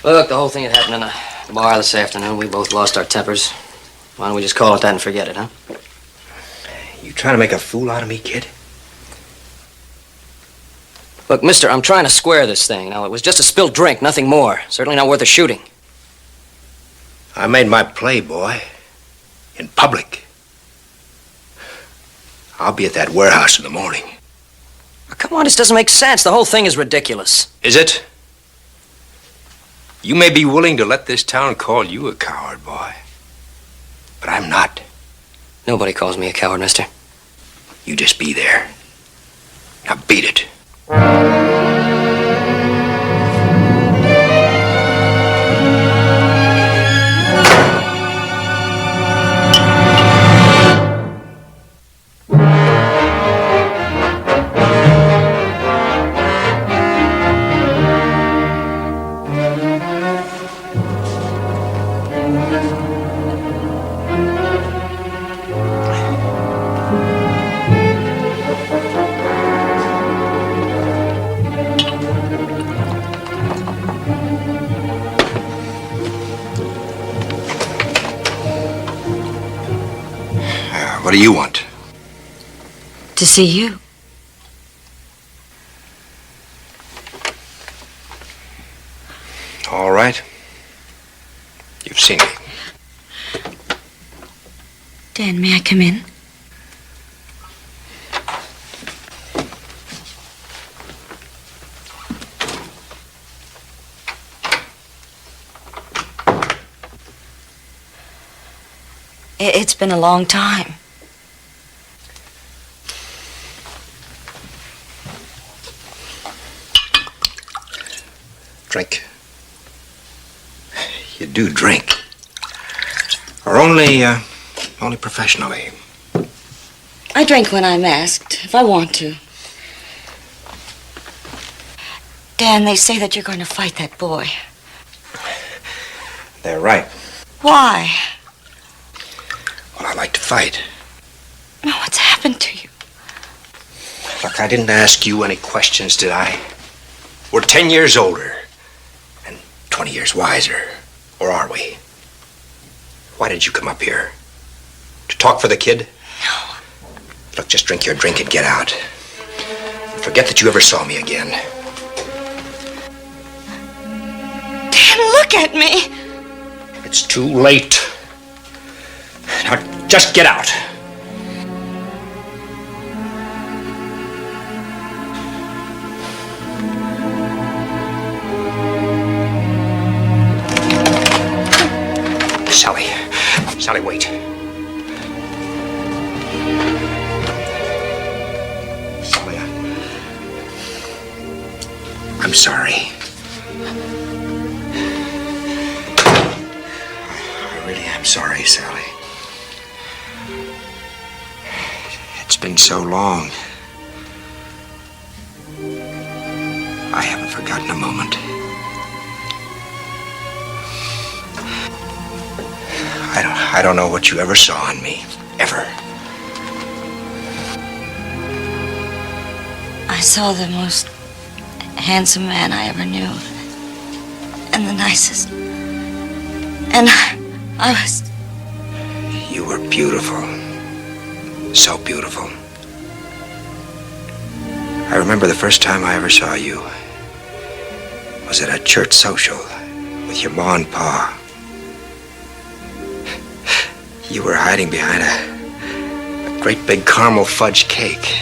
Look, the whole thing had happened in a bar this afternoon. We both lost our tempers. Why don't we just call it that and forget it, huh? You trying to make a fool out of me, kid? Look, mister, I'm trying to square this thing. Now, it was just a spilled drink, nothing more. Certainly not worth a shooting. I made my play, boy. In public. I'll be at that warehouse in the morning. Come on, this doesn't make sense. The whole thing is ridiculous. Is it? You may be willing to let this town call you a coward, boy. But I'm not. Nobody calls me a coward, mister. You just be there. Now beat it. What do you want? To see you. All right. You've seen me. Dan, may I come in? It's been a long time. Drink. You do drink. Or only professionally. I drink when I'm asked, if I want to. Dan, they say that you're going to fight that boy. They're right. Why? Well, I like to fight. What's happened to you? Look, I didn't ask you any questions, did I? We're 10 years older and 20 years wiser. Or are we? Why did you come up here? To talk for the kid? No. Look, just drink your drink and get out. And forget that you ever saw me again. Dan, look at me. It's too late. Now, just get out. Sally, wait. Sally, I'm sorry. I really am sorry, Sally. It's been so long. I haven't forgotten a moment. I don't know what you ever saw in me. Ever. I saw the most handsome man I ever knew. And the nicest. And I was... You were beautiful. So beautiful. I remember the first time I ever saw you was at a church social with your ma and pa. You were hiding behind a great big caramel fudge cake.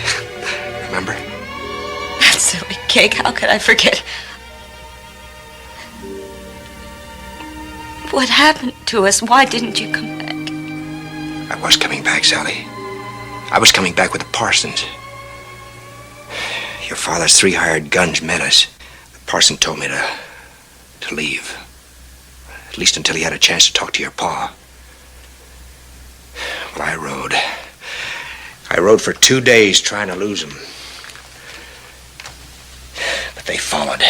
Remember? That silly cake, how could I forget? What happened to us? Why didn't you come back? I was coming back, Sally. I was coming back with the Parsons. Your father's 3 hired guns met us. The parson told me to leave. At least until he had a chance to talk to your pa. Well, I rode. I rode for 2 days trying to lose them. But they followed.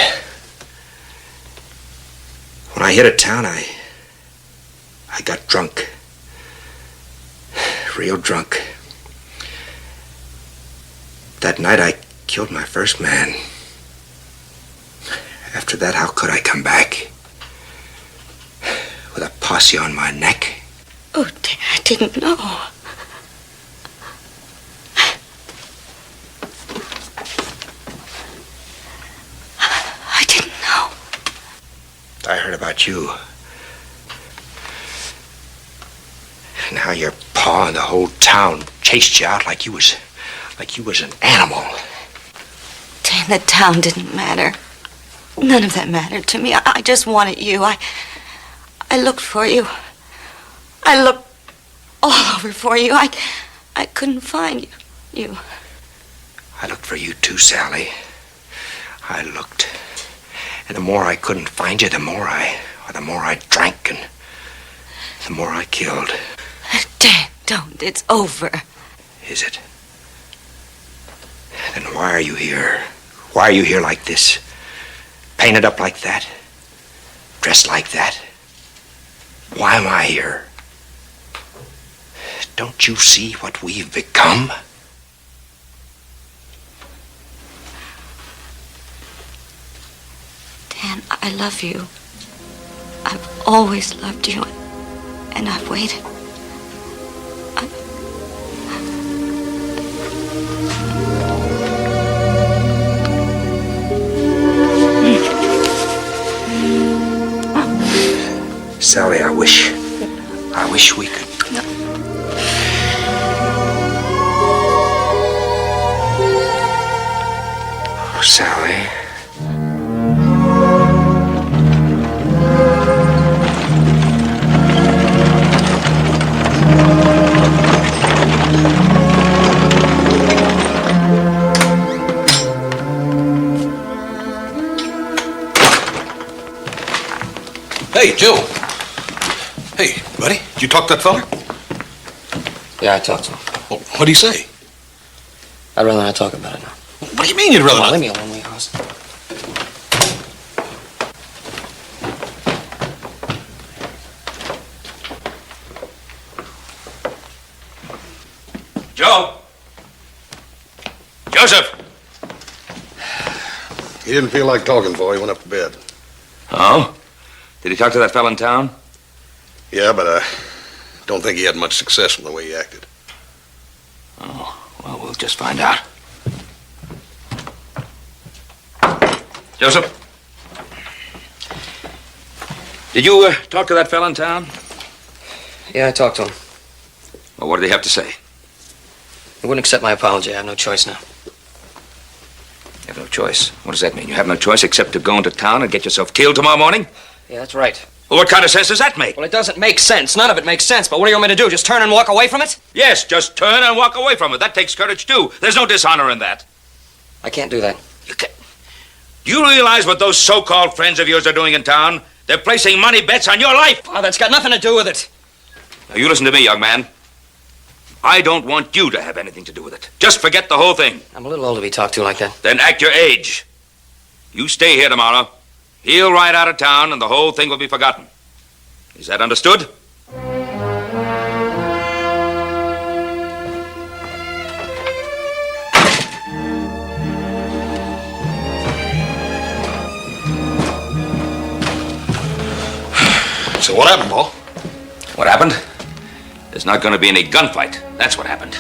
When I hit a town, I got drunk. Real drunk. That night, I killed my first man. After that, how could I come back? With a posse on my neck? Oh, I didn't know. I didn't know. I heard about you. And how your pa and the whole town chased you out like you was an animal. Dan, the town didn't matter. None of that mattered to me. I just wanted you. I looked for you. I looked all over for you. I couldn't find you. I looked for you too, Sally. I looked. And the more I couldn't find you, the more I drank and the more I killed. Dan, don't. It's over. Is it? Then why are you here? Why are you here like this? Painted up like that? Dressed like that? Why am I here? Don't you see what we've become? Dan, I love you. I've always loved you, and I've waited. Sally, I wish we could. Oh, Sally. Hey, Joe. Hey, buddy, did you talk to that fella? Yeah, I talked to him. Well, what'd he say? I'd rather not talk about it now. What do you mean you'd rather Come on, not? leave me alone, will you, Hoss? Joe! Joseph! He didn't feel like talking before he went up to bed. Oh? Did he talk to that fella in town? Yeah, but I don't think he had much success from the way he acted. Oh, well, we'll just find out. Joseph? Did you talk to that fella in town? Yeah, I talked to him. Well, what did he have to say? He wouldn't accept my apology. I have no choice now. You have no choice. What does that mean? You have no choice except to go into town and get yourself killed tomorrow morning? Yeah, that's right. Well, what kind of sense does that make? Well, it doesn't make sense. None of it makes sense. But what do you want me to do? Just turn and walk away from it? Yes, just turn and walk away from it. That takes courage, too. There's no dishonor in that. I can't do that. You can't. Do you realize what those so-called friends of yours are doing in town? They're placing money bets on your life. Oh, that's got nothing to do with it. Now, you listen to me, young man. I don't want you to have anything to do with it. Just forget the whole thing. I'm a little old to be talked to like that. Then act your age. You stay here tomorrow. He'll ride out of town, and the whole thing will be forgotten. Is that understood? So what happened, Paul? What happened? There's not going to be any gunfight. That's what happened.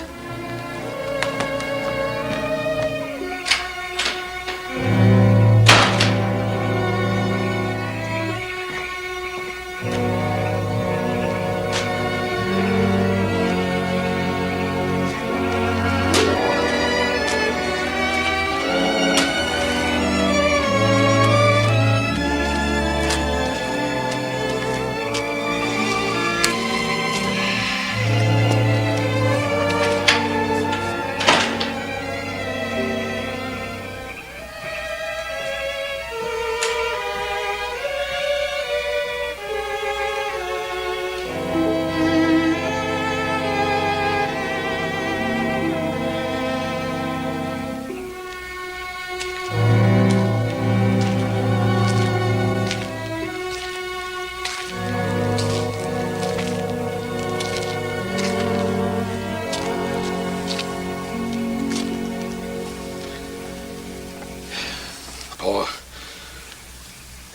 Paul,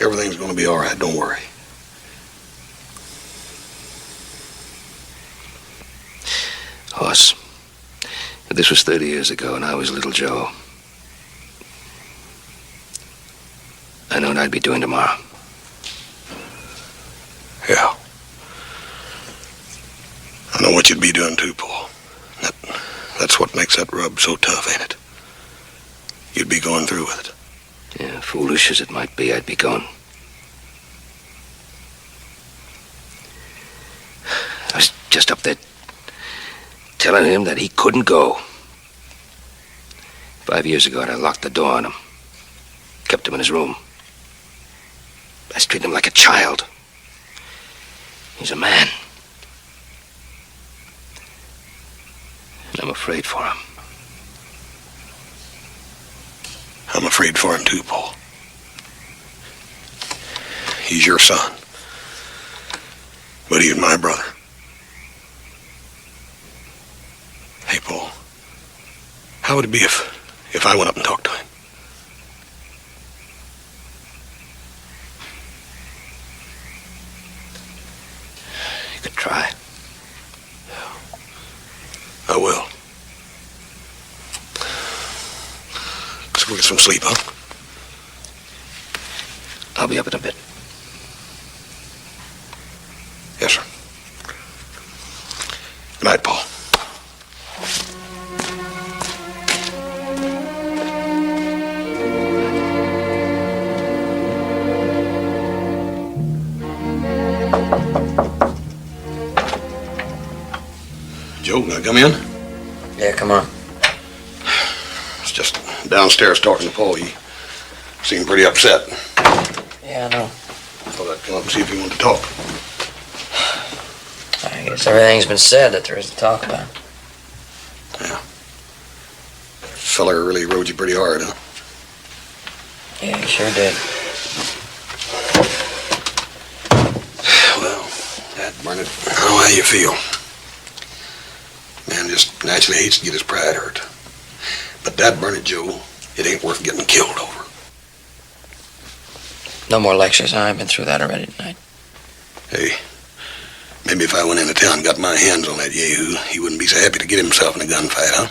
everything's going to be all right. Don't worry. Hoss, if this was 30 years ago and I was little Joe, I know what I'd be doing tomorrow. Yeah. I know what you'd be doing too, Paul. That's what makes that rub so tough, ain't it? You'd be going through with it. Yeah, foolish as it might be, I'd be going. I was just up there telling him that he couldn't go. 5 years ago, I locked the door on him. Kept him in his room. I was treating him like a child. He's a man. And I'm afraid for him. I'm afraid for him too, Paul. He's your son. But he's my brother. Hey, Paul. How would it be if I went up and talked to him? You could try. I will. Let's go get some sleep, huh? I'll be up in a bit. Yes, sir. Good night, Paul. Joe, can I come in? Yeah, come on. I was just downstairs talking to Paul. He seemed pretty upset. Yeah, I know. Thought I'd come up and see if you wanted to talk. I guess everything's been said that there is to talk about. Yeah. Feller really rode you pretty hard, huh? Yeah, he sure did. Well, Dad Burnett, I don't know how you feel. Man just naturally hates to get his pride hurt. But Dad Burnett, Joe, it ain't worth getting killed over. No more lectures. I've been through that already tonight. Hey, maybe if I went into town and got my hands on that yahoo, he wouldn't be so happy to get himself in a gunfight, huh?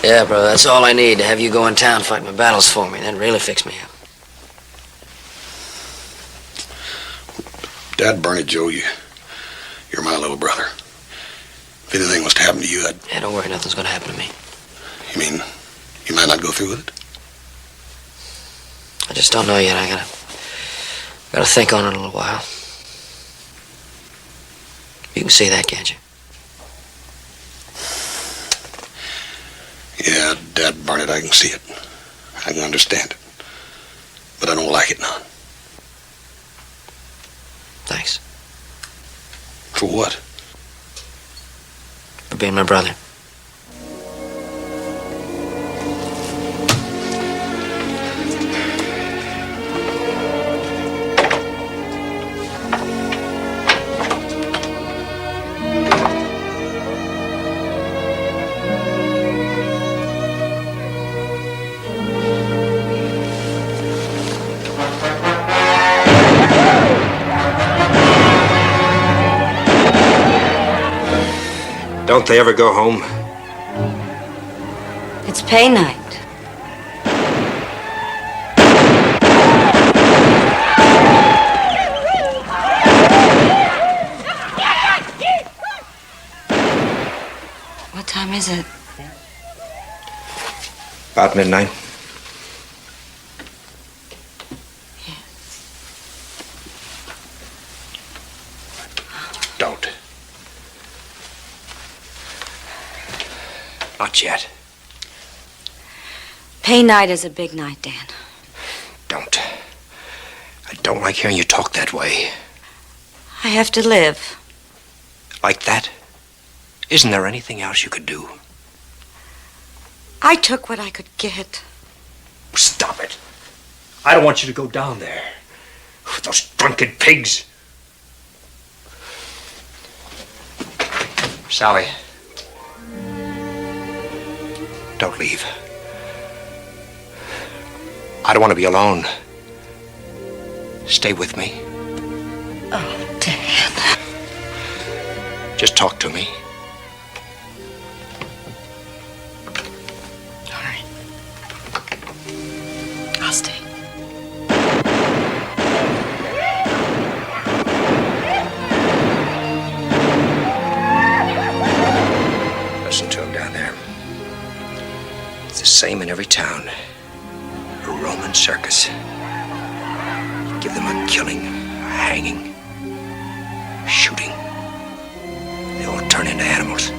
Yeah, brother, that's all I need, to have you go in town fight my battles for me. That'd really fix me up. Dad Burnett, Joe, you're my little brother. If anything was to happen to you, Yeah, don't worry, nothing's gonna happen to me. You mean you might not go through with it? I just don't know yet. I gotta think on it a little while. You can see that, can't you? Yeah, Dad Burnett, I can see it. I can understand it. But I don't like it now. Thanks. For what? For being my brother. Don't they ever go home? It's pay night. What time is it? About midnight. Don't. Not yet. Pay night is a big night, Dan. Don't. I don't like hearing you talk that way. I have to live. Like that? Isn't there anything else you could do? I took what I could get. Stop it. I don't want you to go down there. With those drunken pigs. Sally. Don't leave. I don't want to be alone. Stay with me. Oh, Dan. Just talk to me. All right. I'll stay. Listen to him down there. It's the same in every town. A Roman circus. Give them a killing, a hanging, shooting. They all turn into animals.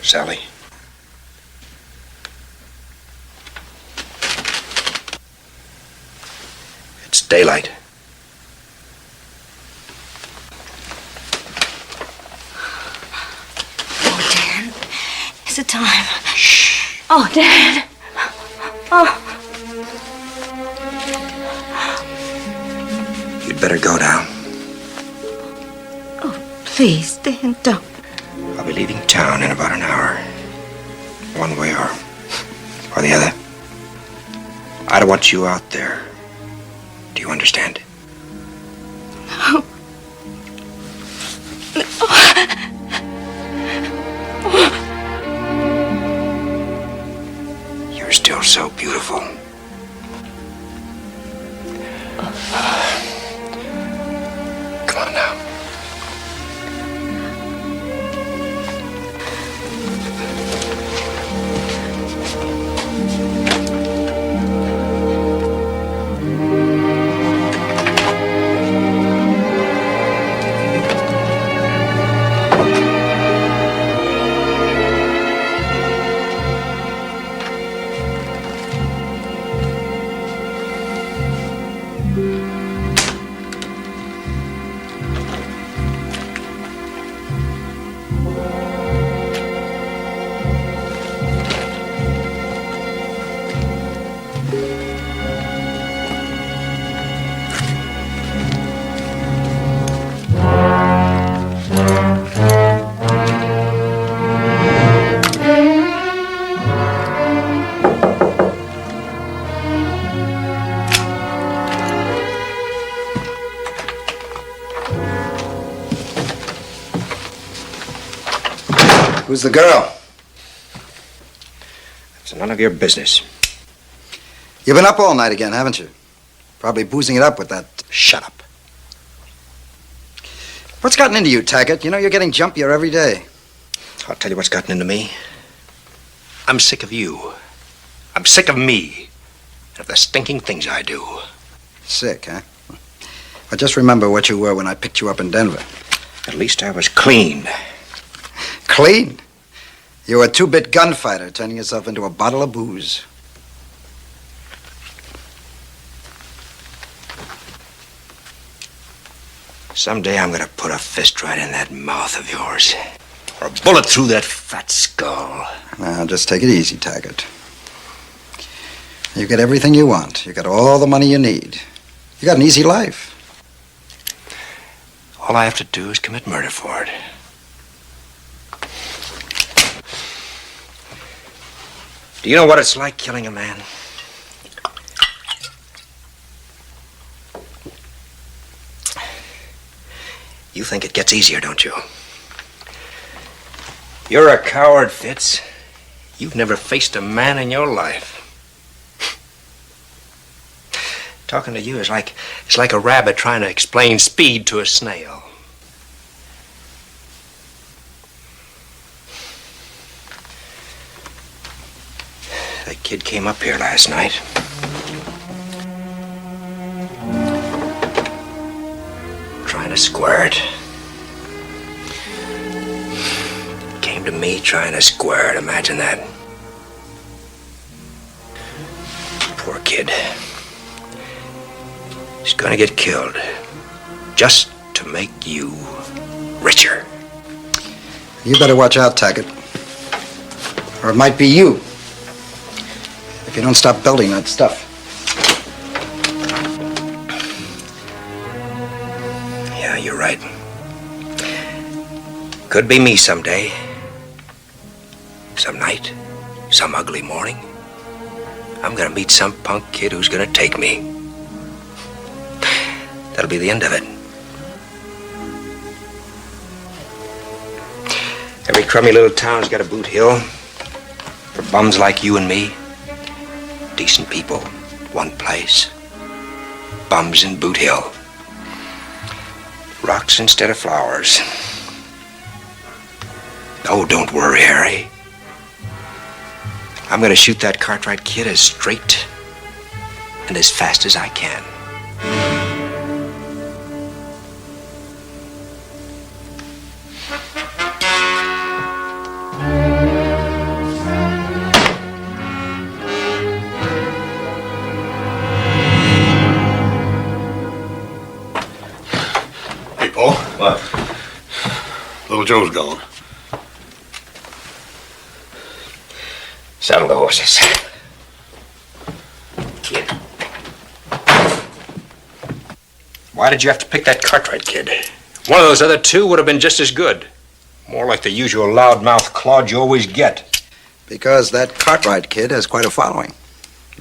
Sally. It's daylight. Oh, Dan. Is it time? Shh. Oh, Dan. Oh. You'd better go now. Please, Dan, don't. I'll be leaving town in about an hour. One way or the other. I don't want you out there. Do you understand? No. You're still so beautiful. Come on now. Who's the girl? It's none of your business. You've been up all night again, haven't you? Probably boozing it up with that... Shut up. What's gotten into you, Taggart? You know you're getting jumpier every day. I'll tell you what's gotten into me. I'm sick of you. I'm sick of me. And of the stinking things I do. Sick, huh? Well, just remember what you were when I picked you up in Denver. At least I was clean. Clean? You were a two-bit gunfighter turning yourself into a bottle of booze. Someday I'm gonna put a fist right in that mouth of yours. Or a bullet through that fat skull. Now, just take it easy, Taggart. You get everything you want. You got all the money you need. You got an easy life. All I have to do is commit murder for it. Do you know what it's like killing a man? You think it gets easier, don't you? You're a coward, Fitz. You've never faced a man in your life. Talking to you is it's like a rabbit trying to explain speed to a snail. The kid came up here last night. Trying to square it. Came to me trying to square it. Imagine that. Poor kid. He's gonna get killed. Just to make you richer. You better watch out, Taggart. Or it might be you. If you don't stop building that stuff. Yeah, you're right. Could be me someday. Some night, some ugly morning. I'm gonna meet some punk kid who's gonna take me. That'll be the end of it. Every crummy little town's got a boot hill. For bums like you and me. Decent people, one place. Bums in Boot Hill. Rocks instead of flowers. Oh, don't worry, Harry. I'm gonna shoot that Cartwright kid as straight and as fast as I can. Paul? What? Little Joe's gone. Saddle the horses. Kid. Why did you have to pick that Cartwright kid? One of those other two would have been just as good. More like the usual loudmouth clod you always get. Because that Cartwright kid has quite a following.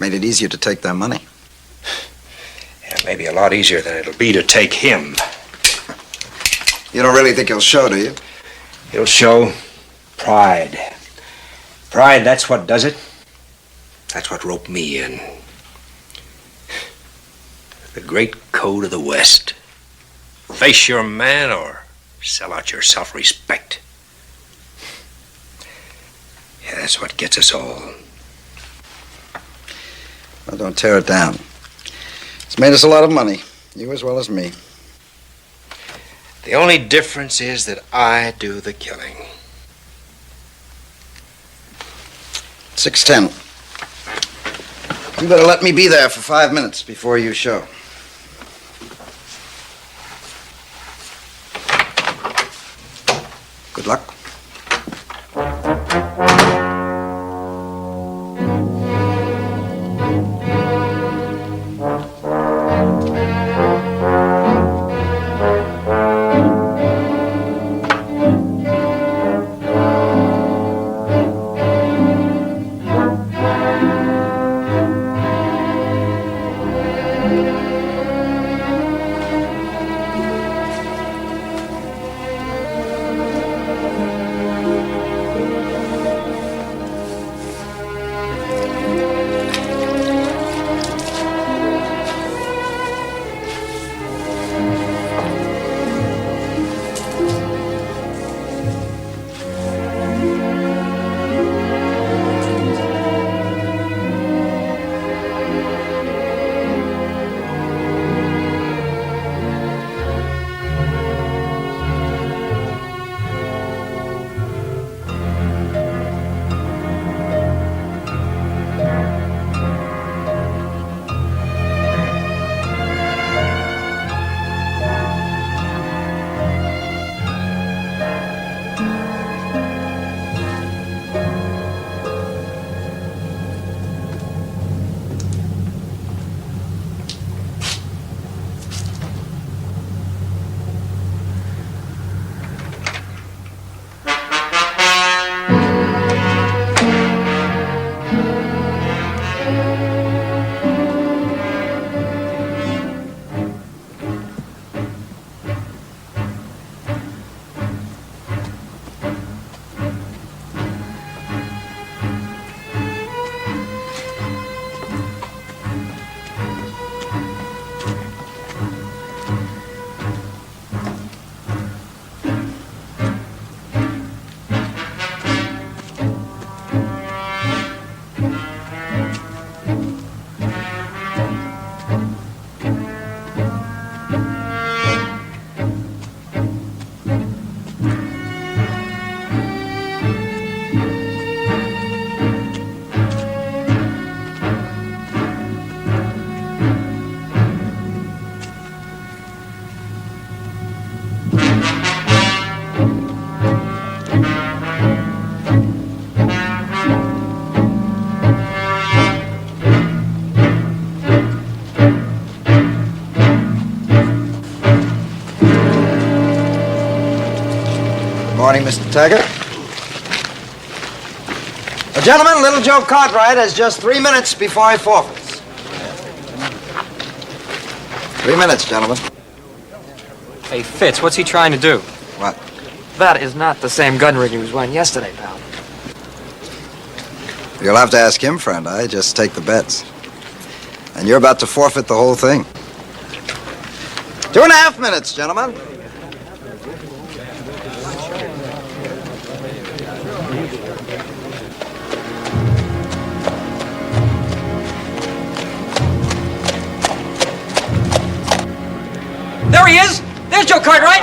Made it easier to take their money. Yeah, maybe a lot easier than it'll be to take him. You don't really think he'll show, do you? He'll show pride. Pride, that's what does it. That's what roped me in. The great code of the West. Face your man or sell out your self-respect. Yeah, that's what gets us all. Well, don't tear it down. It's made us a lot of money, you as well as me. The only difference is that I do the killing. 6:10. You better let me be there for 5 minutes before you show. Good luck. Morning, Mr. Taggart. Gentlemen, little Joe Cartwright has just 3 minutes before he forfeits. 3 minutes, gentlemen. Hey, Fitz, what's he trying to do? What? That is not the same gun rig he was wearing yesterday, pal. You'll have to ask him, friend. I just take the bets. And you're about to forfeit the whole thing. 2.5 minutes, gentlemen. There he is! There's Joe Cartwright!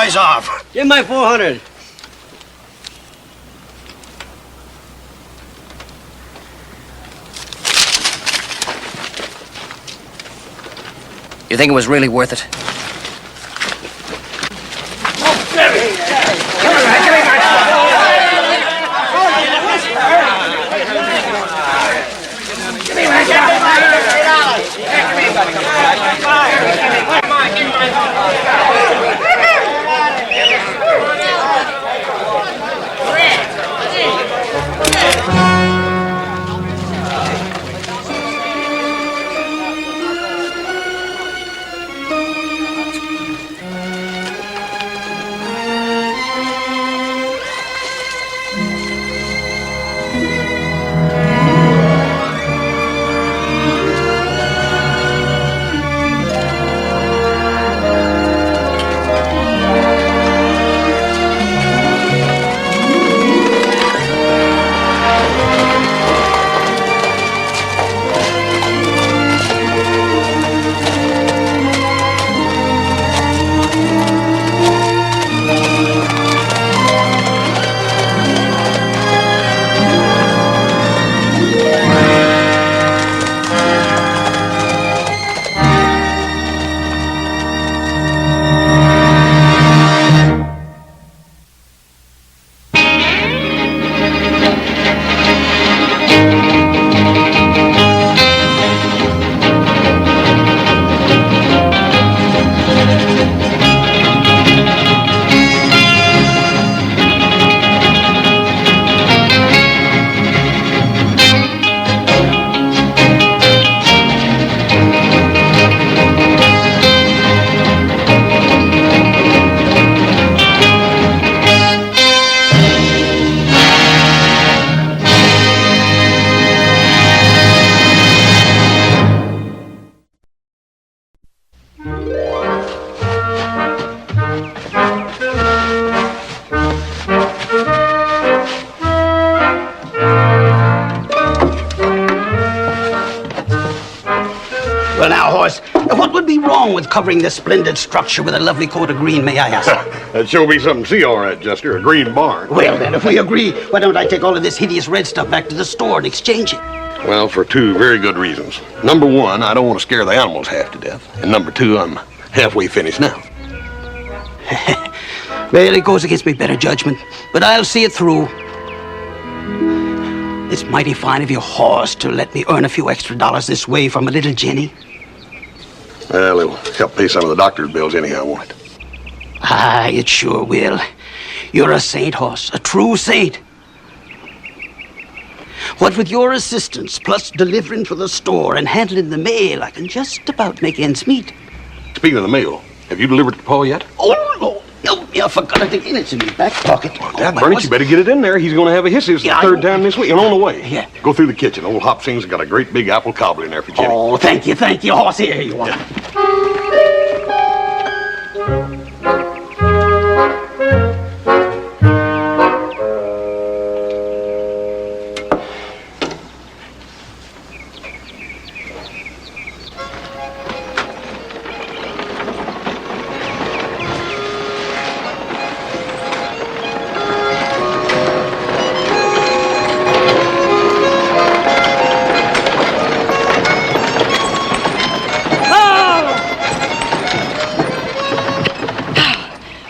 eyes off. Give my 400. You think it was really worth it? Well, now, horse, what would be wrong with covering this splendid structure with a lovely coat of green, may I ask? That'd sure be something to see, all right, Jester. A green barn. Well, then, if we agree, why don't I take all of this hideous red stuff back to the store and exchange it? Well, for two very good reasons. Number one, I don't want to scare the animals half to death. And number two, I'm halfway finished now. Well, it goes against my better judgment, but I'll see it through. It's mighty fine of your horse to let me earn a few extra dollars this way from a little Jenny. Well, it'll help pay some of the doctor's bills anyhow, won't it? Aye, it sure will. You're a saint, horse, a true saint. What with your assistance, plus delivering for the store and handling the mail, I can just about make ends meet. Speaking of the mail, have you delivered it to Paul yet? Oh, no. I forgot it again. It's in my back pocket. Dad, Bernard, you better get it in there. He's going to have a hissy. It's the third time this week. And on the way. Yeah. Go through the kitchen. Old Hop Sing's got a great big apple cobbler in there for Jenny. Oh, thank you, horse. Here you are.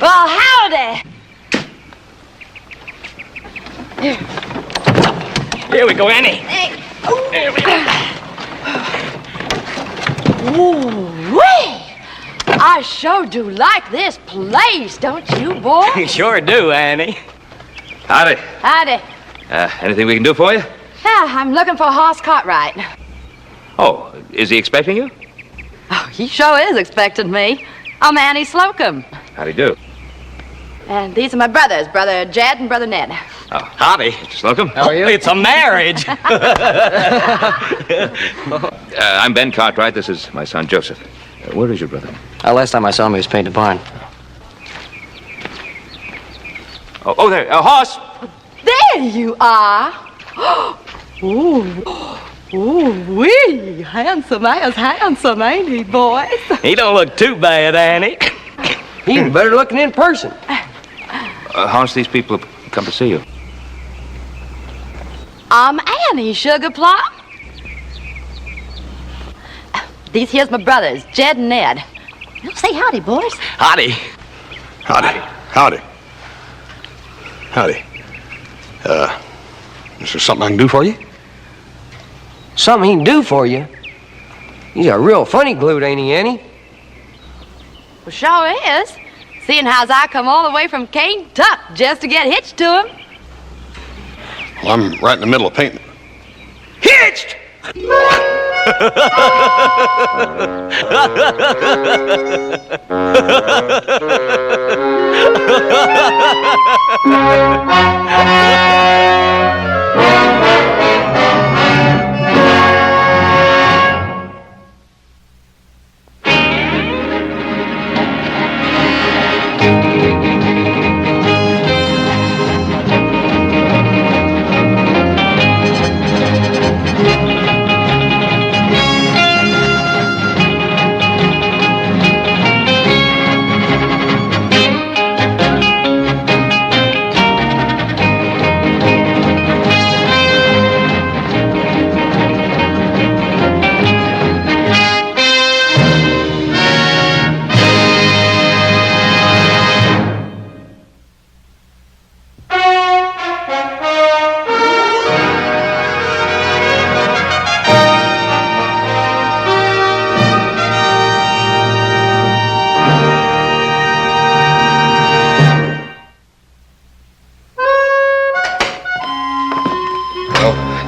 Well, howdy. Here we go, Annie. Here we go. Ooh-wee. I sure do like this place, don't you, boy? You sure do, Annie. Howdy. Howdy. Anything we can do for you? Yeah, I'm looking for Hoss Cartwright. Oh, is he expecting you? Oh, he sure is expecting me. I'm Annie Slocum. Howdy do. And these are my brothers, Brother Jed and Brother Ned. Oh, howdy, Mr. Slocum. How are you? It's a marriage. I'm Ben Cartwright. This is my son, Joseph. Where is your brother? Last time I saw him, he was painting the barn. Oh, there. Hoss! There you are. Ooh-wee. Handsome as handsome, ain't he, boys? He don't look too bad, Annie. He's better looking in person. How's these people come to see you? I'm Annie, Sugar Plum. These here's my brothers, Jed and Ned. Well, say howdy, boys. Howdy. Howdy. Howdy. Howdy. Is there something I can do for you? Something he can do for you? He's a real funny glued, ain't he, Annie? Well, sure is. Seeing as I come all the way from Kentucky just to get hitched to him. Well, I'm right in the middle of painting. Hitched!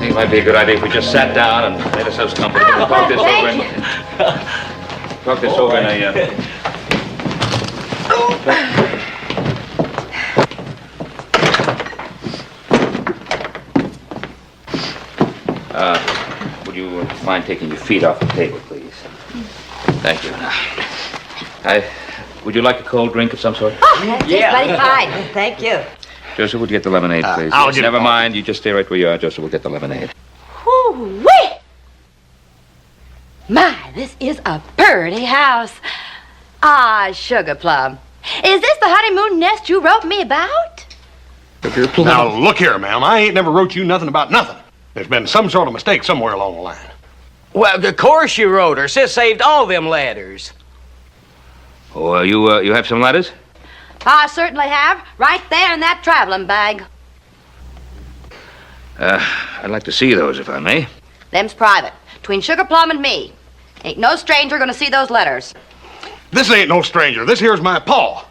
It might be a good idea if we just sat down and made ourselves comfortable and talk this over in a... would you mind taking your feet off the table, please? Thank you. Would you like a cold drink of some sort? Oh, that's mighty fine. Thank you. Joseph, would you get the lemonade, please? I'll get Never it. mind. You just stay right where you are, Joseph. We'll get the lemonade. Whoo-wee! My, this is a pretty house. Ah, Sugar Plum. Is this the honeymoon nest you wrote me about? Now, look here, ma'am. I ain't never wrote you nothing about nothing. There's been some sort of mistake somewhere along the line. Well, of course you wrote her. Sis saved all them letters. Oh, you have some letters? I certainly have. Right there in that traveling bag. I'd like to see those, if I may. Them's private. Between Sugar Plum and me. Ain't no stranger gonna see those letters. This ain't no stranger. This here's my paw.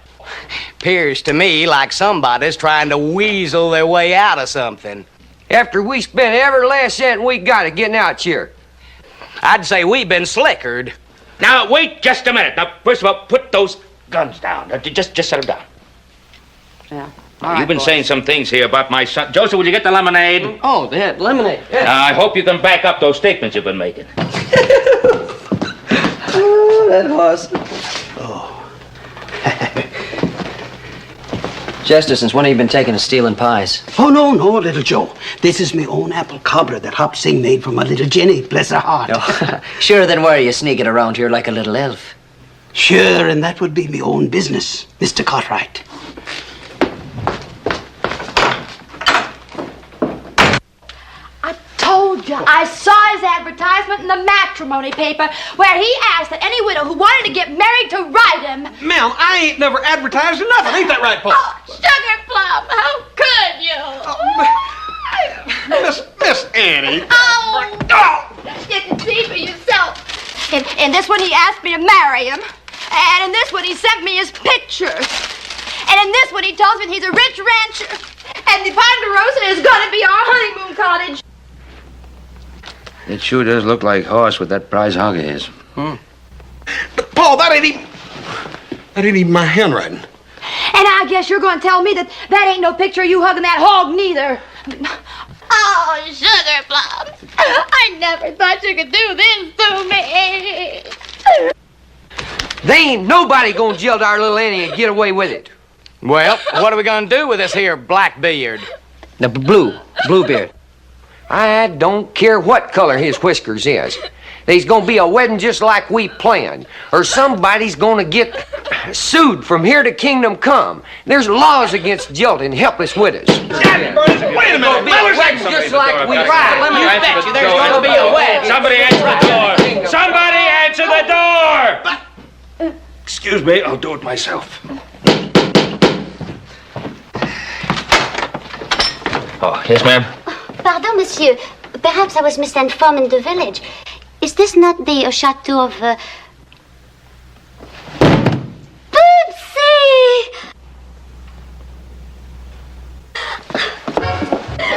'Pears to me like somebody's trying to weasel their way out of something. After we spent every last cent we got at getting out here, I'd say we've been slickered. Now, wait just a minute. Now, first of all, put those guns down. Just set them down. Yeah. You've been saying some things here about my son. Joseph, will you get the lemonade? Oh, that lemonade. Yeah. Now, I hope you can back up those statements you've been making. Oh, that horse. Chester, since when have you been taking to stealing pies? Oh, no, little Joe. This is my own apple cobbler that Hop Sing made for my little Jenny, bless her heart. Oh, sure, then why are you sneaking around here like a little elf? Sure, and that would be my own business, Mr. Cartwright. Told you. I saw his advertisement in the matrimony paper where he asked that any widow who wanted to get married to write him. Ma'am, I ain't never advertised nothing. Ain't that right, Paul? Oh, Sugar Plum, how could you? Miss Annie. Oh, you can see for yourself. In this one, he asked me to marry him. And in this one, he sent me his pictures. And in this one, he tells me he's a rich rancher. And the Ponderosa is going to be our honeymoon cottage. It sure does look like horse with that prize hog of his. But, Paul, that ain't even my handwriting. And I guess you're going to tell me that ain't no picture of you hugging that hog, neither. Oh, Sugar Plum. I never thought you could do this to me. They ain't nobody gonna jilt our little Annie and get away with it. Well, what are we gonna do with this here Blackbeard? The Bluebeard. I don't care what color his whiskers is. There's gonna be a wedding just like we planned, or somebody's gonna get sued from here to kingdom come. There's laws against jilting helpless widows. Wait a minute. Just like we planned. You bet you there's gonna be a wedding. Somebody answer the door. Somebody answer the door. Excuse me, I'll do it myself. Oh, yes, ma'am? Pardon, monsieur. Perhaps I was misinformed in the village. Is this not the chateau of... Poopsie!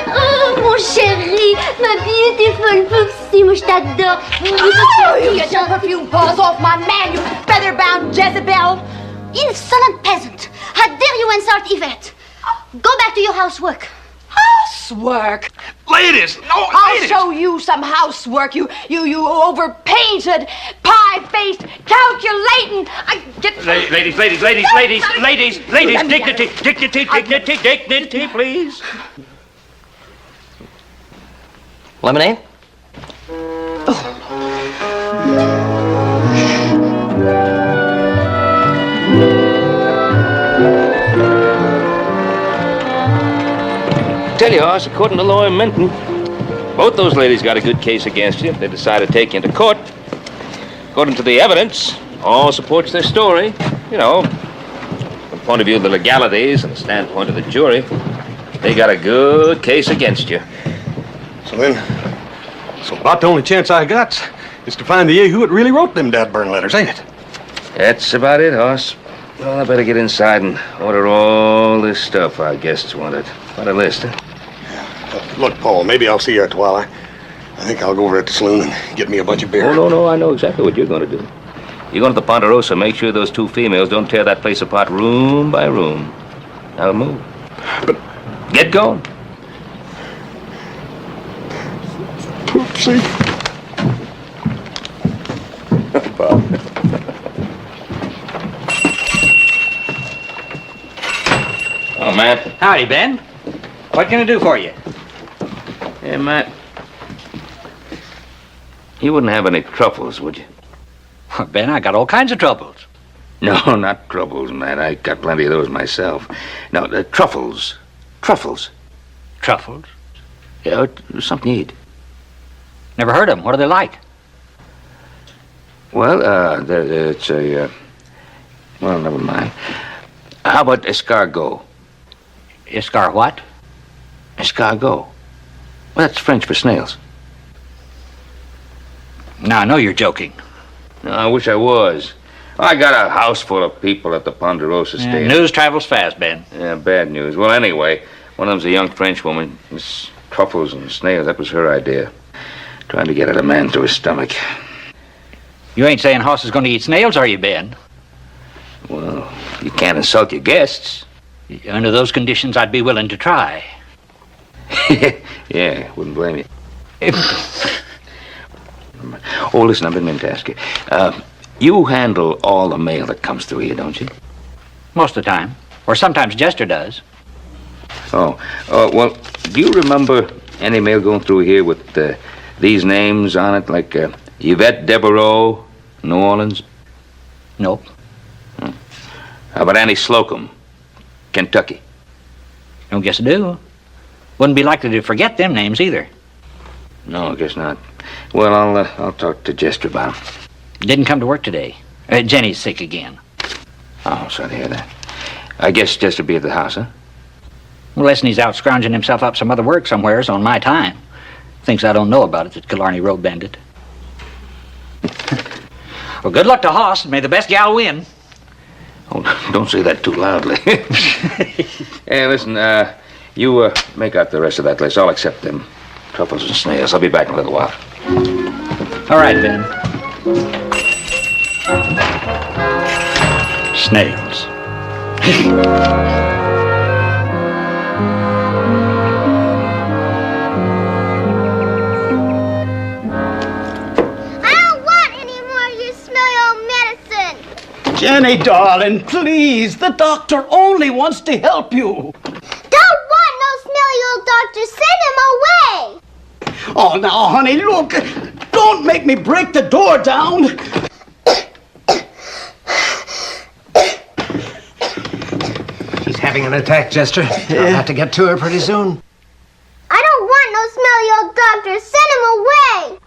Oh, mon chéri, ma beautiful Poopsie, moi je t'adore. Oh, you get your perfume paws off my man, you feather-bound Jezebel. Insolent peasant! How dare you insult Yvette? Go back to your housework. Housework? Ladies! No, I'll ladies! show you some housework, you overpainted, pie-faced, calculating... Ladies, dignity, please. Lemonade? Tell you, Hoss, according to Lawyer Minton, both those ladies got a good case against you if they decide to take you into court. According to the evidence, all supports their story. You know, from the point of view of the legalities and the standpoint of the jury, they got a good case against you. So about the only chance I got is to find the yahoo that really wrote them dad-burn letters, ain't it? That's about it, Hoss. Well, I better get inside and order all this stuff our guests wanted. Quite a list, huh? Look, Paul, maybe I'll see you at while. I think I'll go over at the saloon and get me a bunch of beer. Oh, no, I know exactly what you're going to do. You're going to the Ponderosa, make sure those two females don't tear that place apart room by room. Now move. But... Get going. Poopsie. Bob. Oh, Matt. Howdy, Ben. What can I do for you? Hey, Matt. You wouldn't have any truffles, would you? Well, Ben, I got all kinds of troubles. No, not troubles, Matt. I got plenty of those myself. No, truffles. Truffles. Truffles? Yeah, something you eat. Never heard of them. What are they like? Well, it's a... well, never mind. How about escargot? Escar what? Escargot. Well, that's French for snails. Now, I know you're joking. No, I wish I was. I got a house full of people at the Ponderosa station. News travels fast, Ben. Yeah, bad news. Well, anyway, one of them's a young French woman. Miss Truffles and snails, that was her idea. Trying to get at a man through his stomach. You ain't saying Hoss is going to eat snails, are you, Ben? Well, you can't insult your guests. Under those conditions, I'd be willing to try. Yeah, wouldn't blame you. Oh, listen, I've been meaning to ask you. You handle all the mail that comes through here, don't you? Most of the time. Or sometimes Jester does. Oh, well, do you remember any mail going through here with these names on it, like Yvette Devereaux, New Orleans? Nope. How about Annie Slocum, Kentucky? Don't guess I do. Wouldn't be likely to forget them names either. No, I guess not. Well, I'll talk to Jester about him. Didn't come to work today. Jenny's sick again. Oh, sorry to hear that. I guess Jester be at the house, huh? Well, listen, he's out scrounging himself up some other work somewheres on my time. Thinks I don't know about it, that Killarney Road Bandit. Well, good luck to Hoss. May the best gal win. Oh, don't say that too loudly. Hey, listen, you make out the rest of that list. I'll accept them truffles and snails. I'll be back in a little while. All right, Ben. Snails. Jenny, darling, please. The doctor only wants to help you. Don't want no smelly old doctor. Send him away. Oh, now, honey, look. Don't make me break the door down. She's having an attack, Jester. I'll have to get to her pretty soon. I don't want no smelly old doctor. Send him away.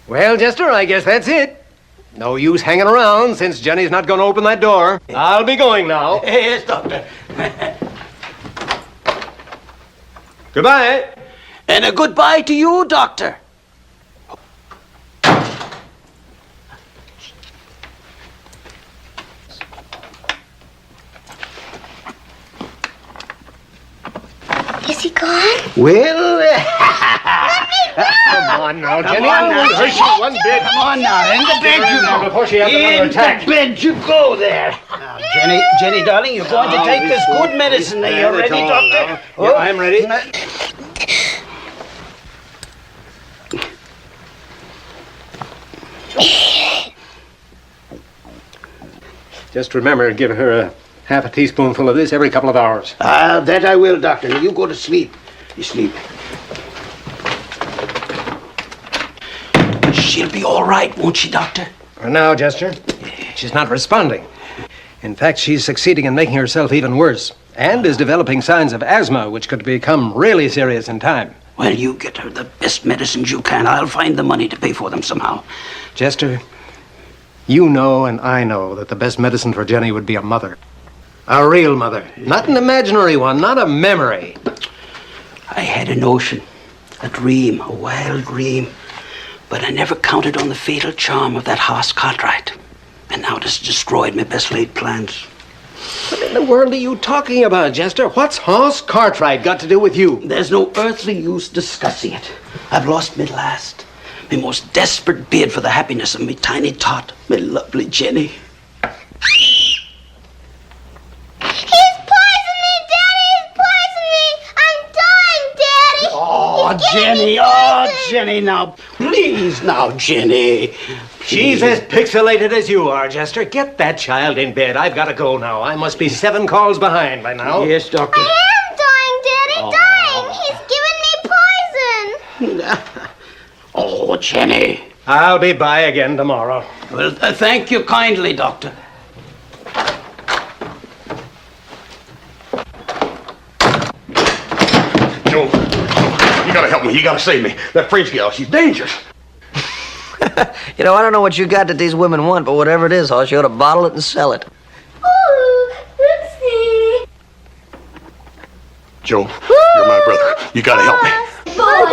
Well, Jester, I guess that's it. No use hanging around since Jenny's not going to open that door. I'll be going now. Yes, Doctor. Goodbye. And a goodbye to you, Doctor. Is he gone? Well, come on now, Jenny. I won't hurt you one bit. Come on now, in the bed you go. Before she has another attack. In the bed you go there. Now, Jenny, darling, you're going to take this good medicine. Are you ready, Doctor? Yeah, I'm ready. Just remember, give her half a teaspoonful of this every couple of hours. That I will, Doctor. Now, you go to sleep. You sleep. She'll be all right, won't she, Doctor? For now, Jester, she's not responding. In fact, she's succeeding in making herself even worse and is developing signs of asthma, which could become really serious in time. Well, you get her the best medicines you can. I'll find the money to pay for them somehow. Jester, you know and I know that the best medicine for Jenny would be a mother. A real mother. Not an imaginary one, not a memory. I had a notion, a dream, a wild dream. But I never counted on the fatal charm of that horse Cartwright. And now it has destroyed my best laid plans. What in the world are you talking about, Jester? What's Hoss Cartwright got to do with you? There's no earthly use discussing it. I've lost me last. My most desperate bid for the happiness of me tiny tot, my lovely Jenny. He's poisoned me, Daddy! He's poisoned me! I'm dying, Daddy! Jenny, now, please now, Jenny. She's as pixelated as you are, Jester. Get that child in bed. I've got to go now. I must be 7 calls behind by now. Yes, Doctor. I am dying, Daddy! Dying! He's given me poison! Oh, Jenny. I'll be by again tomorrow. Well, thank you kindly, Doctor. Joe, you gotta help me. You gotta save me. That French gal, she's dangerous. You know, I don't know what you got that these women want, but whatever it is, Hoss, you ought to bottle it and sell it. Ooh, Oopsie! Joe, you're my brother. You gotta help me. Boy!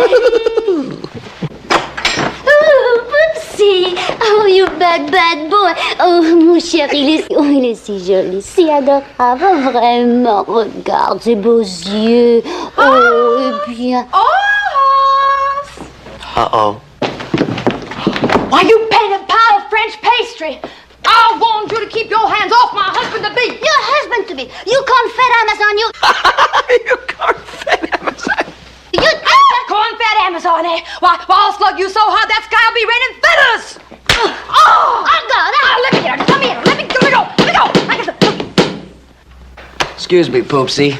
Oh, Oopsie! Oh, you bad, bad boy! Oh, mon chéri, il est si joli, si adorable, vraiment. Regarde ses beaux yeux. Oh, et bien... Uh-oh. Why, you painted pile of French pastry! I warned you to keep your hands off my husband-to-be! Your husband-to-be! You corn-fed Amazon, you... You corn-fed Amazon! You corn-fed Amazon, eh? Why, I'll slug you so hard that sky will be raining feathers! Oh! I'll go! Let me get her! Come here! Let me go! Let me go! I get the... Excuse me, Poopsie.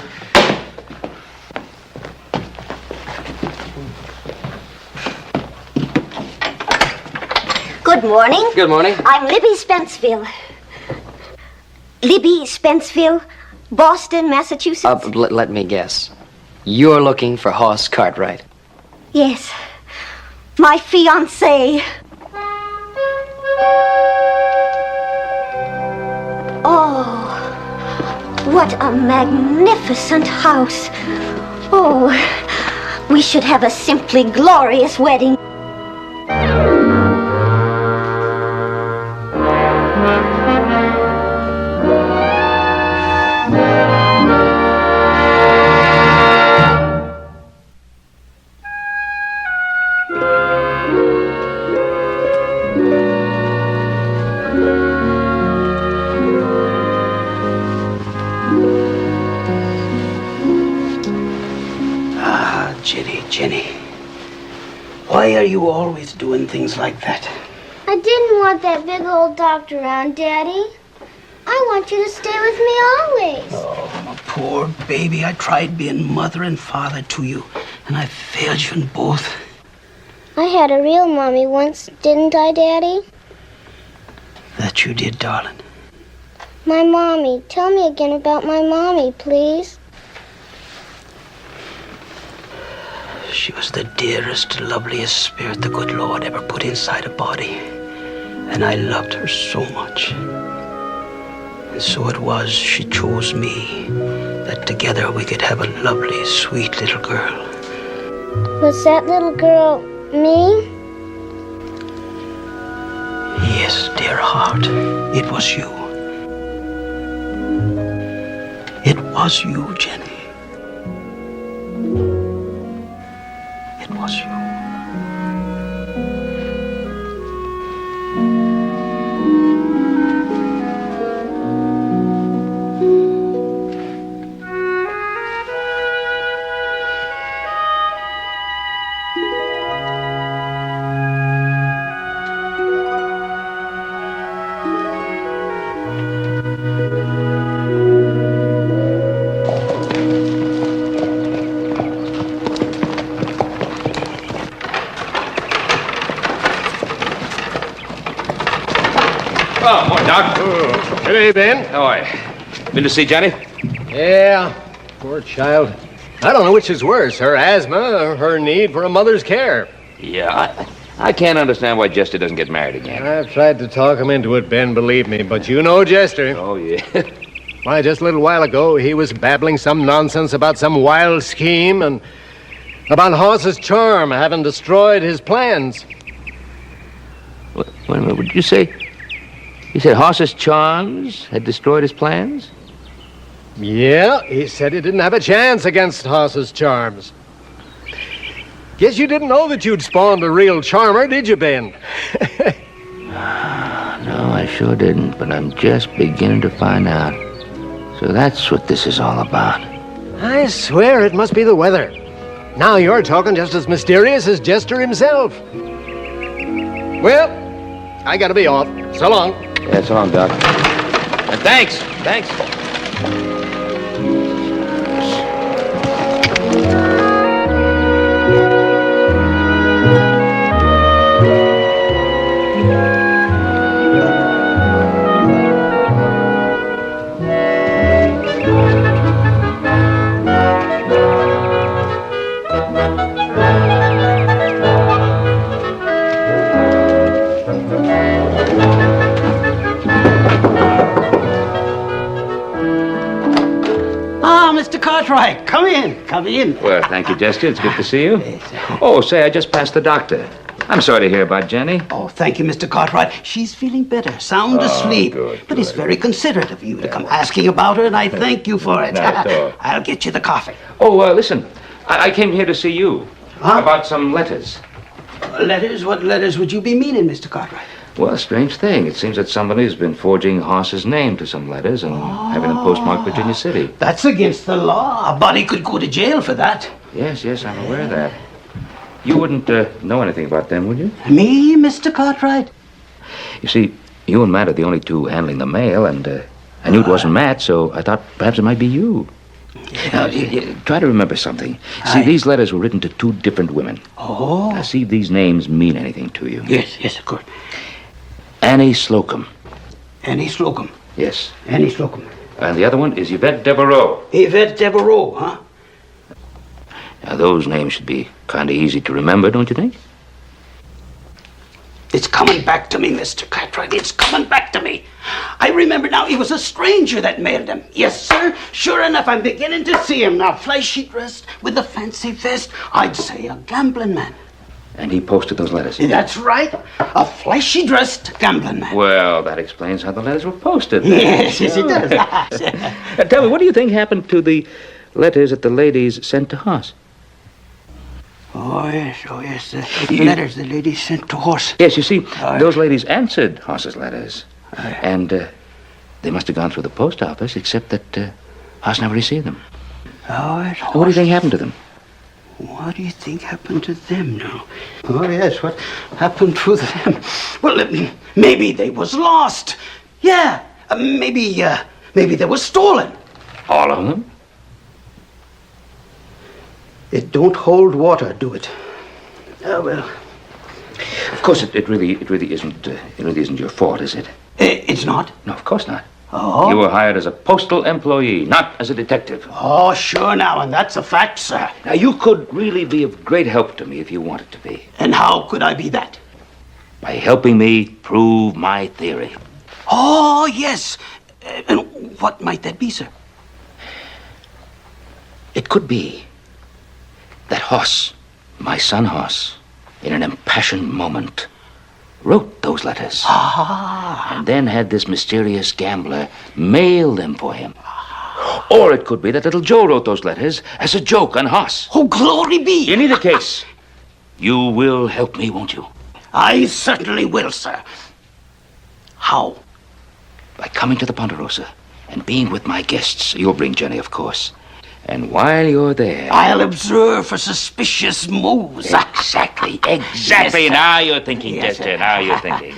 Good morning. Good morning. I'm Libby Spenceville. Libby Spenceville, Boston, Massachusetts. Let me guess. You're looking for Hoss Cartwright. Yes. My fiancé. Oh, what a magnificent house. Oh, we should have a simply glorious wedding. Jenny. Why are you always doing things like that? I I didn't want that big old doctor around, Daddy. I want you to stay with me always. Oh, my poor baby. I tried being mother and father to you, and I failed you in both. I had a real mommy once, didn't I, Daddy? That you did, darling. My mommy. Tell me again about my mommy, please. She was the dearest, loveliest spirit the good Lord ever put inside a body. And I loved her so much. And so it was she chose me, that together we could have a lovely, sweet little girl. Was that little girl me? Yes, dear heart, it was you. It was you, Jenny. It was you. Oh, morning, Doc. Good day, Ben. How are you? Been to see Jenny? Yeah, poor child. I don't know which is worse, her asthma or her need for a mother's care. Yeah, I can't understand why Jester doesn't get married again. I've tried to talk him into it, Ben, believe me, but you know Jester. Oh, yeah. Why, just a little while ago, he was babbling some nonsense about some wild scheme and about Hoss's charm having destroyed his plans. Wait a minute, what did you say? You said Hoss's charms had destroyed his plans? Yeah, he said he didn't have a chance against Hoss's charms. Guess you didn't know that you'd spawned a real charmer, did you, Ben? No, I sure didn't, but I'm just beginning to find out. So that's what this is all about. I swear it must be the weather. Now you're talking just as mysterious as Jester himself. Well, I gotta be off. So long. Yeah, so long, Doc. And thanks. Mr. Cartwright, come in. Well, thank you, Jester. It's good to see you. Oh, say, I just passed the doctor. I'm sorry to hear about Jenny. Oh, thank you, Mr. Cartwright. She's feeling better, sound asleep. But it's very considerate of you to come asking about her, and I thank you for it. Not at all. I'll get you the coffee. Oh, listen. I came here to see you. About some letters. Letters? What letters would you be meaning, Mr. Cartwright? Well, strange thing. It seems that somebody's been forging Hoss's name to some letters and having them postmarked Virginia City. That's against the law. A body could go to jail for that. Yes, I'm aware of that. You wouldn't know anything about them, would you? Me, Mr. Cartwright? You see, you and Matt are the only two handling the mail, and I knew it wasn't Matt, so I thought perhaps it might be you. Now, try to remember something. See, these letters were written to two different women. Oh. Now, see if these names mean anything to you. Yes, of course. Annie Slocum. Annie Slocum? Yes. Annie Slocum. And the other one is Yvette Devereaux. Yvette Devereaux, huh? Now, those names should be kind of easy to remember, don't you think? It's coming back to me, Mr. Cartwright. It's coming back to me. I remember now, it was a stranger that mailed them. Yes, sir. Sure enough, I'm beginning to see him now. Flashy dressed with a fancy vest. I'd say a gambling man. And he posted those letters. That's right. A flashy dressed gambling man. Well, that explains how the letters were posted. Yes, it does. Tell me, what do you think happened to the letters that the ladies sent to Hoss? Oh, yes. The letters the lady sent to Hoss. Yes, you see, those ladies answered Hoss's letters. And they must have gone through the post office, except that Hoss never received them. Oh, What do you think happened to them? What do you think happened to them now? Oh, yes, what happened to them? Well, maybe they was lost. Yeah, maybe they was stolen. All of them? It don't hold water, do it? Oh, well. Of course, it really isn't your fault, is it? It's not? No, of course not. Oh? You were hired as a postal employee, not as a detective. Oh, sure now, and that's a fact, sir. Now, you could really be of great help to me if you wanted to be. And how could I be that? By helping me prove my theory. Oh, yes. And what might that be, sir? It could be that Hoss, my son Hoss, in an impassioned moment, wrote those letters. And then had this mysterious gambler mail them for him. Or it could be that little Joe wrote those letters as a joke on Hoss. Oh, glory be! In either case, you will help me, won't you? I certainly will, sir. How? By coming to the Ponderosa and being with my guests. You'll bring Jenny, of course. And while you're there... I'll observe for suspicious moves. Exactly. Yes, now you're thinking, yes, Chester. Now you're thinking.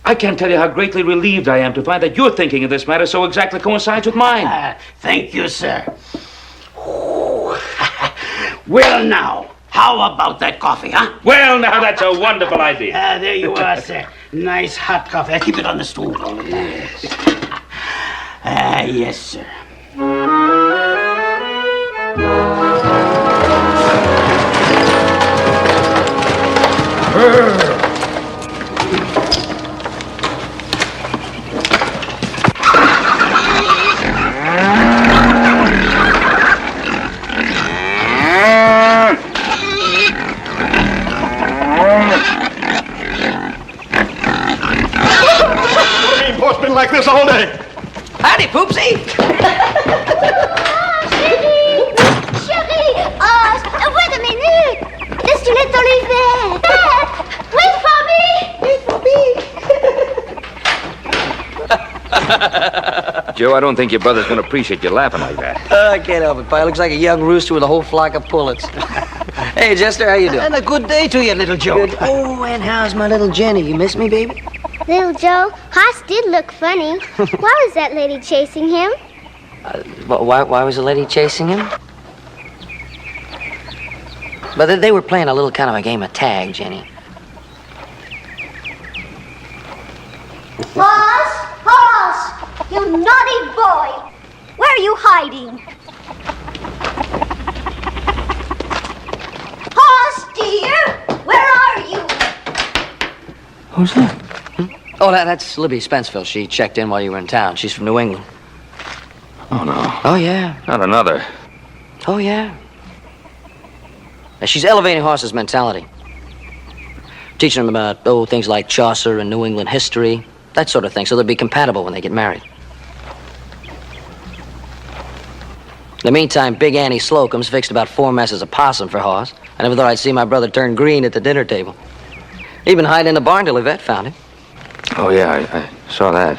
I can't tell you how greatly relieved I am to find that your thinking of this matter so exactly coincides with mine. Thank you, sir. Well, now, how about that coffee, huh? Well, now, that's a wonderful idea. There you are, sir. Nice hot coffee. Keep it on the stool. Yes. Yes, sir. It's been like this all day. Howdy, Poopsie. Chérie, wait a minute. Laisse tu dans l'hiver. Wait for me. Joe, I don't think your brother's going to appreciate you laughing like that. I can't help it, Pa. Looks like a young rooster with a whole flock of pullets. Hey, Jester, how you doing? And a good day to you, little Joe. Good. Oh, and how's my little Jenny? You miss me, baby? Little Joe, Hoss did look funny. Why was that lady chasing him? Why was the lady chasing him? But they were playing a little kind of a game of tag, Jenny. Hoss, you naughty boy. Where are you hiding? Hoss, dear, where are you? Who's that? Oh, that's Libby Spenceville. She checked in while you were in town. She's from New England. Oh, no. Oh, yeah. Not another. Oh, yeah. She's elevating Hoss's mentality. Teaching him about, things like Chaucer and New England history, that sort of thing, so they'll be compatible when they get married. In the meantime, Big Annie Slocum's fixed about 4 messes of possum for Hoss. I never thought I'd see my brother turn green at the dinner table. He'd been hiding in the barn till Yvette found him. Oh, yeah, I saw that.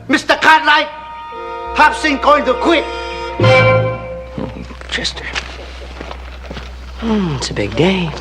Mr. Cartwright, Hobson going to quit. Chester. It's a big day.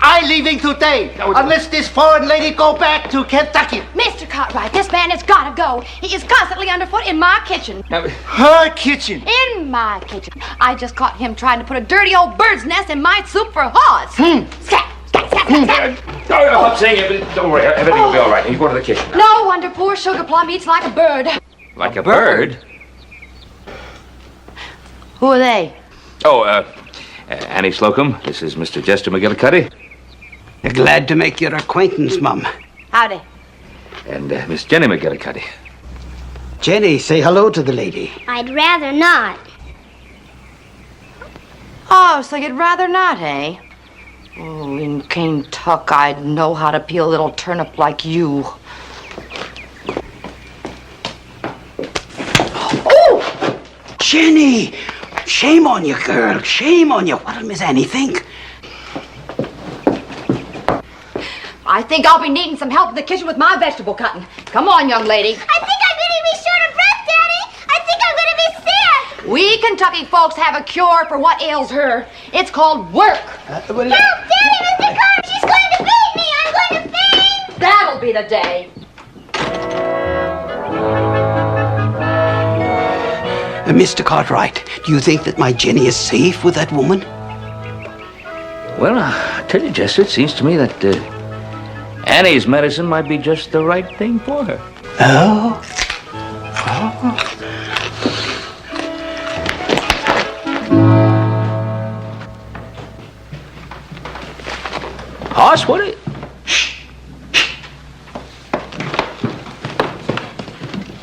I leaving today, unless this foreign lady go back to Kentucky. Mr. Cartwright, this man has got to go. He is constantly underfoot in my kitchen. Her kitchen? In my kitchen. I just caught him trying to put a dirty old bird's nest in my soup for Hoss. Scat, scat, scat, scat, scat. I'm saying it. Don't worry, everything will be all right. You go to the kitchen. No wonder poor Sugar Plum eats like a bird. Like a bird? Who are they? Oh, Annie Slocum. This is Mr. Jester McGillicuddy. Glad to make your acquaintance, Mum. Howdy. And Miss Jenny McGillicuddy. Jenny, say hello to the lady. I'd rather not. Oh, so you'd rather not, eh? Oh, in Kentucky, I'd know how to peel a little turnip like you. Oh! Jenny! Shame on you, girl. Shame on you. What'll Miss Annie think? I think I'll be needing some help in the kitchen with my vegetable cutting. Come on, young lady. I think I'm going to be short of breath, Daddy. I think I'm going to be sick. We Kentucky folks have a cure for what ails her. It's called work. Help, Daddy, Mr. Carter, she's going to beat me. I'm going to faint. That'll be the day. Mr. Cartwright, do you think that my Jenny is safe with that woman? Well, I tell you, Jester, it seems to me that Annie's medicine might be just the right thing for her. Oh? Hoss, what is...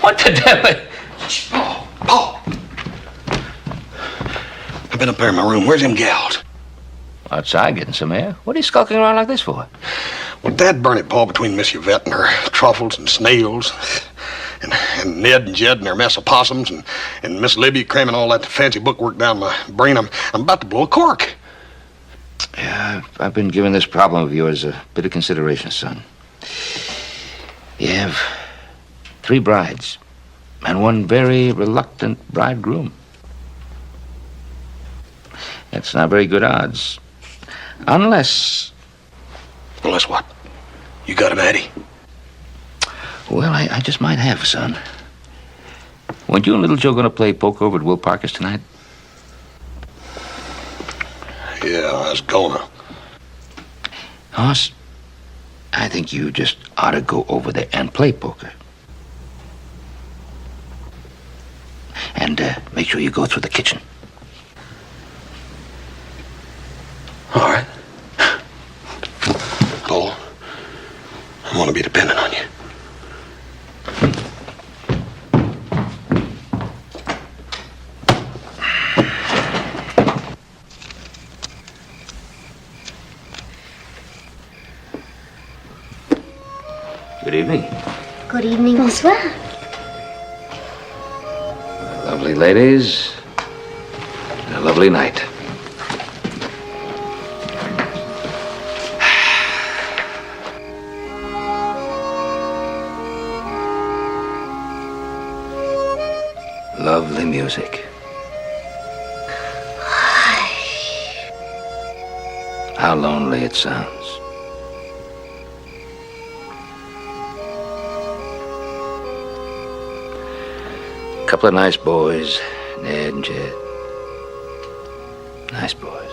What the devil? Paul! I've been up there in my room. Where's them gals? Outside getting some air. What are you skulking around like this for? Well, Dad burn it, Paul, between Miss Yvette and her truffles and snails, and Ned and Jed and their mess of possums, and Miss Libby cramming all that fancy bookwork down my brain. I'm about to blow a cork. Yeah, I've been giving this problem of yours a bit of consideration, son. You have 3 brides and 1 very reluctant bridegroom. That's not very good odds. Unless... Unless what? You got him, Addie? Well, I just might have, son. Weren't you and Little Joe going to play poker over at Will Parker's tonight? Yeah, I was gonna. Hoss, I think you just ought to go over there and play poker. And make sure you go through the kitchen. All right. Paul, I'm going to be dependent on you. Good evening. Good evening. Bonsoir. Lovely ladies. And a lovely night. Lovely music. How lonely it sounds. Couple of nice boys, Ned and Jed. Nice boys.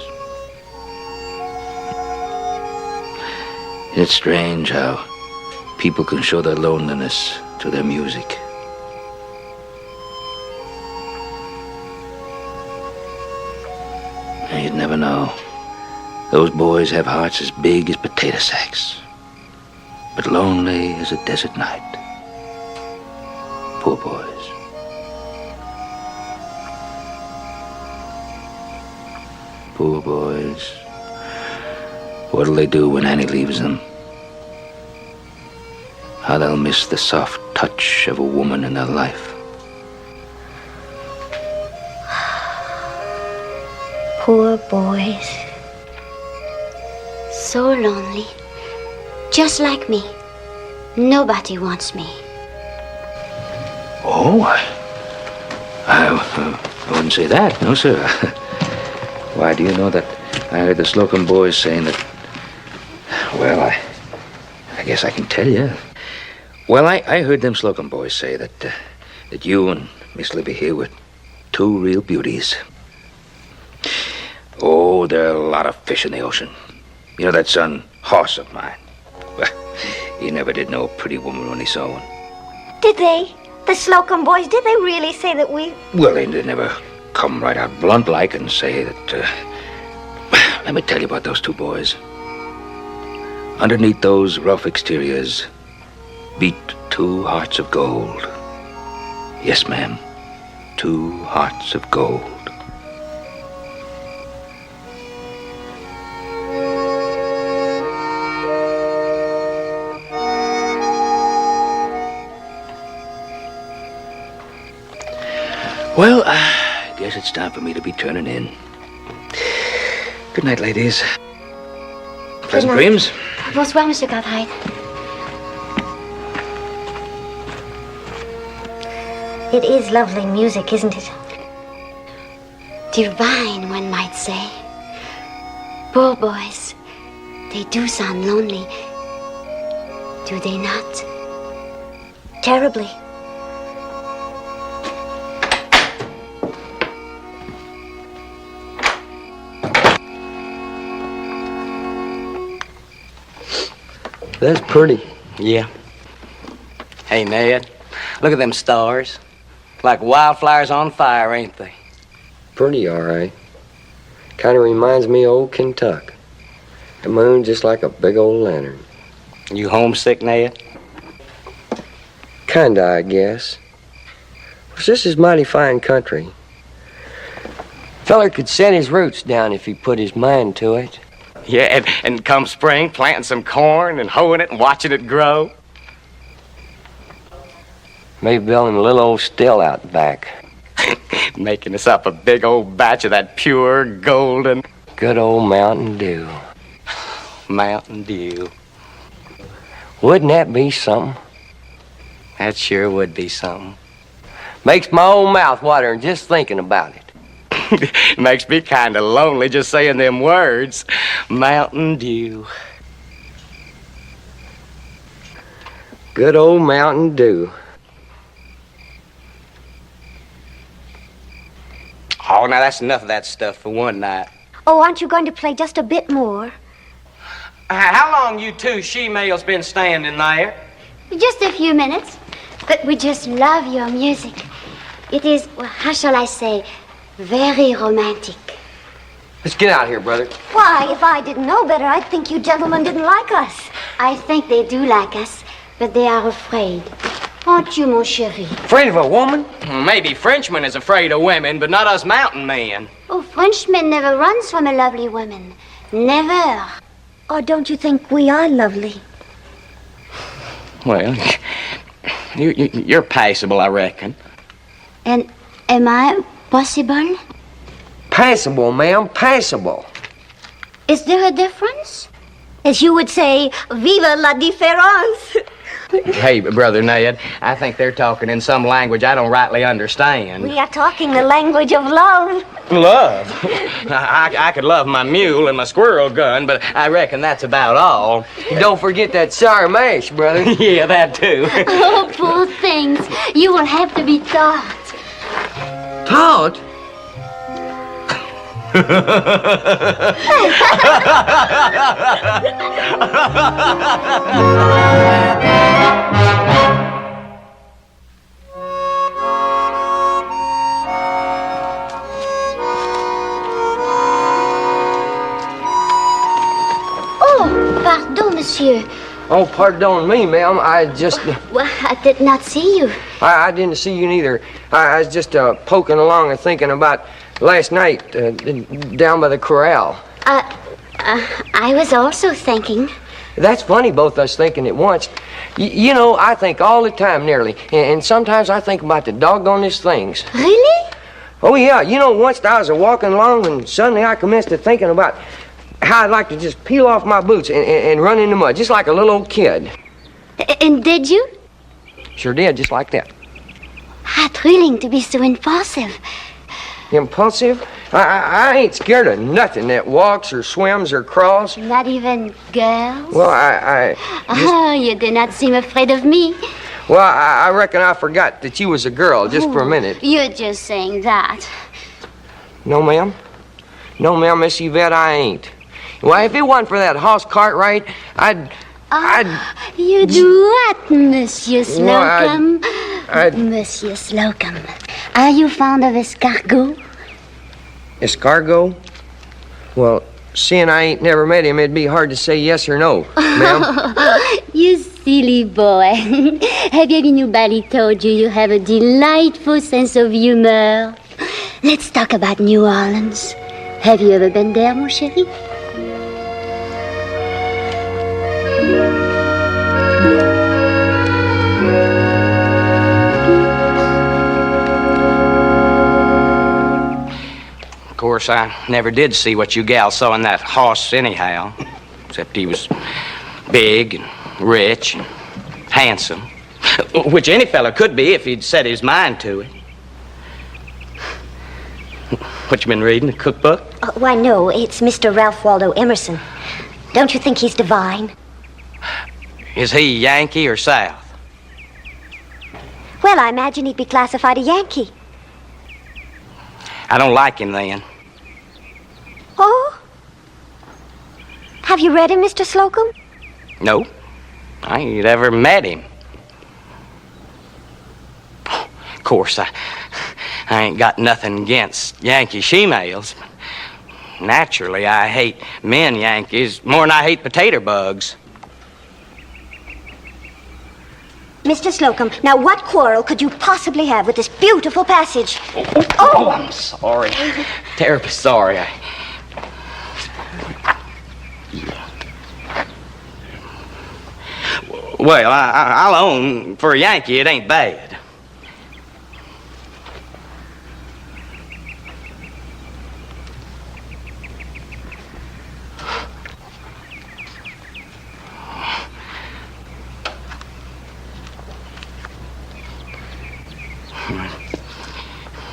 It's strange how people can show their loneliness to their music. And you'd never know. Those boys have hearts as big as potato sacks, but lonely as a desert night. Poor boys. Poor boys. What'll they do when Annie leaves them? How they'll miss the soft touch of a woman in their life. Poor boys. So lonely. Just like me. Nobody wants me. Oh, I wouldn't say that, no, sir. Why, do you know that I heard the Slocum boys saying that... Well, I guess I can tell you. Well, I heard them Slocum boys say that you and Miss Libby here were 2 real beauties. Oh, there are a lot of fish in the ocean. You know that son, Hoss of mine? Well, he never did know a pretty woman when he saw one. Did they? The Slocum boys, did they really say that we... Well, they never come right out blunt like and say that... Let me tell you about those 2 boys. Underneath those rough exteriors beat 2 hearts of gold. Yes, ma'am. 2 hearts of gold. Well, I guess it's time for me to be turning in. Good night, ladies. Good night. dreams. Bonsoir, Monsieur Cartwright. It is lovely music, isn't it? Divine, one might say. Poor boys, they do sound lonely. Do they not? Terribly. That's pretty. Yeah. Hey, Ned, look at them stars. Like wildflowers on fire, ain't they? Pretty, all right. Kind of reminds me of old Kentucky. The moon just like a big old lantern. You homesick, Ned? Kinda, I guess. This is mighty fine country. Feller could set his roots down if he put his mind to it. Yeah, and come spring, planting some corn and hoeing it and watching it grow. Maybe building a little old still out back. Making us up a big old batch of that pure, golden... Good old Mountain Dew. Mountain Dew. Wouldn't that be something? That sure would be something. Makes my old mouth watering just thinking about it. Makes me kind of lonely just saying them words. Mountain Dew. Good old Mountain Dew. Oh, now that's enough of that stuff for one night. Oh, aren't you going to play just a bit more? How long you two she-males been standing there? Just a few minutes. But we just love your music. It is, well, how shall I say, very romantic. Let's get out of here, brother. Why, if I didn't know better, I'd think you gentlemen didn't like us. I think they do like us, but they are afraid. Aren't you, mon chéri? Afraid of a woman? Maybe Frenchman is afraid of women, but not us mountain men. Oh, Frenchmen never runs from a lovely woman. Never. Or don't you think we are lovely? Well, you're passable, I reckon. And am I possible? Passable, ma'am, passable. Is there a difference? As you would say, vive la différence. Hey, Brother Ned, I think they're talking in some language I don't rightly understand. We are talking the language of love. Love? I could love my mule and my squirrel gun, but I reckon that's about all. Don't forget that sour mash, brother. Yeah, that too. Oh, poor things. You will have to be taught. Taught? Oh, pardon, monsieur. Oh, pardon me, ma'am. I just... Well, I did not see you. I didn't see you neither. I was just poking along and thinking about last night down by the corral. I was also thinking. That's funny, both us thinking at once. You know, I think all the time, nearly. And sometimes I think about the doggonest things. Really? Oh, yeah. You know, once I was walking along and suddenly I commenced to thinking about how I'd like to just peel off my boots and run in the mud, just like a little old kid. And did you? Sure did, just like that. How thrilling to be so impulsive. Impulsive? I ain't scared of nothing that walks or swims or crawls. Not even girls? Well, I Oh, you do not seem afraid of me. Well, I reckon I forgot that you was a girl just for a minute. You're just saying that. No, ma'am. No, ma'am, Miss Yvette, I ain't. Why, if it wasn't for that horse Cartwright, I'd... You do what, Monsieur Slocum? Well, Monsieur Slocum, are you fond of escargot? Escargot? Well, seeing I ain't never met him, it'd be hard to say yes or no, ma'am. You silly boy. Have anybody told you have a delightful sense of humor? Let's talk about New Orleans. Have you ever been there, mon chéri? Of course, I never did see what you gals saw in that hoss anyhow. except he was big and rich and handsome, which any fella could be if he'd set his mind to it. What you been reading, a cookbook? Why, no, it's Mr. Ralph Waldo Emerson. Don't you think he's divine? Is he Yankee or South? Well, I imagine he'd be classified a Yankee. I don't like him then. Oh? Have you read him, Mr. Slocum? No, I ain't ever met him. Of course, I ain't got nothing against Yankee she-males. Naturally, I hate men Yankees more than I hate potato bugs. Mr. Slocum, now what quarrel could you possibly have with this beautiful passage? Oh, I'm sorry. Terribly sorry. Well, I'll own, for a Yankee, it ain't bad.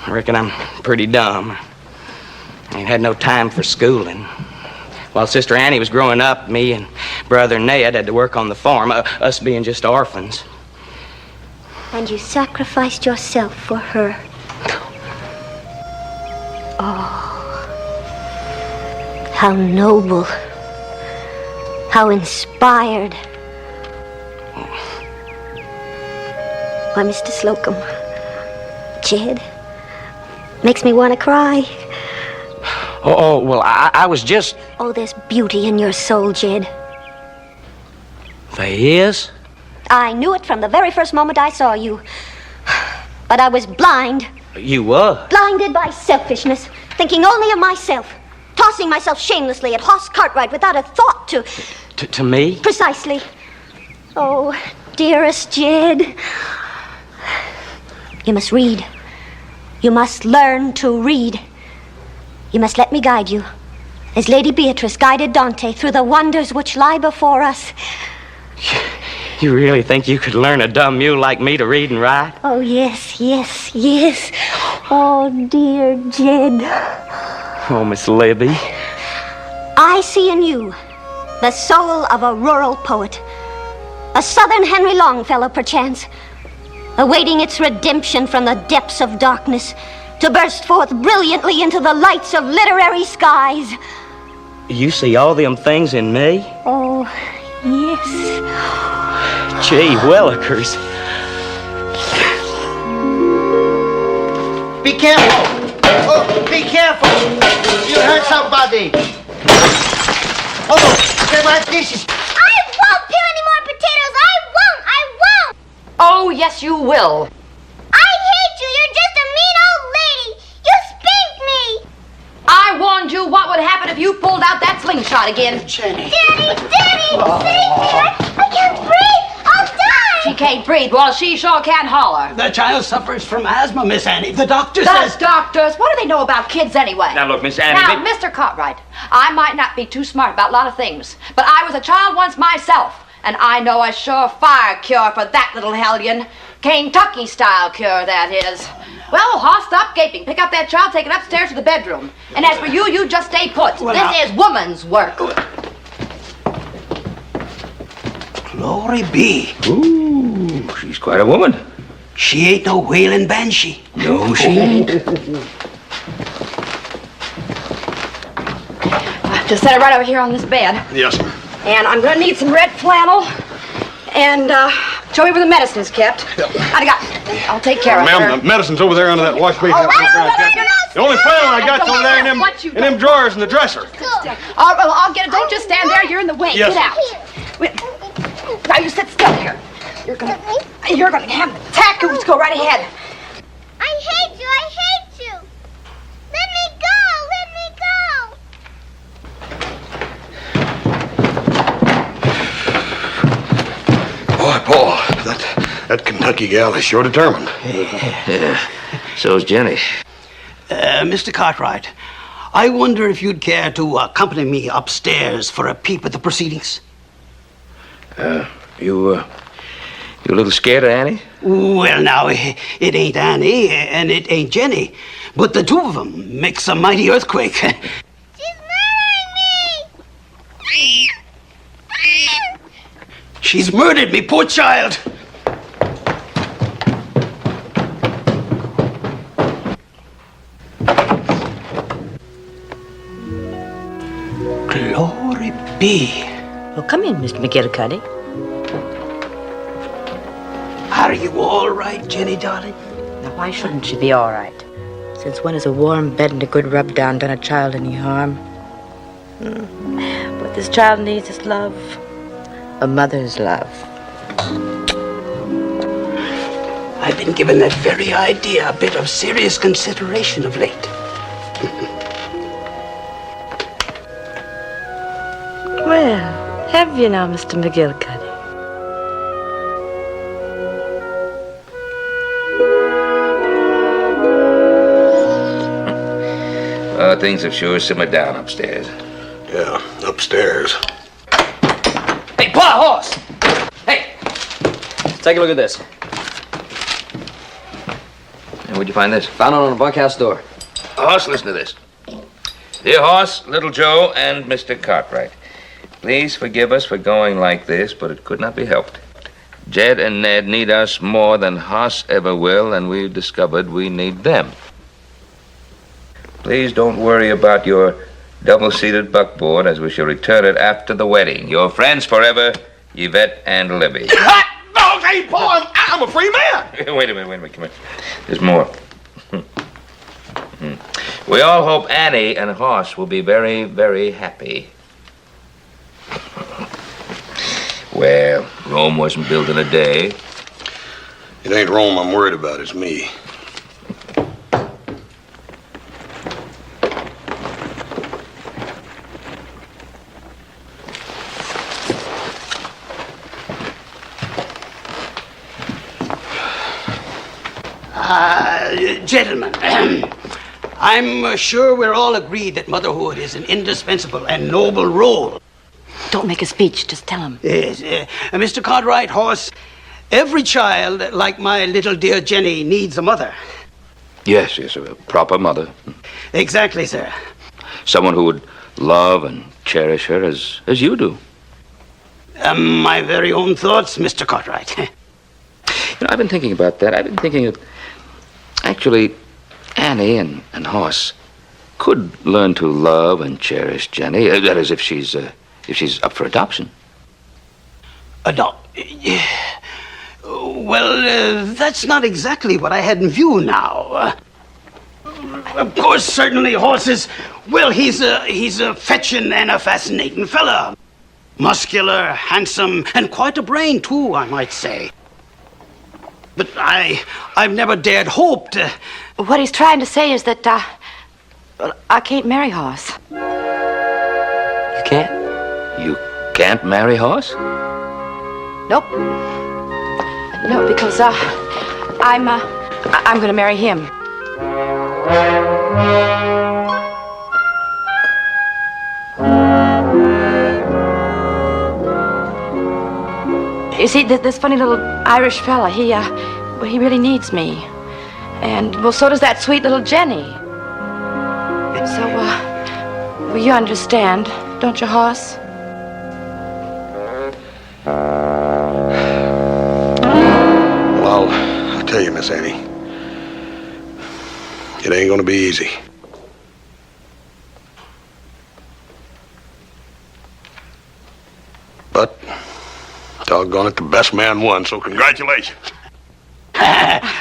I reckon I'm pretty dumb. I ain't had no time for schooling. While Sister Annie was growing up, me and Brother Ned had to work on the farm, us being just orphans. And you sacrificed yourself for her. Oh, how noble. How inspired. Why, Mr. Slocum, Jed, makes me want to cry. Oh, well, I was just... Oh, there's beauty in your soul, Jed. There is? I knew it from the very first moment I saw you. But I was blind. You were? Blinded by selfishness, thinking only of myself, tossing myself shamelessly at Hoss Cartwright without a thought to... To me? Precisely. Oh, dearest Jed. You must read. You must learn to read. You must let me guide you, as Lady Beatrice guided Dante through the wonders which lie before us. You really think you could learn a dumb mule like me to read and write? Oh, yes, yes, yes. Oh, dear Jed. Oh, Miss Libby. I see in you the soul of a rural poet, a southern Henry Longfellow, perchance, awaiting its redemption from the depths of darkness, to burst forth brilliantly into the lights of literary skies. You see all them things in me? Oh, yes. Gee willikers. Be careful. Oh, be careful. You'll hurt somebody. Oh, they're my dishes. I won't peel any more potatoes. I won't. Oh, yes, you will. I hate you. You're just a mean old lady. You spanked me. I warned you what would happen if you pulled out that slingshot again. Jenny. Daddy, save me. I can't breathe. I'll die. She can't breathe. Well, she sure can't holler. The child suffers from asthma, Miss Annie. The doctor The says... doctors? What do they know about kids anyway? Now, look, Miss Annie... Now, Mr. Cartwright, I might not be too smart about a lot of things, but I was a child once myself, and I know a surefire cure for that little hellion. Kentucky-style cure, that is. Well, Hoss, stop gaping. Pick up that child, take it upstairs to the bedroom. And as for you, you just stay put. Well, this is woman's work. Glory be. Ooh, she's quite a woman. She ain't no wailing banshee. No, she ain't. Just set it right over here on this bed. Yes, ma'am. And I'm going to need some red flannel. And show me where the medicine is kept. Yep. I'll take care of her. Ma'am, the medicine's over there under that wash basin. The only flannel I got's over there in them drawers in the dresser. All right, well, I'll get it. Don't just stand there. You're in the way. Yes. Get out. Wait. Now you sit still here. You're gonna have the attack. Let's go right ahead. I hate you. Let me go. Boy, Paul, that Kentucky gal is sure determined. Yeah. So's Jenny. Mr. Cartwright, I wonder if you'd care to accompany me upstairs for a peep at the proceedings? You a little scared of Annie? Well, now, it ain't Annie and it ain't Jenny, but the two of them makes a mighty earthquake. She's murdered me, poor child. Glory be. Well, come in, Mr. McGillicuddy. Are you all right, Jenny, darling? Now, why shouldn't she be all right? Since when has a warm bed and a good rub down done a child any harm? What this child needs is love. A mother's love. I've been given that very idea a bit of serious consideration of late. Well, have you now, Mr. McGillicuddy? Things have sure simmered down upstairs. Yeah, upstairs. Hey, pull out, horse! Hey! Take a look at this. And where'd you find this? Found it on a bunkhouse door. Hoss, listen to this. Dear Hoss, Little Joe, and Mr. Cartwright, please forgive us for going like this, but it could not be helped. Jed and Ned need us more than Hoss ever will, and we've discovered we need them. Please don't worry about your double-seated buckboard, as we shall return it after the wedding. Your friends forever, Yvette and Libby. Hot dogs! Hey, Paul, I'm a free man. Wait a minute, come here. There's more. We all hope Annie and Hoss will be very, very happy. Well, Rome wasn't built in a day. It ain't Rome I'm worried about, it's me. Gentlemen, I'm sure we're all agreed that motherhood is an indispensable and noble role. Don't make a speech, just tell him. Yes, Mr. Cartwright, Horse, every child, like my little dear Jenny, needs a mother. Yes, a proper mother. Exactly, sir. Someone who would love and cherish her as you do. My very own thoughts, Mr. Cartwright. I've been thinking about that. I've been thinking that actually Annie and Hoss could learn to love and cherish Jenny. That is, if she's up for adoption. Well, that's not exactly what I had in view now. Of course, certainly horses. Well, he's a fetching and a fascinating fella. Muscular, handsome, and quite a brain, too, I might say. But I've never dared hope to... What he's trying to say is that, I can't marry Hoss. You can't? You can't marry Hoss? Nope. No, because, I'm gonna marry him. You see, this funny little Irish fella, he really needs me. And, well, so does that sweet little Jenny. So, well, you understand, don't you, Hoss? Well, I'll tell you, Miss Annie, it ain't gonna be easy. But, doggone it, the best man won, so congratulations.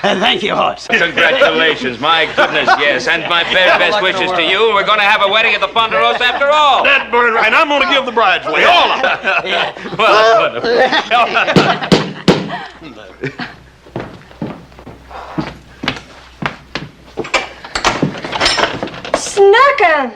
Thank you, Hoss. Congratulations, my goodness, yes. And my very best wishes to you. We're going to have a wedding at the Ponderosa after all. That's burning right. And I'm going to give the brides away, all of them. Well, Snuckums!